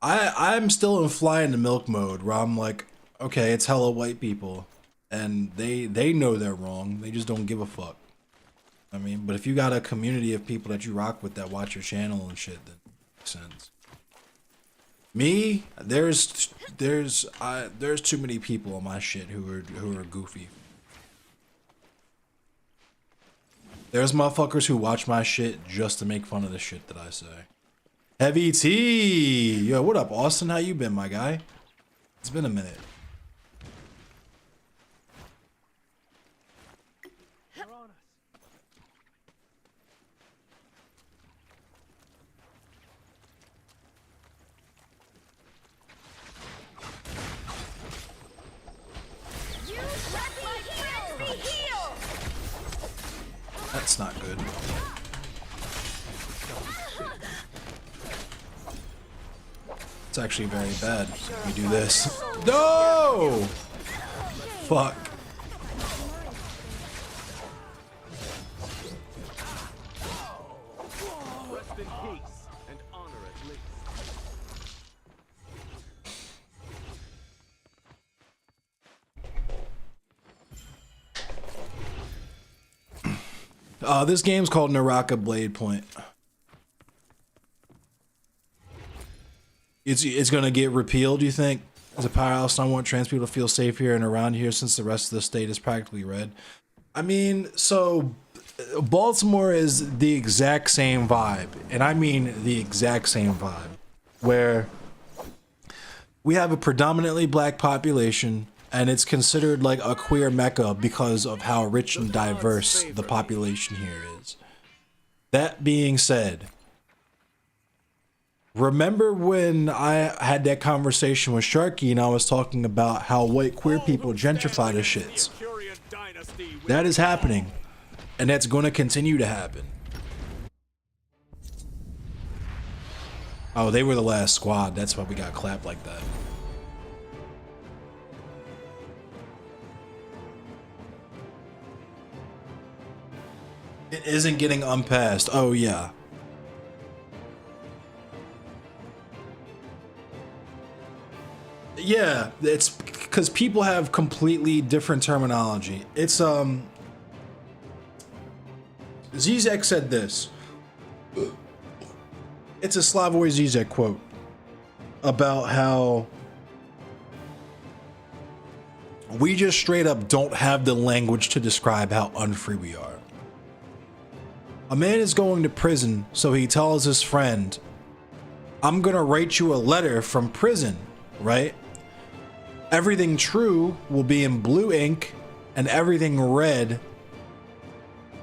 I'm still in fly in the milk mode where I'm like, okay, it's hella white people and they know they're wrong. They just don't give a fuck. I mean, but if you got a community of people that you rock with that watch your channel and shit, then it makes sense. Me, there's too many people on my shit who are goofy. There's motherfuckers who watch my shit just to make fun of the shit that I say. Heavy T, yo, what up, Austin? How you been, my guy? It's been a minute. That's not good. It's actually very bad. We do this. No! Fuck. Rest in peace and honor at least. This game's called Naraka Bladepoint. It's gonna get repealed, you think? As a powerhouse, I want trans people to feel safe here and around here since the rest of the state is practically red. I mean, so Baltimore is the exact same vibe, and I mean the exact same vibe, where we have a predominantly black population, and it's considered like a queer mecca because of how rich and diverse the population here is. That being said, remember when I had that conversation with Sharky and I was talking about how white queer people gentrify the shits? That is happening, and that's going to continue to happen. Oh, they were the last squad. That's why we got clapped like that. It isn't getting unpassed. Oh, yeah. Yeah, it's because people have completely different terminology. It's Zizek said this. It's a Slavoj Zizek quote about how we just straight up don't have the language to describe how unfree we are. A man is going to prison, so he tells his friend, I'm gonna write you a letter from prison, right? Everything true will be in blue ink, and everything red,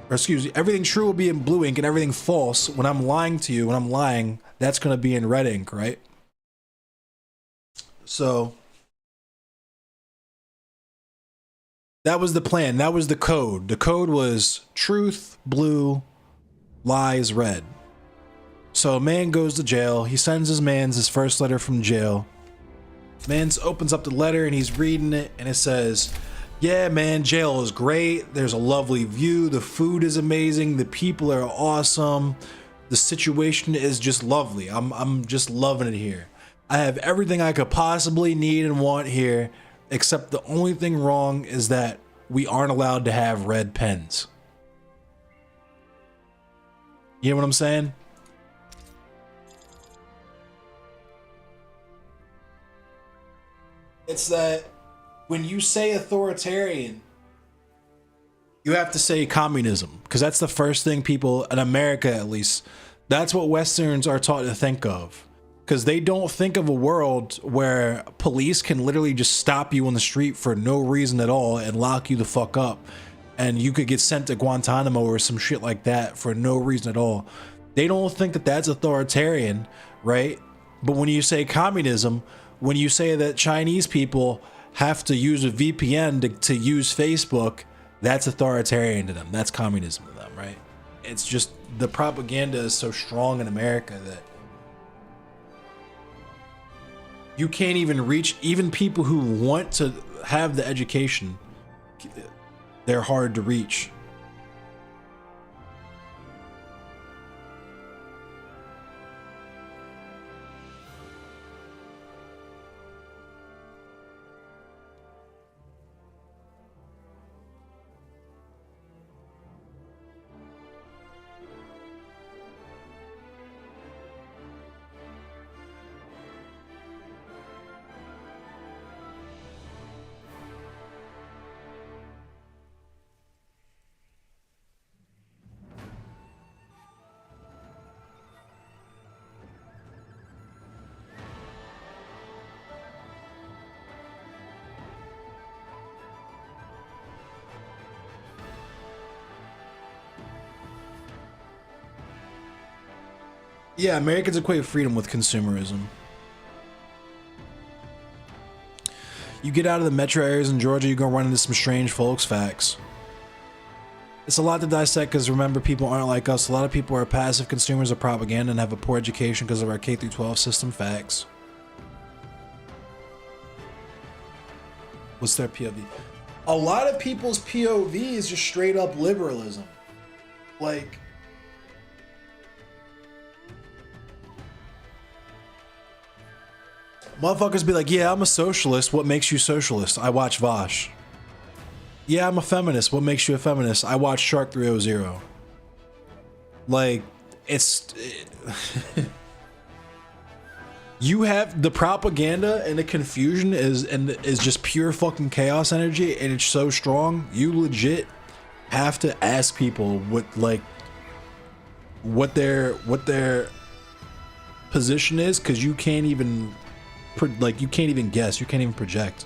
or excuse me, everything true will be in blue ink, and everything false, when I'm lying to you, when I'm lying, that's gonna be in red ink, right? So that was the plan. That was the code. The code was truth, blue, lies, red. So a man goes to jail. He sends his mans his first letter from jail. Man opens up the letter and he's reading it, and it says, yeah, man, jail is great. There's a lovely view. The food is amazing. The people are awesome. The situation is just lovely. I'm just loving it here. I have everything I could possibly need and want here, except the only thing wrong is that we aren't allowed to have red pens. You know what I'm saying? It's that when you say authoritarian, you have to say communism, because that's the first thing people in America, at least, that's what Westerns are taught to think of. Because they don't think of a world where police can literally just stop you on the street for no reason at all and lock you the fuck up, and you could get sent to Guantanamo or some shit like that for no reason at all. They don't think that that's authoritarian, right? But when you say communism, when you say that Chinese people have to use a VPN to use Facebook, that's authoritarian to them. That's communism to them, right? It's just the propaganda is so strong in America that you can't even reach even people who want to have the education. They're hard to reach. Yeah, Americans equate freedom with consumerism. You get out of the metro areas in Georgia, you're gonna run into some strange folks. Facts. It's a lot to dissect because remember, people aren't like us. A lot of people are passive consumers of propaganda and have a poor education because of our K through 12 system. Facts. What's their POV? A lot of people's POV is just straight up liberalism. Like, motherfuckers be like, yeah, I'm a socialist. What makes you socialist? I watch Vosh. Yeah, I'm a feminist. What makes you a feminist? I watch Shark 300. Like, it's... You have the propaganda and the confusion is just pure fucking chaos energy, and it's so strong. You legit have to ask people what their position is, because you can't even you can't even guess. You can't even project.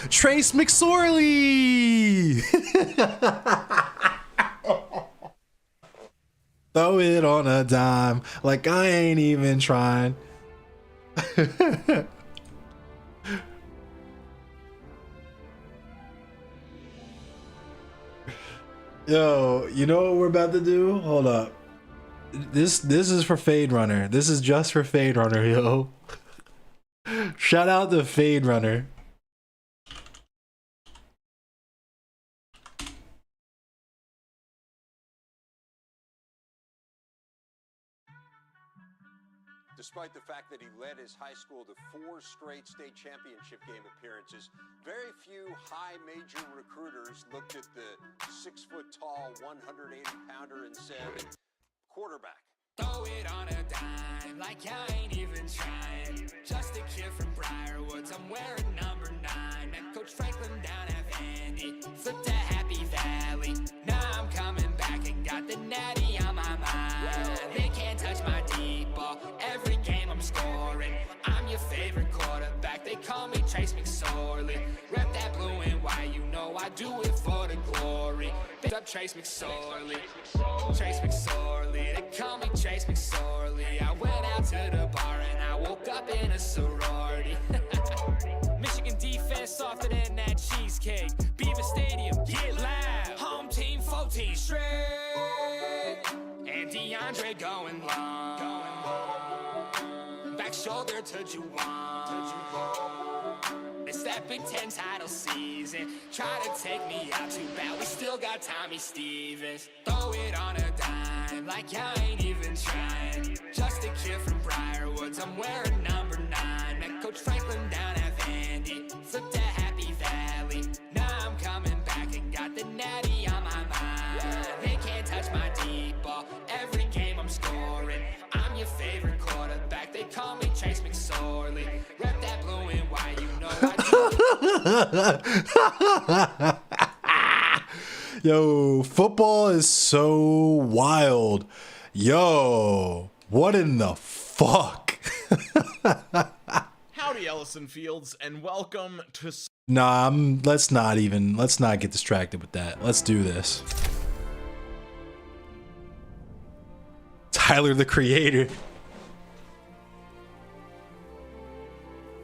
Trace McSorley. Throw it on a dime like I ain't even trying. Yo, you know what we're about to do? Hold up. This is for Fade Runner. This is just for Fade Runner, yo. Shout out to Fade Runner. Despite the fact that he led his high school to 4 straight state championship game appearances, very few high major recruiters looked at the 6-foot-tall, 180-pounder and said, quarterback. Throw it on a dime like I ain't even trying. Just a kid from Briarwoods, I'm wearing number 9. Met Coach Franklin down at Vandy, flipped to Happy Valley. Now I'm coming back and got the natty on my mind. They can't touch my deep ball, every game I'm scoring. I'm your favorite quarterback, they call me Trace McSorley. Rep that blue and white, you know I do it for the glory. Pick up Trace McSorley, Trace McSorley. They call me Trace McSorley. I went out to the bar and I woke up in a sorority. Michigan defense softer than that cheesecake. Beaver Stadium, get loud. Home team 14 straight. And DeAndre going long. Back shoulder to Juwan. It's that Big Ten title season. Try to take me out too bad. We still got Tommy Stevens. Throw it on a dime like I ain't even trying. Just a kid from Briarwoods. I'm wearing number 9. Met Coach Franklin down at Vandy. Flipped to Happy Valley. Now I'm coming back and got the natty on my mind. They can't touch my deep ball. Every game I'm scoring. I'm your favorite quarterback. They call me Trace McSorley. Rep that blue and white, you know I do. Yo, football is so wild. Yo, what in the fuck? Howdy, Ellison Fields, and welcome to... Nah, let's not get distracted with that. Let's do this. Tyler, the Creator.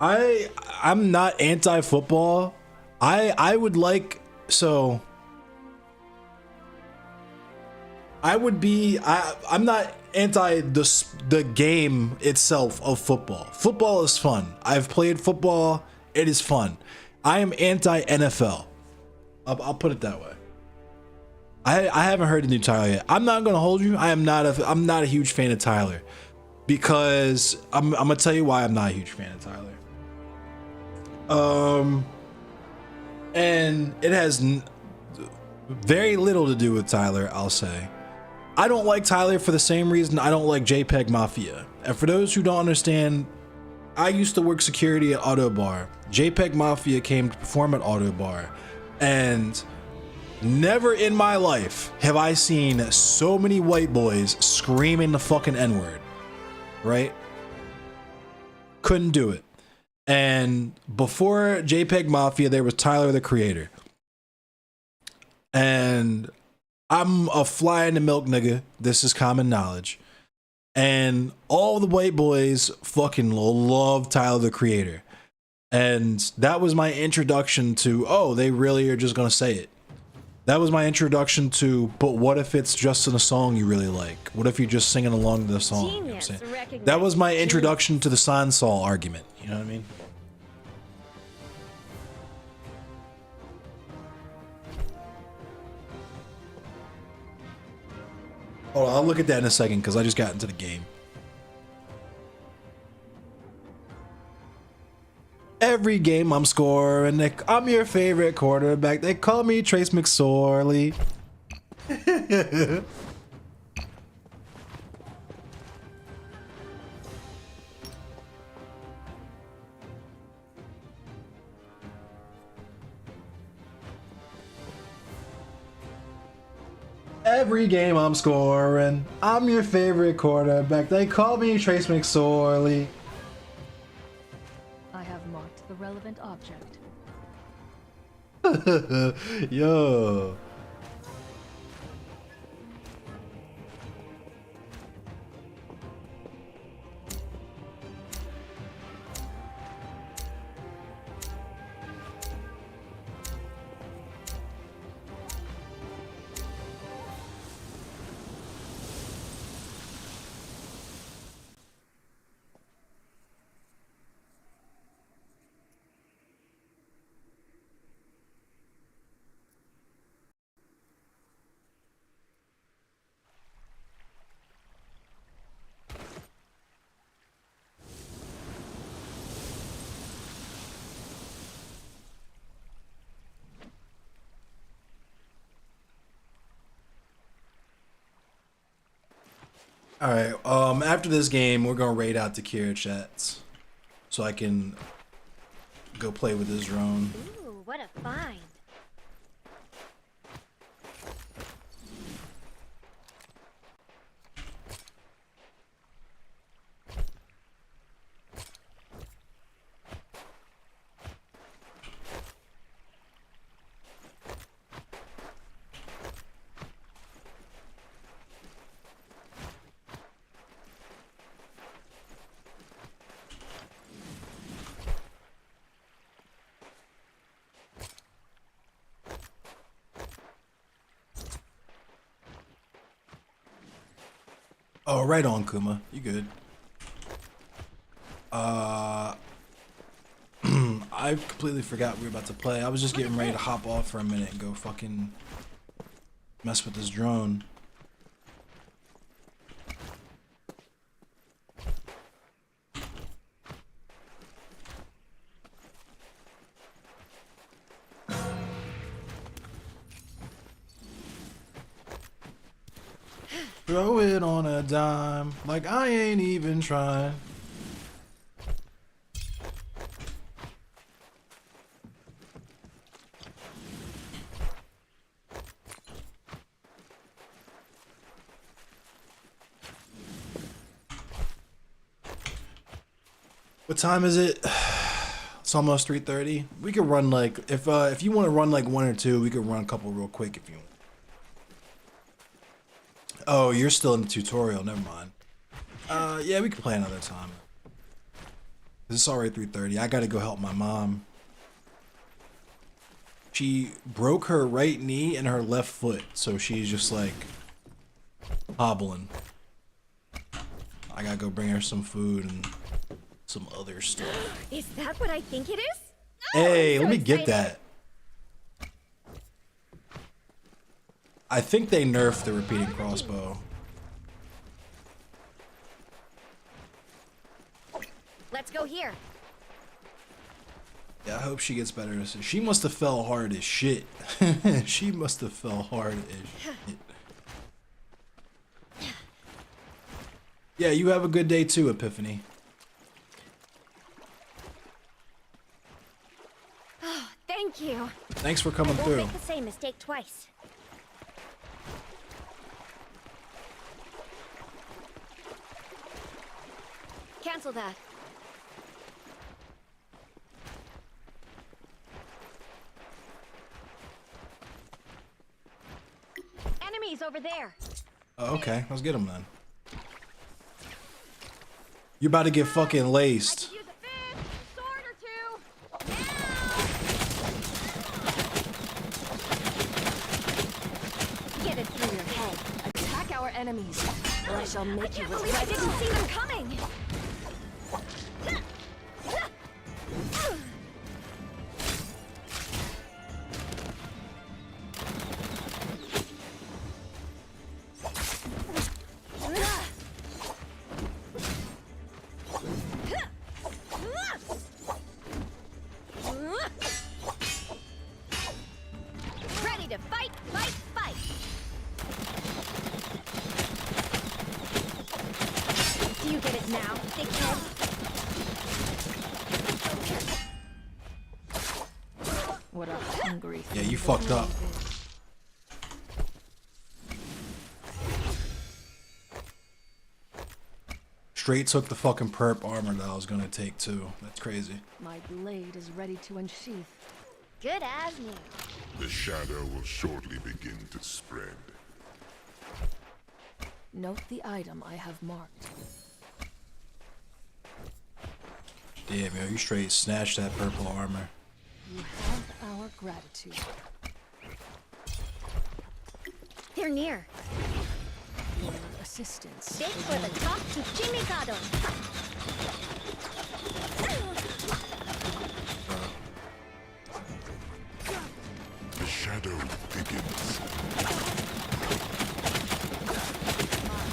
I'm not anti-football. I would like, so I would be, I'm not anti the game itself of football. Football is fun. I've played football. It is fun. I am anti NFL. I'll put it that way. I haven't heard the new Tyler yet. I'm not gonna hold you. I'm not a huge fan of Tyler, because I'm gonna tell you why I'm not a huge fan of Tyler. And it has very little to do with Tyler, I'll say. I don't like Tyler for the same reason I don't like JPEG Mafia. And for those who don't understand, I used to work security at Auto Bar. JPEG Mafia came to perform at Auto Bar, and never in my life have I seen so many white boys screaming the fucking N-word, right? Couldn't do it. And before JPEG Mafia, there was Tyler the Creator. And I'm a fly in the milk nigga. This is common knowledge. And all the white boys fucking love Tyler the Creator. And that was my introduction to, oh, they really are just gonna say it. That was my introduction to, but what if it's just in a song you really like? What if you're just singing along to the song? You know what I'm saying? That was my introduction to the Sansol argument. You know what I mean? Hold on, I'll look at that in a second because I just got into the game. Every game I'm scoring, I'm your favorite quarterback. They call me Trace McSorley. Every game I'm scoring, I'm your favorite quarterback. They call me Trace McSorley. I have marked the relevant object. Yo. All right. After this game, we're gonna raid out the Kira chats, so I can go play with this drone. Ooh, what a find! Oh, right on, Kuma. You good? I completely forgot we were about to play. I was just getting ready to hop off for a minute and go fucking mess with this drone. Throw it on a dime, like I ain't even trying. What time is it? It's almost 3:30. We could run like, if you want to run like one or two, we could run a couple real quick if you want. Oh, you're still in the tutorial. Never mind. Yeah, we can play another time. It's already 3:30. I gotta go help my mom. She broke her right knee and her left foot, so she's just like hobbling. I gotta go bring her some food and some other stuff. Is that what I think it is? Hey, let me get that. I think they nerfed the repeating crossbow. Let's go here. Yeah, I hope she gets better. She must have fell hard as shit. She must have fell hard as shit. Yeah, you have a good day too, Epiphany. Oh, thank you. Thanks for coming I won't through. make the same mistake twice. Cancel that. Enemies over there. Oh, okay, let's get him then. You're about to get fucking laced. Use a fist, a sword or two. Now! Get it through your head. Attack our enemies, or I shall make you Believe I didn't see them coming. Ready to fight, fight, fight. Do you get it now, dickhead? What a hungry. Yeah, you fucked up. Straight took the fucking perp armor that I was gonna take too. That's crazy. My blade is ready to unsheath. Good as new. The shadow will shortly begin to spread. Note the item I have marked. Damn, yo, you straight snatched that purple armor. You have our gratitude. They're near. Your assistance. Big for the top to Chimikado. The shadow begins.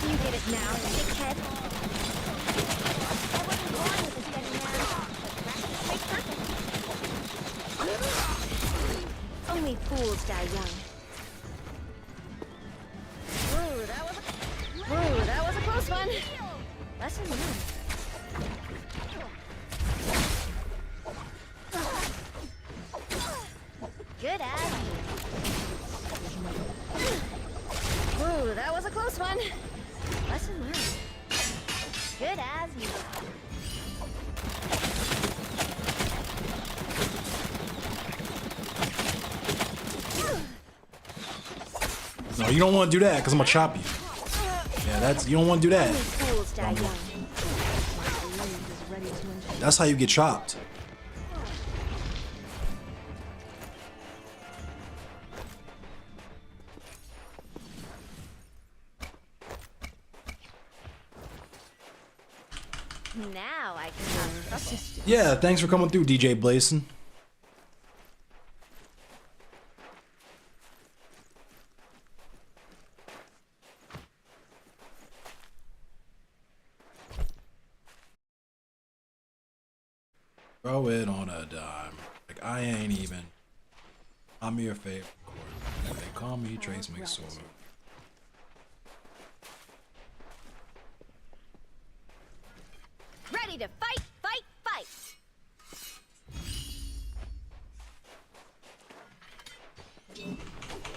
Do you get it now, dickhead? I wasn't born with a steady hand, but practice makes perfect. Only fools die young. Ooh, that was a close one. Lesson learned. Good as new. Ooh, that was a close one. Lesson learned. Good as new. No, you don't want to do that because I'm gonna chop you. Yeah, that's you don't want to do that. Only fools die young. My blade is ready to unsheath. That's how you get chopped. Now I can cause trouble. Yeah, thanks for coming through, DJ Blazin. Throw it on a dime. Like I ain't even. I'm your favorite. They call me Trace McSorley. Ready to fight, fight, fight.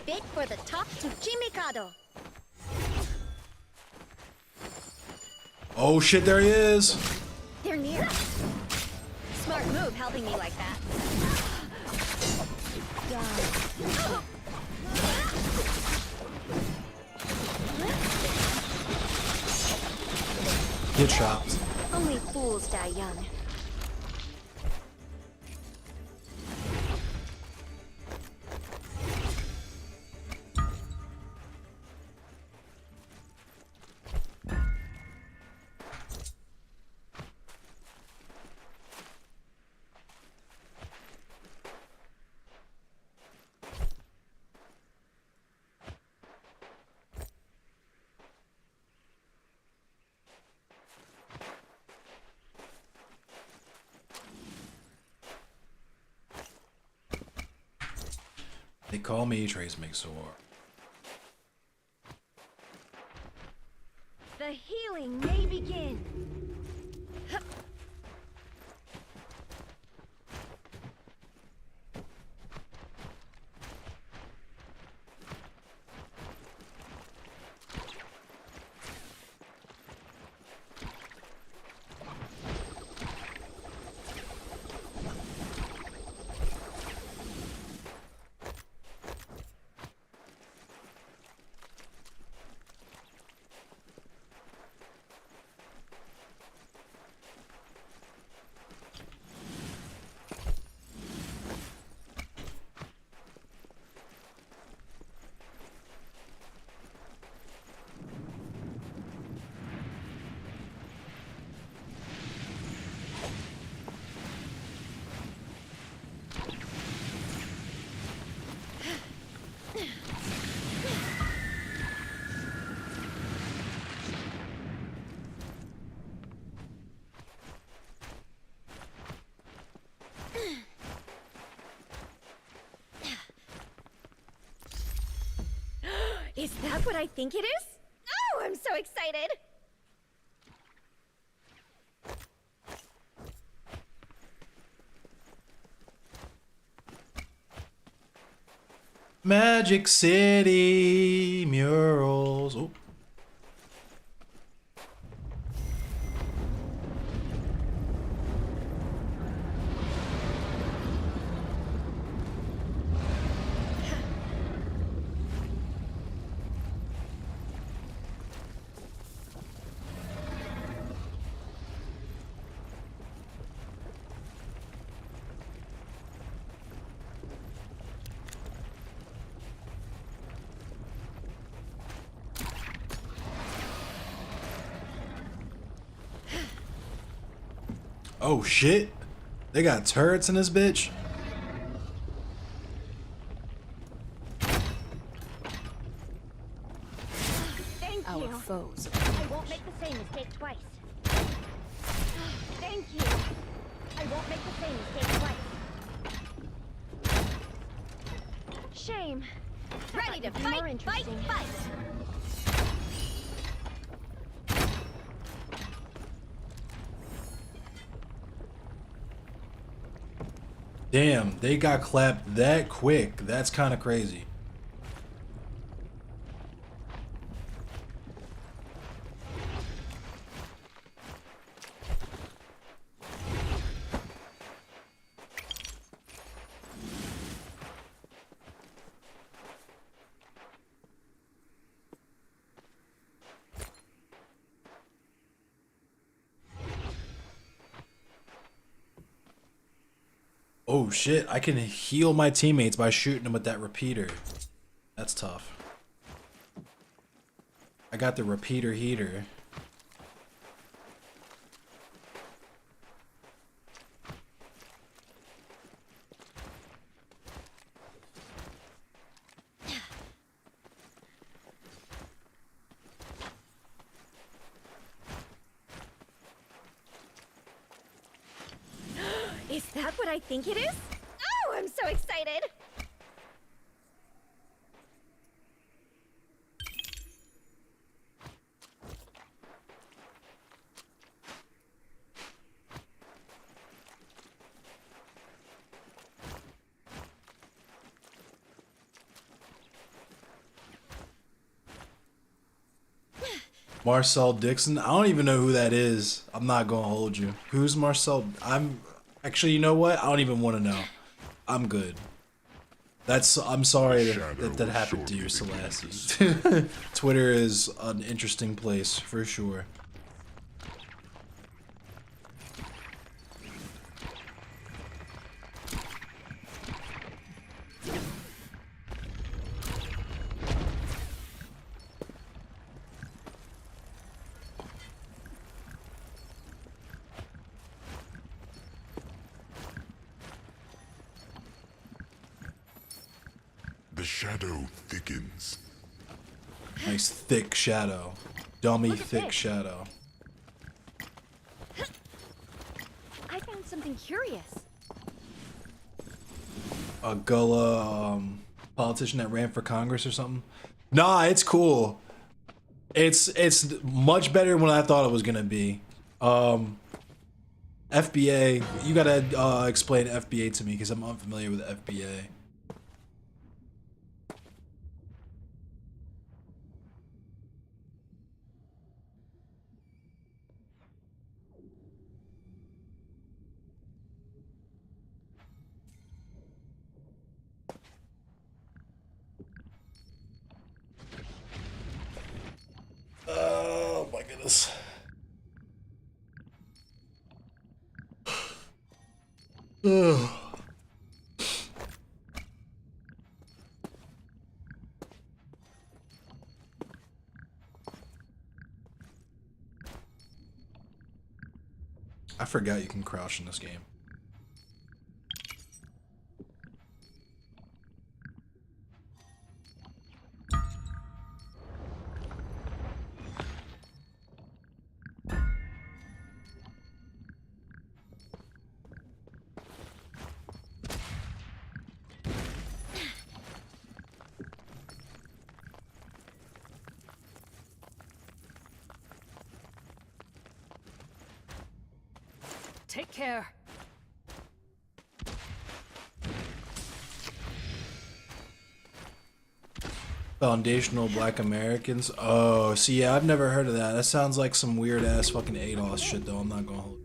Big for the top to Chimikado. Oh shit, there he is. They're near. Smart move helping me like that. Get chopped. Only fools die young. They call me Trace McSore. The healing may begin. Is that what I think it is? Oh, I'm so excited! Magic City murals. Oh. Oh shit. They got turrets in this bitch. Thank Our you. foes. I won't make the same mistake twice. Thank you. I won't make the same mistake twice. Shame. Ready to fight, fight, interesting. fight! Damn, they got clapped that quick. That's kind of crazy. Oh shit, I can heal my teammates by shooting them with that repeater. That's tough. I got the repeater heater. Is that what I think it is? Oh, I'm so excited! Marcel Dixon. I don't even know who that is. I'm not gonna hold you. Who's Marcel? I'm actually, you know what? I don't even want to know. I'm good. I'm sorry that happened to you, Selassie. Twitter is an interesting place for sure. The shadow thickens. Nice thick shadow. Dummy Look at thick this. shadow. I found something curious. A Gullah politician that ran for Congress or something. Nah, it's cool. It's much better than what I thought it was gonna be. FBA, you gotta explain FBA to me because I'm unfamiliar with FBA. Oh my goodness. Ugh. I forgot you can crouch in this game. Take care. Foundational Black Americans. Oh, see, yeah, I've never heard of that. That sounds like some weird ass fucking ADOS shit, though. I'm not gonna hold.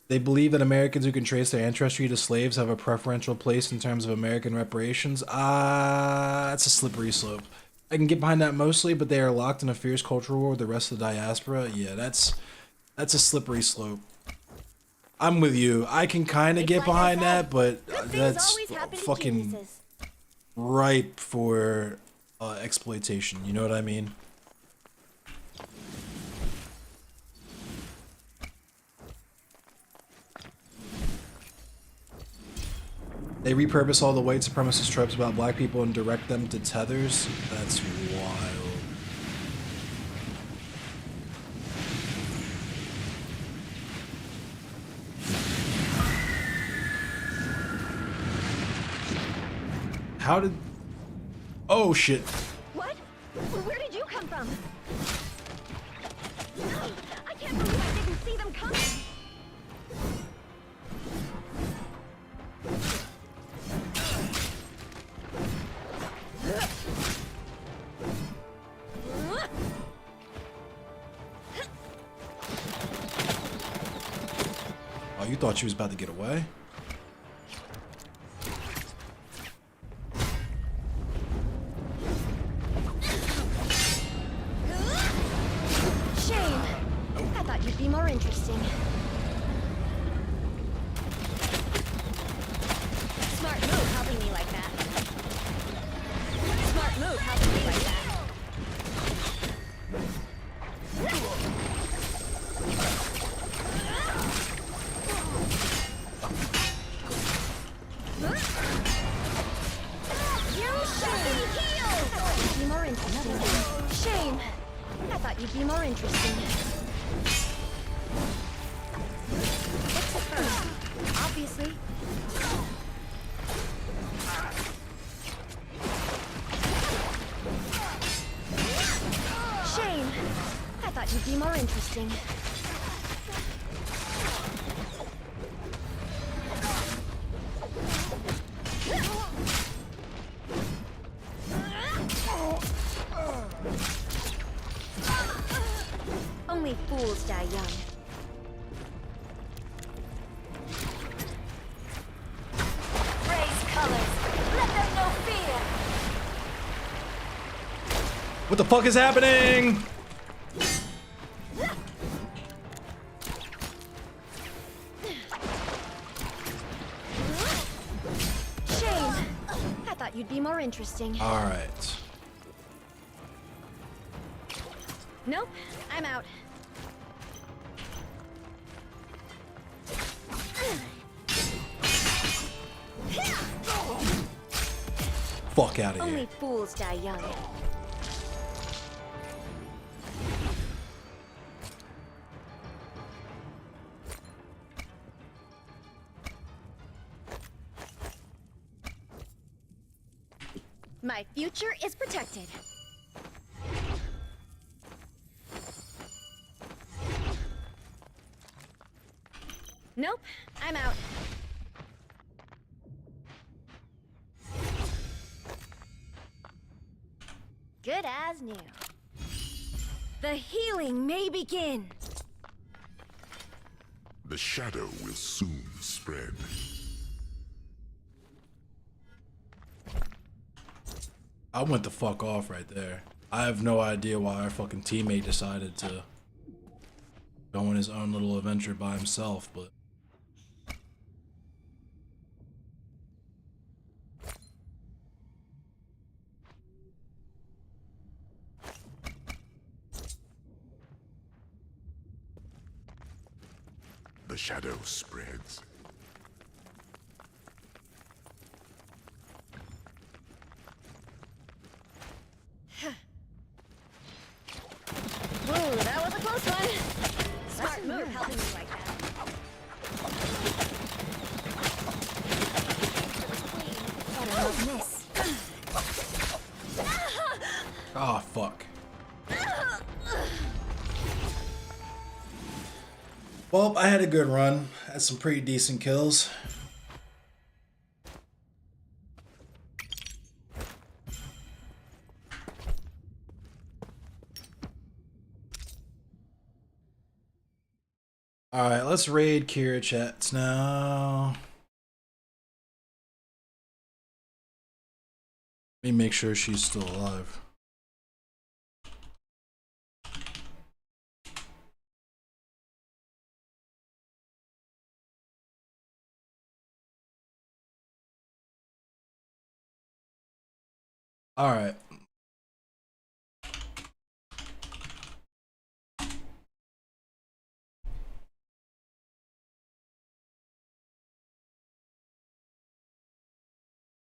They believe that Americans who can trace their ancestry to slaves have a preferential place in terms of American reparations. That's a slippery slope. I can get behind that mostly, but they are locked in a fierce cultural war with the rest of the diaspora. Yeah, that's a slippery slope. I'm with you. I can kind of get behind that, but that's fucking ripe for exploitation. You know what I mean? They repurpose all the white supremacist tropes about black people and direct them to tethers. That's wild. How did... Oh, shit. What? Where did you come from? I can't believe I didn't see them coming. Oh, you thought she was about to get away? Shame. I thought you'd be more interesting. Smart move helping me like that. Smart move helping me like that. Shame. I thought you'd be more interesting. Fix it first. Obviously. Shame. I thought you'd be more interesting. Only fools die young. Raise colors. Let them know fear. What the fuck is happening? Shame. I thought you'd be more interesting. All right. Nope, I'm out. Fuck out of Only here. fools die young. My future is protected. Nope, I'm out. Good as new. The healing may begin. The shadow will soon spread. I went the fuck off right there. I have no idea why our fucking teammate decided to go on his own little adventure by himself, but The shadow spreads. Whoa, that was a close one. Smart move helping me like that. Better not miss. ah, fuck. Well, I had a good run. Had some pretty decent kills. Alright, let's raid Kira chats now. Let me make sure she's still alive. Alright.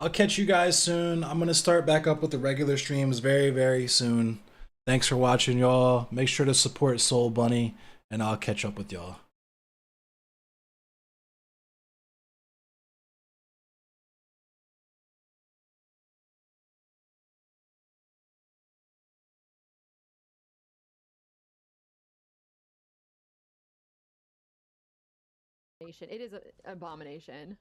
I'll catch you guys soon. I'm going to start back up with the regular streams very, very soon. Thanks for watching, y'all. Make sure to support Soul Bunny, and I'll catch up with y'all. It is an abomination.